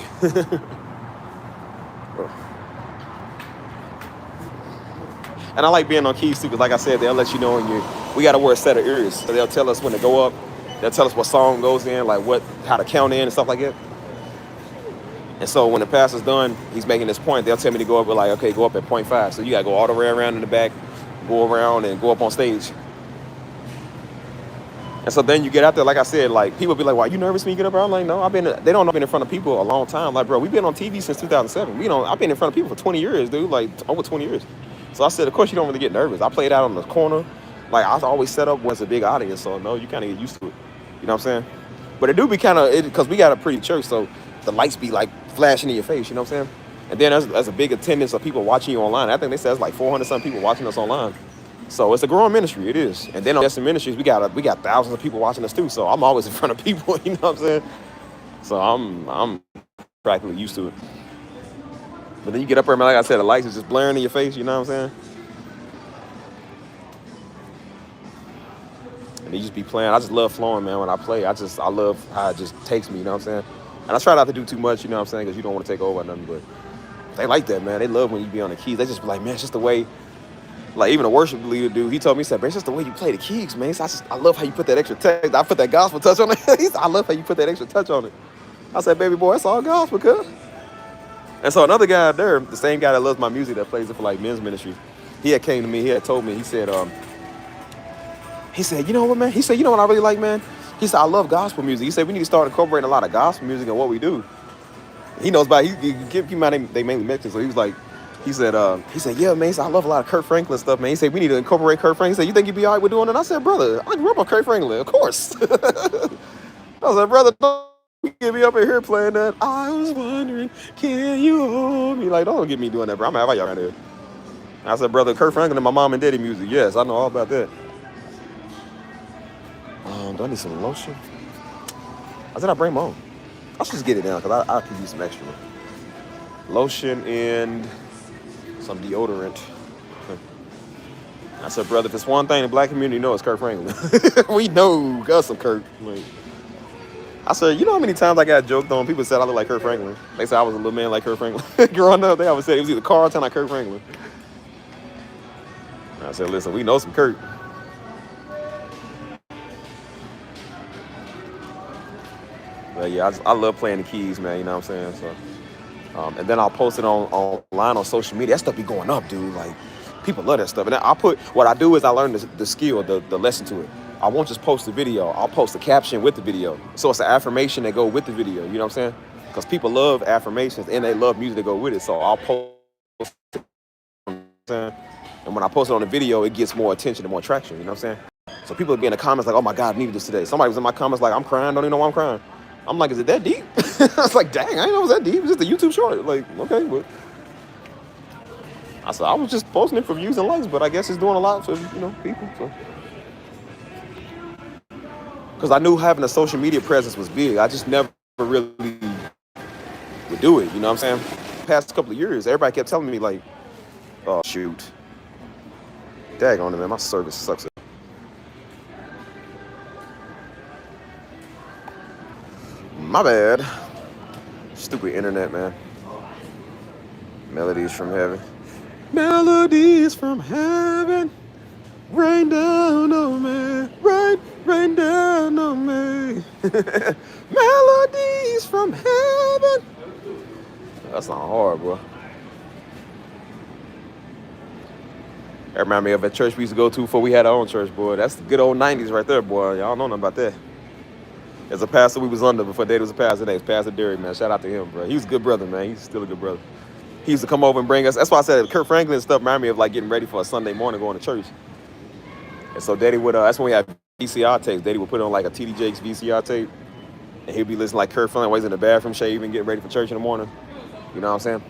And I like being on keys too, because like I said, they'll let you know we gotta wear a set of ears. So they'll tell us when to go up. They'll tell us what song goes in, like how to count in and stuff like that. And so when the pastor's done, he's making this point, they'll tell me to go up with like, okay, go up at 0.5. So you gotta go all the way around in the back, go around and go up on stage. And so then you get out there, like I said, like people be like, "Why you nervous when you get up there?" I'm like, "No, they don't know I've been in front of people a long time." Like, bro, we've been on TV since 2007. I've been in front of people for 20 years, dude, like over 20 years. So I said, of course you don't really get nervous. I played out on the corner, like I always set up when it's a big audience, so no, you kind of get used to it. You know what I'm saying? But it do be kind of because we got a pretty church, so the lights be like flashing in your face. You know what I'm saying? And then there's a big attendance of people watching you online. I think they said it's like 400 some people watching us online. So it's a growing ministry, it is. And then on Destin Ministries, we got thousands of people watching us too. So I'm always in front of people, you know what I'm saying? So I'm practically used to it. But then you get up there, man, like I said, the lights is just blaring in your face, you know what I'm saying? And they just be playing. I just love flowing, man, when I play. I love how it just takes me, you know what I'm saying? And I try not to do too much, you know what I'm saying, because you don't want to take over or nothing, but they like that, man. They love when you be on the keys. They just be like, man, it's just the way. Like, even a worship leader dude, he told me, he said, man, it's just the way you play the keys, man. I love how you put that extra touch. I put that gospel touch on it. He said, I love how you put that extra touch on it. I said, baby boy, it's all gospel, cuz. And so another guy there, the same guy that loves my music that plays it for, like, men's ministry, he had came to me, he had told me, he said, you know what, man? He said, you know what I really like, man? He said, I love gospel music. He said, we need to start incorporating a lot of gospel music in what we do. He knows about it. He give my name, they mainly Mexican, so he was like, he said, yeah, man, he said, I love a lot of Kirk Franklin stuff, man. He said, we need to incorporate Kirk Franklin. He said, you think you'd be all right with doing it? I said, brother, I grew up on Kirk Franklin, of course. I was like, brother, don't get me up in here playing that. I was wondering, can you hold me? Like, don't get me doing that, bro. I'm gonna have y'all right here. I said, brother, Kirk Franklin and my mom and daddy music. Yes, I know all about that. Do I need some lotion? I said, I bring my own. I should just get it down, because I could use some extra. Lotion and some deodorant. I said, brother, if it's one thing the black community knows, it's Kirk Franklin. We know got some Kirk. Like, I said, you know how many times I got joked on? People said I look like Kirk Franklin. They said I was a little man like Kirk Franklin. Growing up, they always said it was either Carlton or Kirk Franklin. And I said, listen, we know some Kirk. But yeah, I love playing the keys, man. You know what I'm saying? So. And then I'll post it online on social media. That stuff be going up, dude. Like, people love that stuff. And what I do is I learn the skill, the lesson to it. I won't just post the video. I'll post a caption with the video. So it's an affirmation that go with the video. You know what I'm saying? Because people love affirmations and they love music that go with it. So I'll post it. And when I post it on the video, it gets more attention and more traction. You know what I'm saying? So people will be in the comments like, oh my God, I needed this today. Somebody was in my comments like, I'm crying, don't even know why I'm crying. I'm like, is it that deep? I was like, dang, I didn't know it was that deep. It's just a YouTube short. Like, okay, but I said, I was just posting it for views and likes, but I guess it's doing a lot for, people. So. Because I knew having a social media presence was big. I just never really would do it. You know what I'm saying? Past couple of years, everybody kept telling me like, oh, shoot. Daggone it, man. My service sucks. My bad. Stupid internet, man. Melodies from heaven. Melodies from heaven. Rain down on me. Rain down on me. Melodies from heaven. That's not hard, bro. That remind me of a church we used to go to before we had our own church, boy. That's the good old 90s right there, boy. Y'all know nothing about that. As a pastor we was under before Daddy was a pastor, next Pastor Derek, man. Shout out to him, bro. He was a good brother, man. He's still a good brother. He used to come over and bring us. That's why I said Kurt Franklin and stuff remind me of like getting ready for a Sunday morning going to church. And so Daddy would, that's when we had VCR tapes. Daddy would put on like a TD Jakes VCR tape. And he'd be listening like Kurt Franklin while he's in the bathroom shaving, getting ready for church in the morning. You know what I'm saying?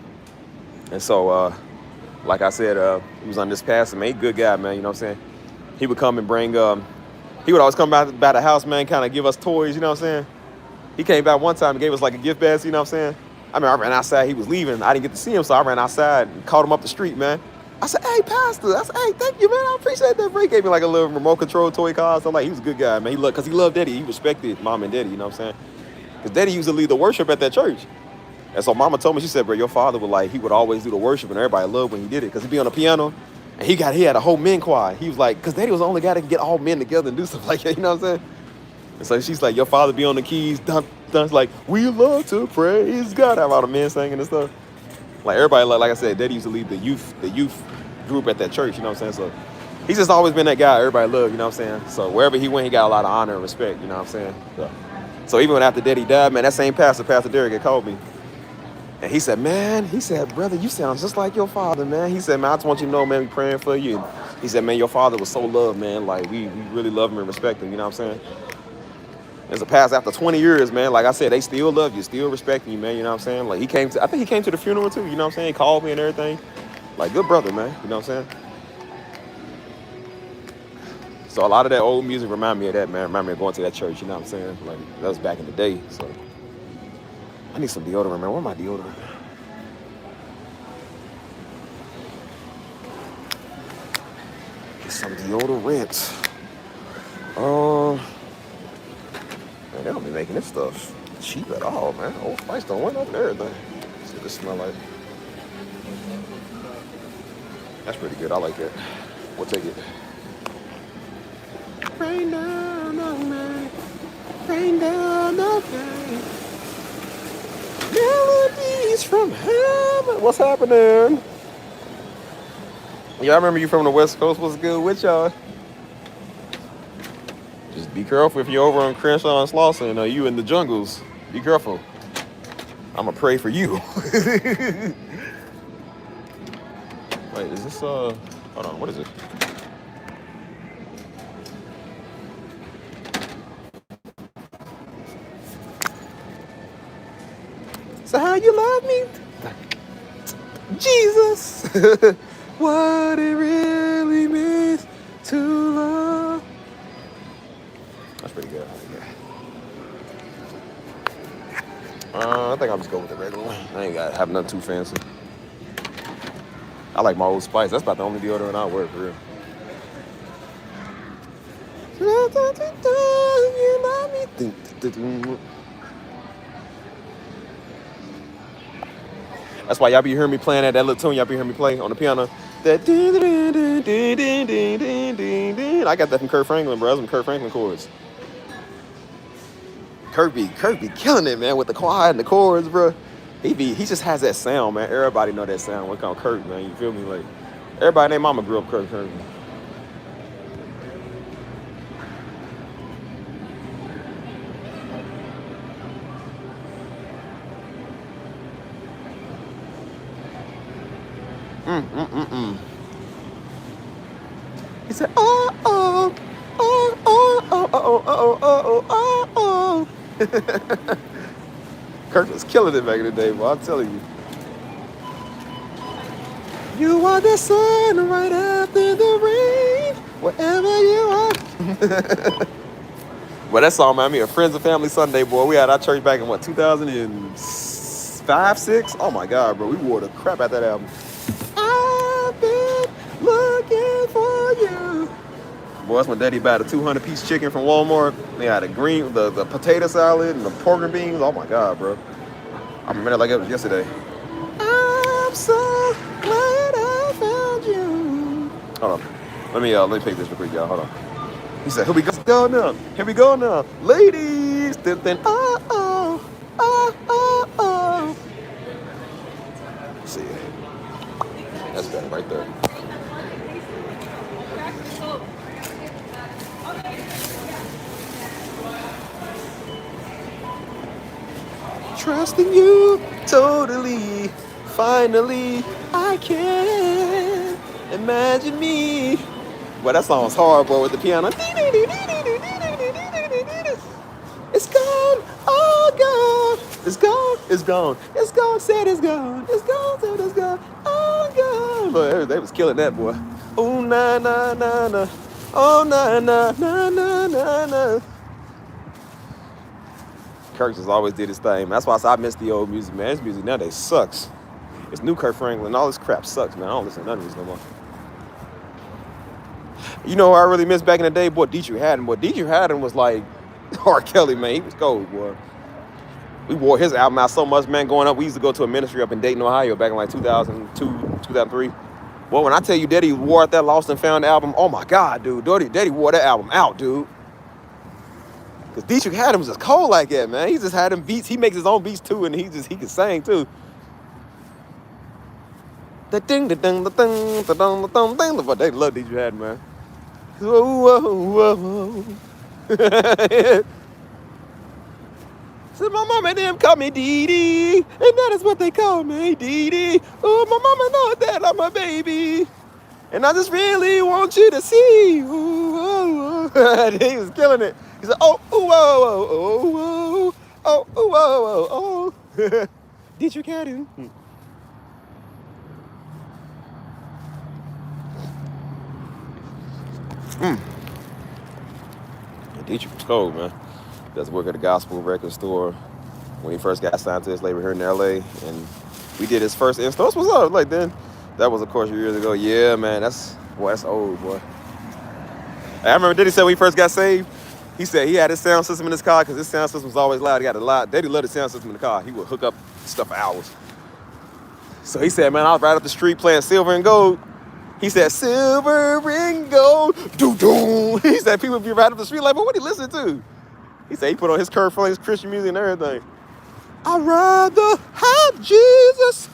And so, like I said, he was on this pastor, man. He good guy, man. You know what I'm saying? He would come and bring, he would always come by the house, man, kind of give us toys, you know what I'm saying? He came back one time and gave us like a gift basket, you know what I'm saying? I mean, I ran outside, he was leaving. I didn't get to see him, so I ran outside and called him up the street, man. I said, hey, Pastor. I said, hey, thank you, man. I appreciate that. He gave me like a little remote control toy car. So like, he was a good guy, man. Because he loved Daddy. He respected Mom and Daddy, you know what I'm saying? Because Daddy used to lead the worship at that church. And so Mama told me, she said, bro, your father would like, he would always do the worship and everybody loved when he did it. Because he'd be on the piano and he had a whole men choir. He was like, because Daddy was the only guy that could get all men together and do stuff like that, you know what I'm saying? And so she's like, your father be on the keys, dun, dun, like, we love to praise God. Have all the men singing and stuff. Like everybody, like I said, Daddy used to lead the youth group at that church, you know what I'm saying? So he's just always been that guy everybody loved, you know what I'm saying? So wherever he went, he got a lot of honor and respect, you know what I'm saying? So even when after Daddy died, man, that same pastor, Pastor Derek, had called me. And he said, brother, you sound just like your father, man. He said, man, I just want you to know, man, we praying for you. And he said, man, your father was so loved, man. Like, we really love him and respect him, you know what I'm saying? As a pastor after 20 years, man, like I said, they still love you, still respect you, man, you know what I'm saying? Like, I think he came to the funeral, too, you know what I'm saying? He called me and everything. Like, good brother, man, you know what I'm saying? So a lot of that old music remind me of that, man. Remind me of going to that church, you know what I'm saying? Like, that was back in the day, so. I need some deodorant, man. Where my deodorant? Get some deodorant. Man, they don't be making this stuff cheap at all, man. Old Spice don't went up and everything. Let's see what this smell like. That's pretty good. I like that. We'll take it. Rain down on me. Rain down on me. Melodies from heaven. What's happening? Yeah, I remember you from the West Coast. What's good with y'all? Just be careful if you're over on Crenshaw and Slauson or you in the jungles. Be careful. I'ma pray for you. Wait, is this hold on, what is it? So how you love me? Jesus. What it really means to love. That's pretty good. I think I'll just go with the regular one. I ain't got to have nothing too fancy. I like my Old Spice. That's about the only deodorant I wear, for real. You love me. That's why y'all be hearing me playing that little tune y'all be hearing me play on the piano. That I got that from Kurt Franklin, bro. That's some Kurt Franklin chords. Kurt be killing it, man, with the choir and the chords, bro. He just has that sound, man. Everybody know that sound. We call Kurt, man. You feel me? Like everybody named mama grew up Kurt Franklin. He said, oh. Kurt was killing it back in the day, boy. I'm telling you. You are the sun right after the rain, wherever you are. Well, that song reminded me of Friends and Family Sunday, boy. We had our church back in, 2005, 6? Oh, my God, bro. We wore the crap out that album. I've been looking for you. Boy, that's when Daddy bought a 200-piece chicken from Walmart. They had the potato salad and the pork and beans. Oh, my God, bro. I remember that like it was yesterday. I'm so glad I found you. Hold on. Let me pick this real quick, y'all. Hold on. He said, here we go now. Here we go now. Ladies. Then, that right there. Trusting you totally. Finally, I can imagine me. Well, that song's hard, boy, with the piano. It's gone, all gone. It's gone, it's gone. It's gone, said it's gone. It's gone, said it's gone. All gone. Boy, they was killing that, boy. Oh, na, na, na, na. Oh, na, na, na, na, na, na. Kirk just always did his thing. That's why I miss the old music, man. This music nowadays sucks. It's new Kirk Franklin. All this crap sucks, man. I don't listen to none of this no more. You know who I really miss back in the day? Boy, Dietrich Haddon. Boy, Dietrich Haddon was like R. Kelly, man. He was cold, boy. We wore his album out so much, man. Going up, we used to go to a ministry up in Dayton, Ohio back in like 2002, 2003. Well, when I tell you Daddy wore out that Lost and Found album, oh my God, dude. Daddy wore that album out, dude. Because Dietrich Haddon was just cold like that, man. He just had them beats. He makes his own beats too, and he can sing too. The ding, the ding, the ding, the ding, the ding, the ding. But they love Dietrich Haddon, man. Whoa, whoa, whoa. So my mama and them call me Dee Dee, and that is what they call me, Dee Dee. Oh, my mama knows that I'm a baby, and I just really want you to see. Ooh, oh, oh. He was killing it. He said, oh, ooh, oh, oh, oh, oh, oh, oh, oh. Dietrich Haddon. Dietrich was cold, man. Does work at a gospel record store when he first got signed to his label here in LA, and we did his first install. What's up? Like then, that was of course years ago. Yeah, man, that's old, boy. I remember Diddy said when he first got saved, he said he had his sound system in his car because his sound system was always loud. He got a lot. Daddy loved the sound system in the car. He would hook up stuff for hours. So he said, man, I was right up the street playing Silver and Gold. He said, Silver and Gold, doo-doo. He said people would be right up the street like, but what he listening to? He said he put on his Kirk Franklin Christian music and everything. I'd rather have Jesus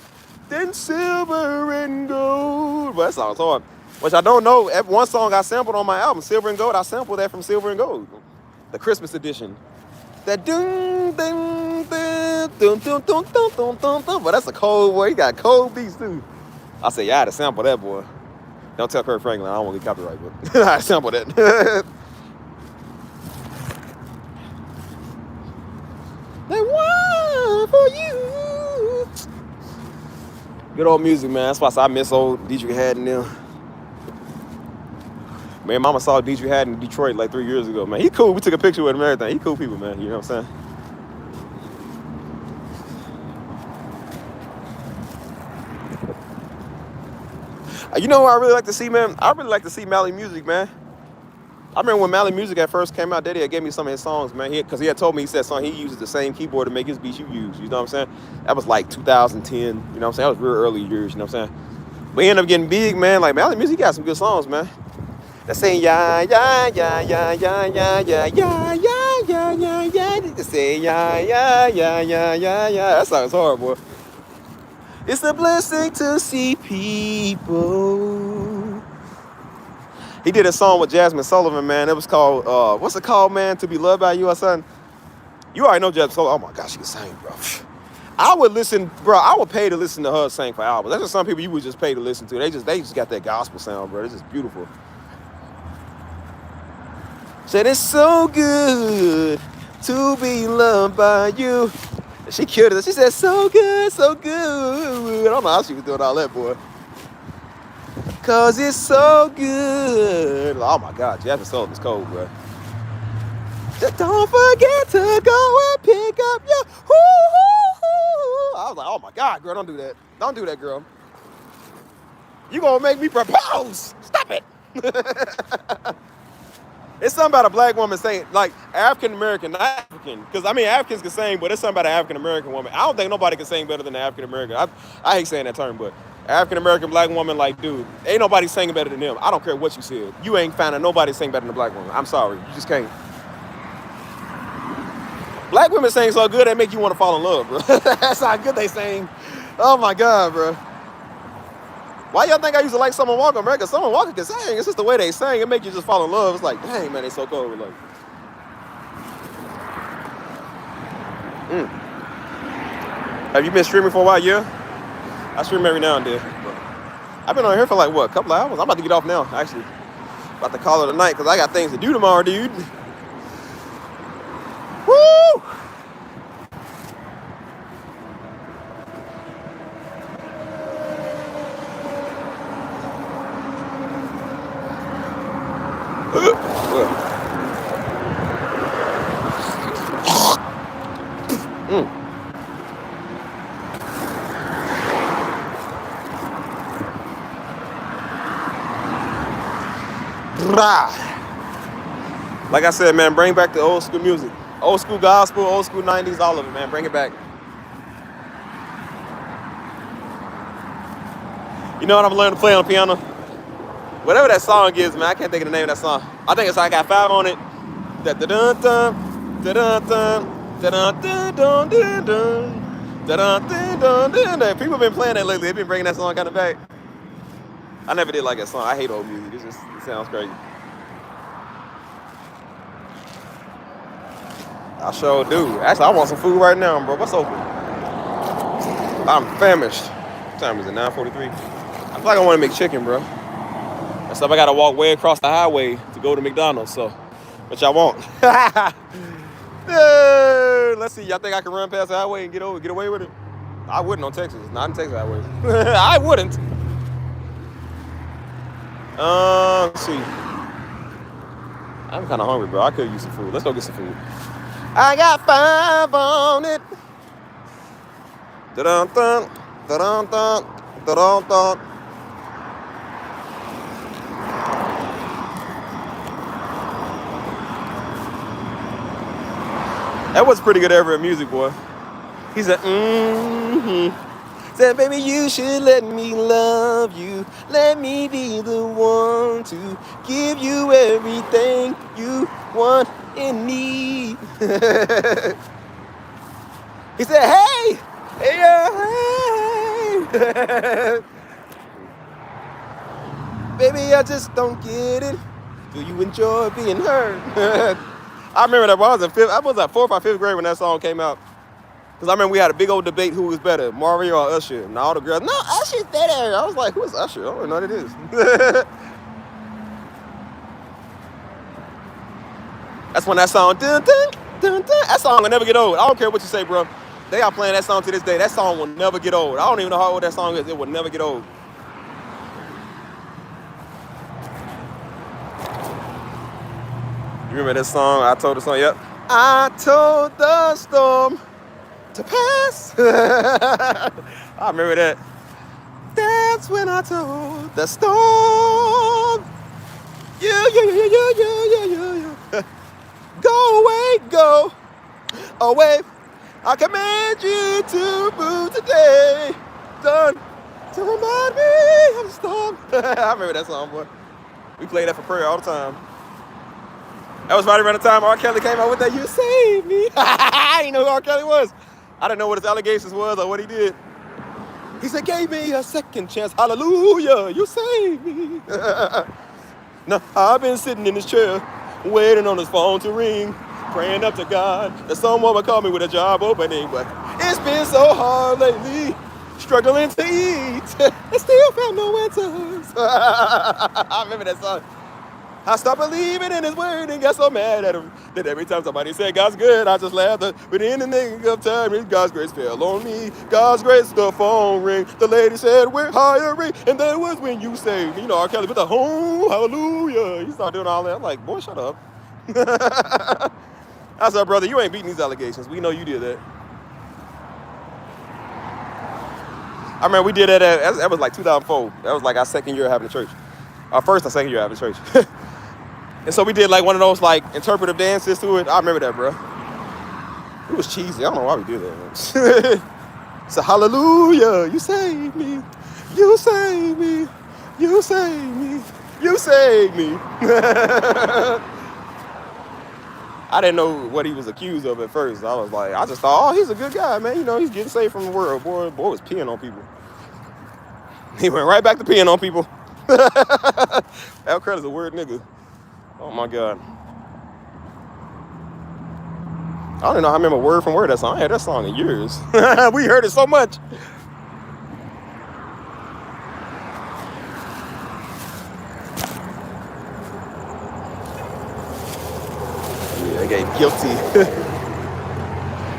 than silver and gold. But that song's hard. Which I don't know. One song I sampled on my album, Silver and Gold, I sampled that from Silver and Gold. The Christmas edition. That ding, ding, ding, dun, dun, dun, dun, dun, dun, dun. But that's a cold boy. He got cold beats too. I said, yeah, I had to sample that, boy. Don't tell Kirk Franklin. I don't want to get copyright, but I sampled that. They want for you. Good old music, man. That's why I miss old Dietrich Haddon now. Man, mama saw Dietrich Haddon in Detroit like 3 years ago, man. He cool. We took a picture with him and everything. He cool people, man. You know what I'm saying? You know what I really like to see, man? I really like to see Mally Music, man. I remember when Mally Music at first came out, Daddy had gave me some of his songs, man. Because he had told me, he said, son, he uses the same keyboard to make his beats you use. You know what I'm saying? That was like 2010. You know what I'm saying? That was real early years, you know what I'm saying? But he ended up getting big, man. Like, Mally Music got some good songs, man. That saying, yeah, yeah, yeah, yeah, yeah, yeah, yeah, yeah, yeah, yeah, yeah, yeah. They say, yeah, yeah, yeah, yeah, yeah, yeah. That song's hard, boy. It's a blessing to see people. He did a song with Jasmine Sullivan, man. It was called, what's it called, man? To Be Loved by You or something? You already know Jasmine Sullivan. Oh my gosh, she can sing, bro. I would listen, bro. I would pay to listen to her sing for hours. That's just some people you would just pay to listen to. They just got that gospel sound, bro. It's just beautiful. Said it's so good to be loved by you. She killed it. She said, so good, so good. I don't know how she was doing all that, boy. Cause it's so good. Oh my God, Jasmine Sullivan's cold, bro. Just don't forget to go and pick up your I was like, oh my God, girl, don't do that. Don't do that, girl. You gonna make me propose. Stop it. It's something about a black woman saying, like, African-American, not African. Because, I mean, Africans can sing, but it's something about an African-American woman. I don't think nobody can sing better than an African-American. I hate saying that term, but African-American black woman, like, dude, ain't nobody singing better than them. I don't care what you said. You ain't finding nobody sing better than a black woman. I'm sorry. You just can't. Black women sing so good, they make you want to fall in love, bro. That's how good they sing. Oh, my God, bro. Why y'all think I used to like Summer Walker, man? Because Summer Walker can sing. It's just the way they sing. It make you just fall in love. It's like, dang, man, they so cool. Like, have you been streaming for a while? Yeah. I stream every now and then. But I've been on here for like, what, a couple of hours? I'm about to get off now, actually. About to call it a night because I got things to do tomorrow, dude. Woo! Like I said, man, bring back the old school music. Old school gospel, old school 90s, all of it, man. Bring it back. You know what I'm learning to play on the piano? Whatever that song is, man, I can't think of the name of that song. I think it's I Got Five on it. Da-da-dun-dun, da-dun-dun, da-dun-dun-dun-dun, da-dun-dun-dun-dun. People have been playing that lately. They've been bringing that song kind of back. I never did like that song. I hate old music. It sounds crazy. I sure do. Actually, I want some food right now, bro. What's open? I'm famished. What time is it? 9:43. I feel like I want to make chicken, bro. And stuff. I gotta walk way across the highway to go to McDonald's. So, what y'all want? Let's see. Y'all think I can run past the highway and get away with it? I wouldn't on Texas. Not in Texas highways. I wouldn't. Let's see. I'm kind of hungry, bro. I could use some food. Let's go get some food. I got 5 on it. Da-dun-dun, da-dun-dun, da-dun-dun. That was pretty good ever in music, boy. He said, Said, baby, you should let me love you. Let me be the one to give you everything you want and need. He said, hey, hey. Baby, I just don't get it. Do you enjoy being heard? I remember that when I was in fifth. I was at 4th or 5th grade when that song came out. Because I remember we had a big old debate who was better, Mario or Usher. And all the girls, no, Usher's better. I was like, who is Usher? I don't know what it is. That's when that song, dun, dun, dun, dun, that song will never get old. I don't care what you say, bro. They are playing that song to this day. That song will never get old. I don't even know how old that song is. It will never get old. You remember that song? I told the song, yep. I told the storm to pass. I remember that. That's when I told the storm. Yeah. Go away. I command you to move today. Done to remind me of the storm. I remember that song, boy. We played that for prayer all the time. That was right around the time R. Kelly came out with that, you saved me. I didn't know who R. Kelly was. I didn't know what his allegations was or what he did. He said, gave me a second chance. Hallelujah, you saved me. Now, I've been sitting in this chair, waiting on his phone to ring, praying up to God that someone would call me with a job opening. But it's been so hard lately, struggling to eat. I still found no answers. I remember that song. I stopped believing in his word and got so mad at him that every time somebody said God's good, I just laughed. But in the nick of time, God's grace fell on me. God's grace, the phone ring. The lady said, we're hiring. And that was when you saved me. You know, R. Kelly with the home, hallelujah. He started doing all that. I'm like, boy, shut up. I said, brother, you ain't beating these allegations. We know you did that. I remember we did that. That was like 2004. That was like our second year having a church. Our first or second year having a church. And so we did like one of those like interpretive dances to it. I remember that, bro. It was cheesy. I don't know why we did that. So hallelujah, you saved me. You saved me. You saved me. You saved me. I didn't know what he was accused of at first. I was like, I just thought, oh, he's a good guy, man. You know, he's getting saved from the world. Boy was peeing on people. He went right back to peeing on people. Al Credit's a weird nigga. Oh my God. I don't even know how I remember word from word that song. I had that song in years. We heard it so much. Yeah, I get guilty.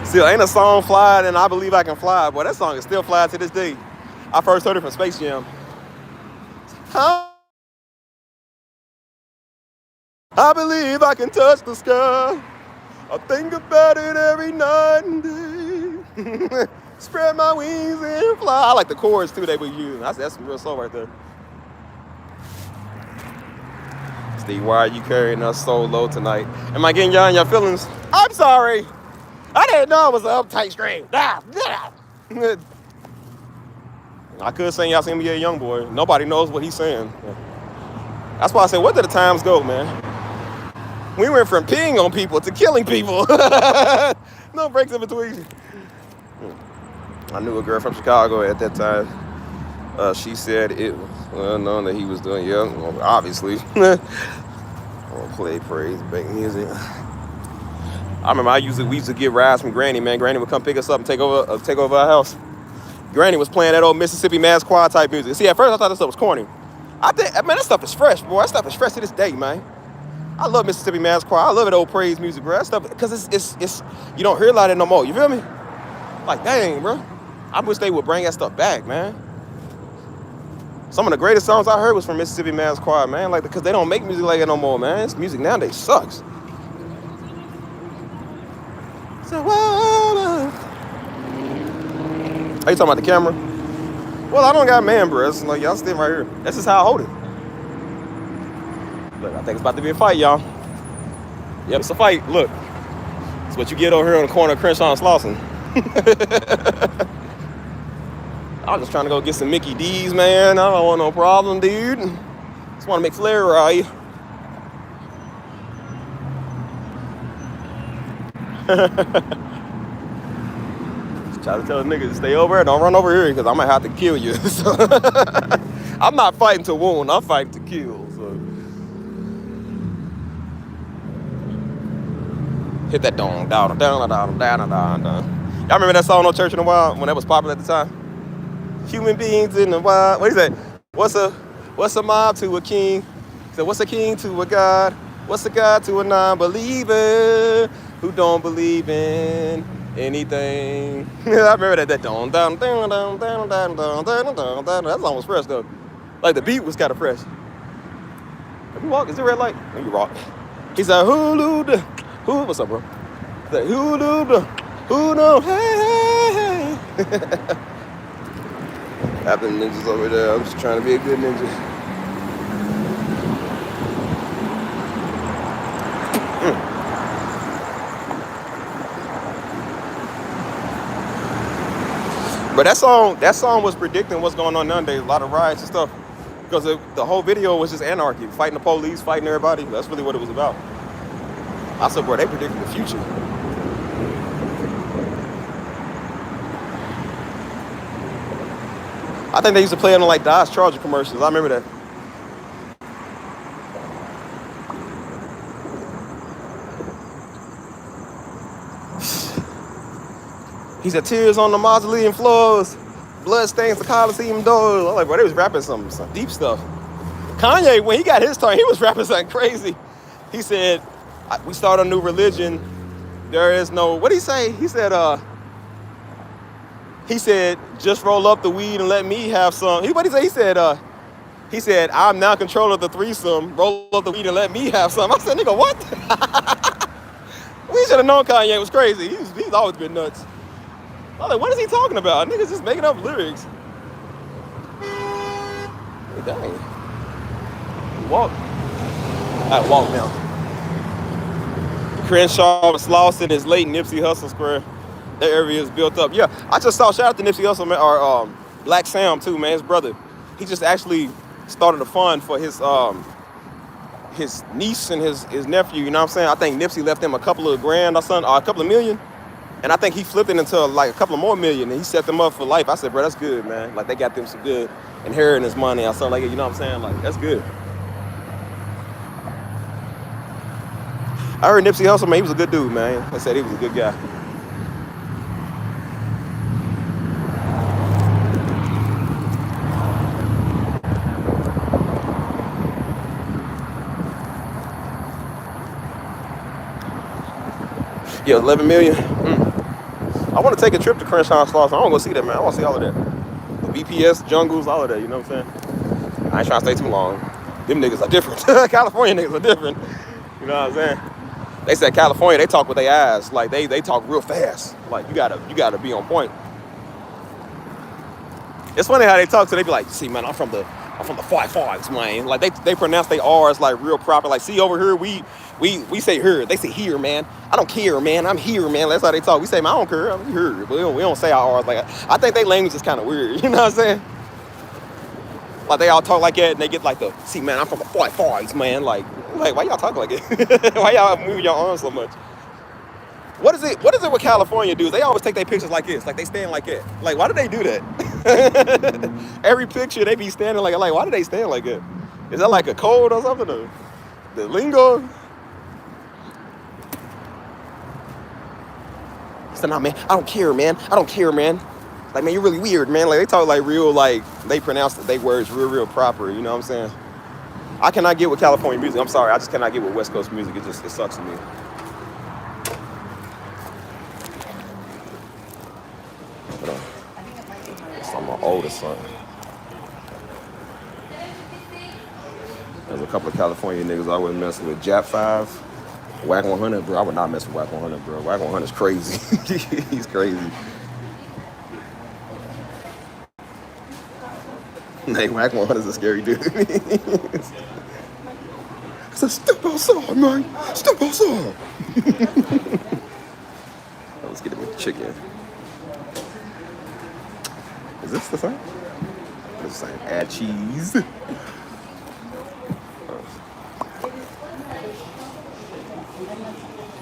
Still, ain't a song fly and I Believe I Can Fly. Boy, that song is still fly to this day. I first heard it from Space Jam. I believe I can touch the sky. I think about it every night and day. Spread my wings and fly. I like the chords too they were using. That's some real soul right there. Steve, why are you carrying us so low tonight? Am I getting y'all in your feelings? I'm sorry. I didn't know it was an uptight stream. I could sing y'all seen me a young boy. Nobody knows what he's saying. That's why I said, where did the times go, man? We went from peeing on people to killing people. No breaks in between. I knew a girl from Chicago at that time. She said it was well known that he was doing, yeah, well, obviously. Play praise, bank music. I remember we used to get rides from Granny, man. Granny would come pick us up and take over our house. Granny was playing that old Mississippi Mass Choir type music. See, at first I thought that stuff was corny. I think, man, that stuff is fresh, boy. That stuff is fresh to this day, man. I love Mississippi Mass Choir. I love it old praise music, bro. That stuff, because it's you don't hear a lot of it no more. You feel me? Like, dang, bro. I wish they would bring that stuff back, man. Some of the greatest songs I heard was from Mississippi Mass Choir, man. Like, because they don't make music like that no more, man. This music nowadays sucks. So, are you talking about the camera? Well, I don't got man breasts. Like, y'all stand right here. That's just how I hold it. Look, I think it's about to be a fight, y'all. Yep, it's a fight. Look, it's what you get over here on the corner of Crenshaw and Slauson. I was just trying to go get some Mickey D's, man. I don't want no problem, dude. Just want to make Flair right. Try to tell the niggas to stay over here. Don't run over here because I might have to kill you. So I'm not fighting to wound. I'm fighting to kill. So hit that down, down, down, down, down, down, down. Y'all remember that song "No Church in the Wild" when that was popular at the time? Human beings in the wild. What do you say? What's a mob to a king? He said, what's a king to a god? What's a god to a non-believer who don't believe in anything? I remember that down, down, down, down, down, down, down, down, down, down. That song was fresh though. Like the beat was kind of fresh. Have you walk? Is it red light? Let me rock. He said, who? What's up, bro? He said, who no? Hey, hey. After the ninjas over there, I'm just trying to be a good ninja. But that song was predicting what's going on nowadays. A lot of riots and stuff. Because the whole video was just anarchy. Fighting the police, fighting everybody. That's really what it was about. I said, bro, they predicted the future. I think they used to play it on like Dodge Charger commercials. I remember that. He said, tears on the mausoleum floors, blood stains the Coliseum doors. I'm like, bro, they was rapping some deep stuff. Kanye, when he got his turn, he was rapping something crazy. He said, we start a new religion. There is no, what did he say? He said, just roll up the weed and let me have some. What did he say? He said, I'm now control of the threesome. Roll up the weed and let me have some. I said, nigga, what? We should have known Kanye was crazy. He's always been nuts. I was like, what is he talking about? Niggas just making up lyrics. Hey, dang. Walk. I walk now. Crenshaw and Slauson is late Nipsey Hussle Square. That area is built up. Yeah, I just saw, shout out to Nipsey Hussle, man, or Black Sam too, man, his brother. He just actually started a fund for his niece and his nephew, you know what I'm saying? I think Nipsey left him a couple of grand or something, or a couple of million. And I think he flipped it into like a couple of more million and he set them up for life. I said, bro, that's good, man. Like they got them some good inheriting his money or something like it. You know what I'm saying? Like that's good. I heard Nipsey Hussle, man, he was a good dude, man. They said he was a good guy. Yeah, 11 million. I want to take a trip to Crenshaw Slaughter. I want to go see that, man. I want to see all of that. The BPS, jungles, all of that. You know what I'm saying? I ain't trying to stay too long. Them niggas are different. California niggas are different. You know what I'm saying? They said California, they talk with their eyes. Like they talk real fast. Like you gotta be on point. It's funny how they talk to. They be like, see, man, I'm from the 5-5s, man. Like they pronounce their R's like real proper. Like, see over here, we say here. They say here, man. I don't care, man. I'm here, man. That's how they talk. We say, man, I don't care. I'm here. But we don't say our R's like that. I think their language is kind of weird. You know what I'm saying? Like they all talk like that, and they get like the, see, man, I'm from the 5-5s, man. Like why y'all talk like it? Why y'all moving your arms so much? What is it with California dudes? They always take their pictures like this, like they stand like that. Like, why do they do that? Every picture they be standing like why do they stand like that? Is that like a code or something? Or the lingo? So nah, man, I don't care, man. I don't care, man. Like, man, you're really weird, man. Like they talk like real, like they pronounce they words real proper. You know what I'm saying? I cannot get with California music. I'm sorry, I just cannot get with West Coast music. It sucks to me. I'm my oldest son. There's a couple of California niggas I wouldn't mess with. Jap 5, Wack 100, bro. I would not mess with Wack 100, bro. Wack 100 is crazy. He's crazy. Hey, Wack 100 is a scary dude. I said, step outside, man. Step outside. Let's get him a chicken. Is this the same? This is the same. Add cheese.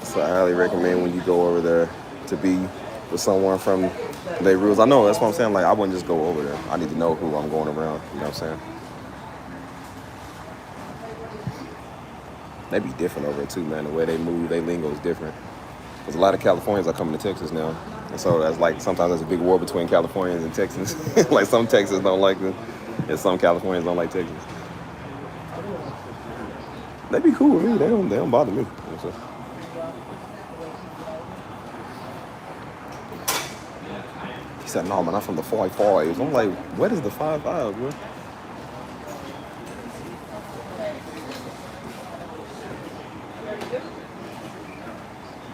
So I highly recommend when you go over there to be with someone from Beirut. I know, that's what I'm saying. Like, I wouldn't just go over there. I need to know who I'm going around. You know what I'm saying? They be different over there too, man. The way they move, their lingo is different. Because a lot of Californians are coming to Texas now. And so that's like, sometimes there's a big war between Californians and Texans. Like some Texans don't like them, and some Californians don't like Texans. They be cool with me. They don't bother me. So. He said, no, man, I'm from the 5-5s. I'm like, what is the 5-5, bro?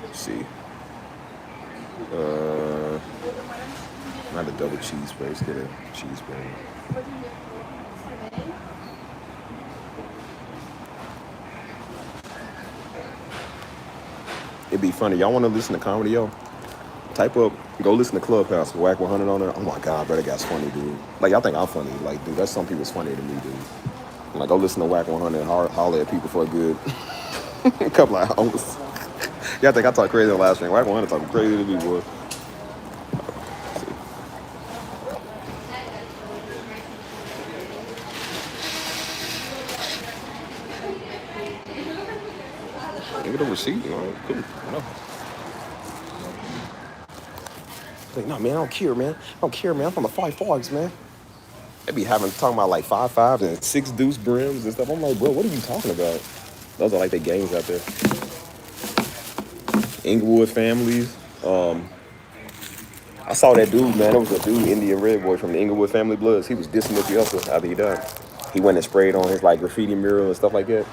Let's see. Not a double cheeseburger. Let's get a cheeseburger. It'd be funny. Y'all want to listen to comedy, yo? Type up, go listen to Clubhouse, Wack 100 on there. Oh my God, bro, that guy's funny, dude. Like, y'all think I'm funny. Like, dude, that's some people's funnier than me, dude. Like, go listen to Wack 100 and holler at people for a good couple of hours. Y'all think I talk crazy on live stream. Wack 100 talking crazy to me, boy. Get a receipt, you know. Cool. No. Like, no, man, I don't care, man. I don't care, man. I'm from the 5-5s, man. They be talking about like 5-5s and 6 deuce brims and stuff. I'm like, bro, what are you talking about? Those are like the games out there. Inglewood families. I saw that dude, man. There was a dude, Indian Red Boy from the Inglewood Family Bloods. He was dissing Nipsey Hussle after he died. He went and sprayed on his like graffiti mural and stuff like that.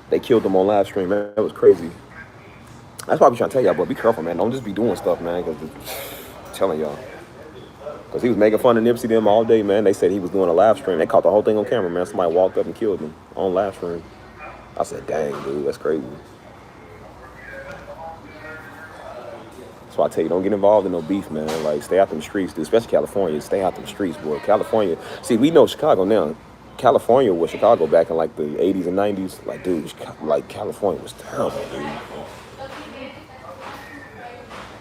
They killed him on live stream, man. That was crazy. That's why I be trying to tell y'all, bro, be careful, man. Don't just be doing stuff, man. Cause I'm telling y'all. Because he was making fun of Nipsey them all day, man. They said he was doing a live stream. They caught the whole thing on camera, man. Somebody walked up and killed him on live stream. I said, dang, dude, that's crazy. That's why I tell you, don't get involved in no beef, man. Like, stay out them streets, dude. Especially California. Stay out them streets, boy. California. See, we know Chicago now. California was Chicago back in, like, the 80s and 90s. Like, dude, like, California was terrible, dude.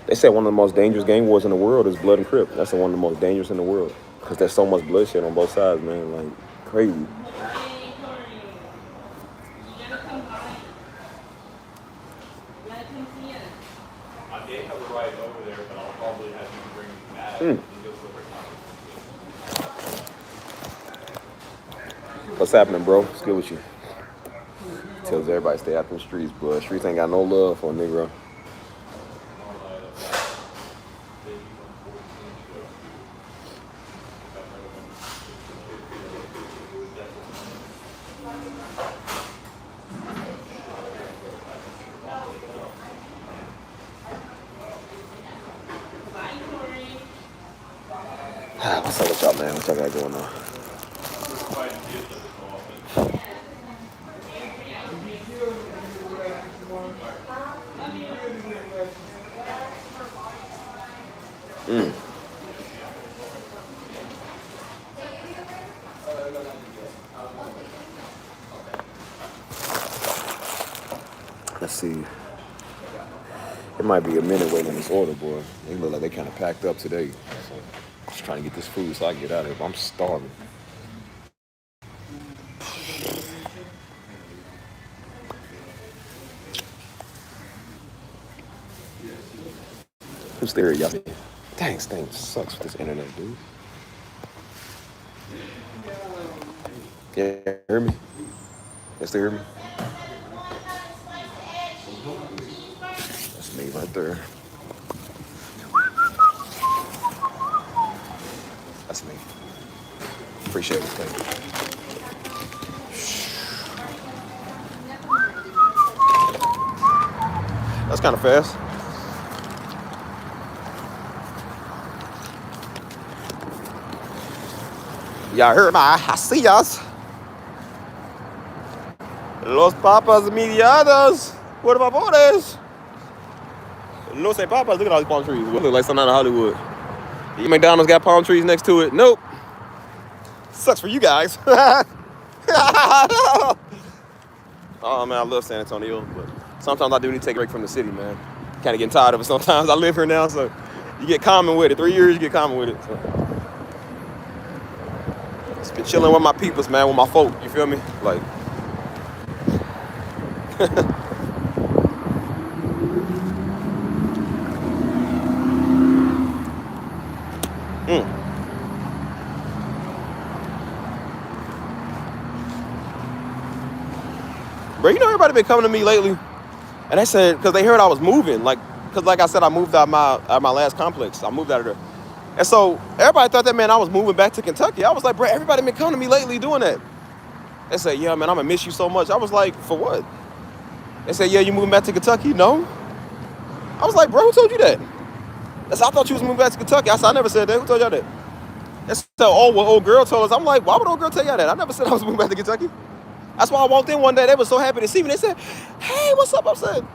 They said one of the most dangerous gang wars in the world is Blood and Crip. That's one of the most dangerous in the world. Cause there's so much bloodshed on both sides, man. Like crazy. Mm. What's happening, bro? What's good with you? Tells everybody stay out them streets, bro. Streets ain't got no love for a Negro. What's up with y'all, man? What y'all got going on? Mm. Let's see. It might be a minute waiting on this order, boy. They look like they kind of packed up today. So I'm just trying to get this food so I can get out of here. I'm starving. Who's there, y'all? Dang, this thing sucks with this internet, dude. Yeah, hear me? Yes, they hear me? That's me right there. That's me. Appreciate it. Thank you. That's kind of fast. Y'all heard me? I see us. Los papas mediados. What about boys? No say papas. Look at all these palm trees. It look like something out of Hollywood. Your McDonald's got palm trees next to it. Nope. Sucks for you guys. Oh man, I love San Antonio, but sometimes I do need to take a break from the city, man. Kind of getting tired of it sometimes. I live here now, so you get common with it. 3 years, you get common with it. So. Just been chilling with my peoples, man, with my folk. You feel me? Like. Bro, you know everybody been coming to me lately, and they said because they heard I was moving, because like I said, I moved out my last complex. I moved out of there, and so everybody thought that I was moving back to Kentucky. I was like, bro, everybody been coming to me lately doing that. They said, yeah, man, I'm gonna miss you so much. I was like, for what? They said, yeah, you moving back to Kentucky? No. I was like, bro, who told you that? They said, I thought you was moving back to Kentucky. I said, I never said that. Who told y'all that? They said, oh, well, old girl told us. I'm like, why would old girl tell y'all that? I never said I was moving back to Kentucky. That's why I walked in one day. They were so happy to see me. They said, hey, what's up? I said,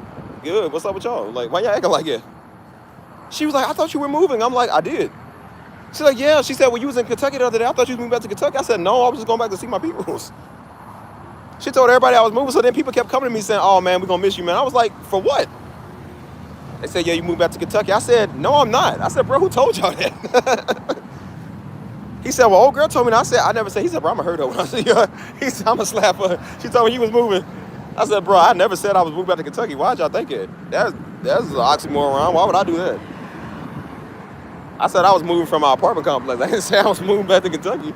good. What's up with y'all? Like, why y'all acting like it? She was like, I thought you were moving. I'm like, I did. She's like, yeah. She said, well, you was in Kentucky the other day. I thought you was moving back to Kentucky. I said, no, I was just going back to see my peoples. She told everybody I was moving. So then people kept coming to me saying, oh, man, we're going to miss you, man. I was like, for what? They said, yeah, you moved back to Kentucky. I said, no, I'm not. I said, bro, who told y'all that? He said, well, old girl told me. And I said, I never said. He said, bro, I'm going to hurt her when I see her. He said, I'm going to slap her. She told me he was moving. I said, bro, I never said I was moving back to Kentucky. Why'd y'all think it? That's an oxymoron. Why would I do that? I said I was moving from my apartment complex. I didn't say I was moving back to Kentucky.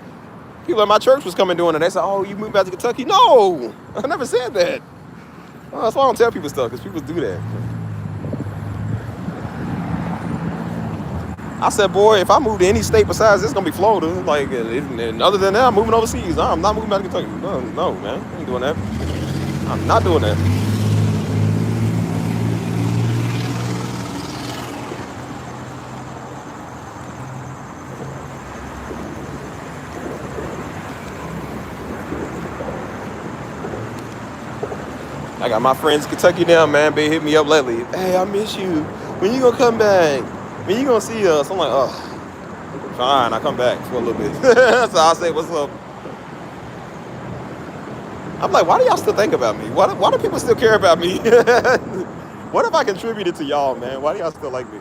People at my church was coming doing it. They said, oh, you moved back to Kentucky? No, I never said that. Well, that's why I don't tell people stuff, because people do that. I said, boy, if I move to any state besides this, it's going to be Florida. Like, and other than that, I'm moving overseas. I'm not moving back to Kentucky. No, man. I ain't doing that. I'm not doing that. I got my friends in Kentucky now, man. They hit me up lately. Hey, I miss you. When you going to come back? When you going to see us? I'm like, oh, fine. I come back for a little bit. So I say, what's up? I'm like, why do y'all still think about me? Why do people still care about me? What if I contributed to y'all, man? Why do y'all still like me?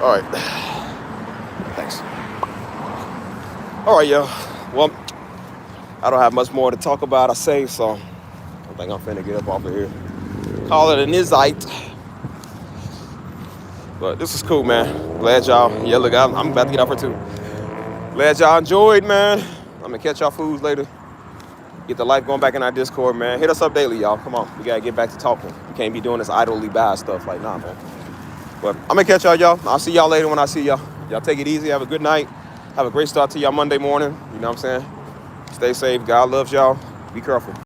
All right. Thanks. All right, yo. Well, I don't have much more to talk about, I say, so I think I'm finna get up off of here. Call it a nizite. But this is cool, man. Glad y'all, yeah, look, I'm about to get off her too. Glad y'all enjoyed, man. I'm gonna catch y'all fools later. Get the life going back in our Discord, man. Hit us up daily, y'all. Come on, we gotta get back to talking. You can't be doing this idly bad stuff, like, nah, man. But I'm gonna catch y'all. I'll see y'all later when I see y'all. Y'all take it easy, have a good night. Have a great start to y'all Monday morning. You know what I'm saying? Stay safe, God loves y'all. Be careful.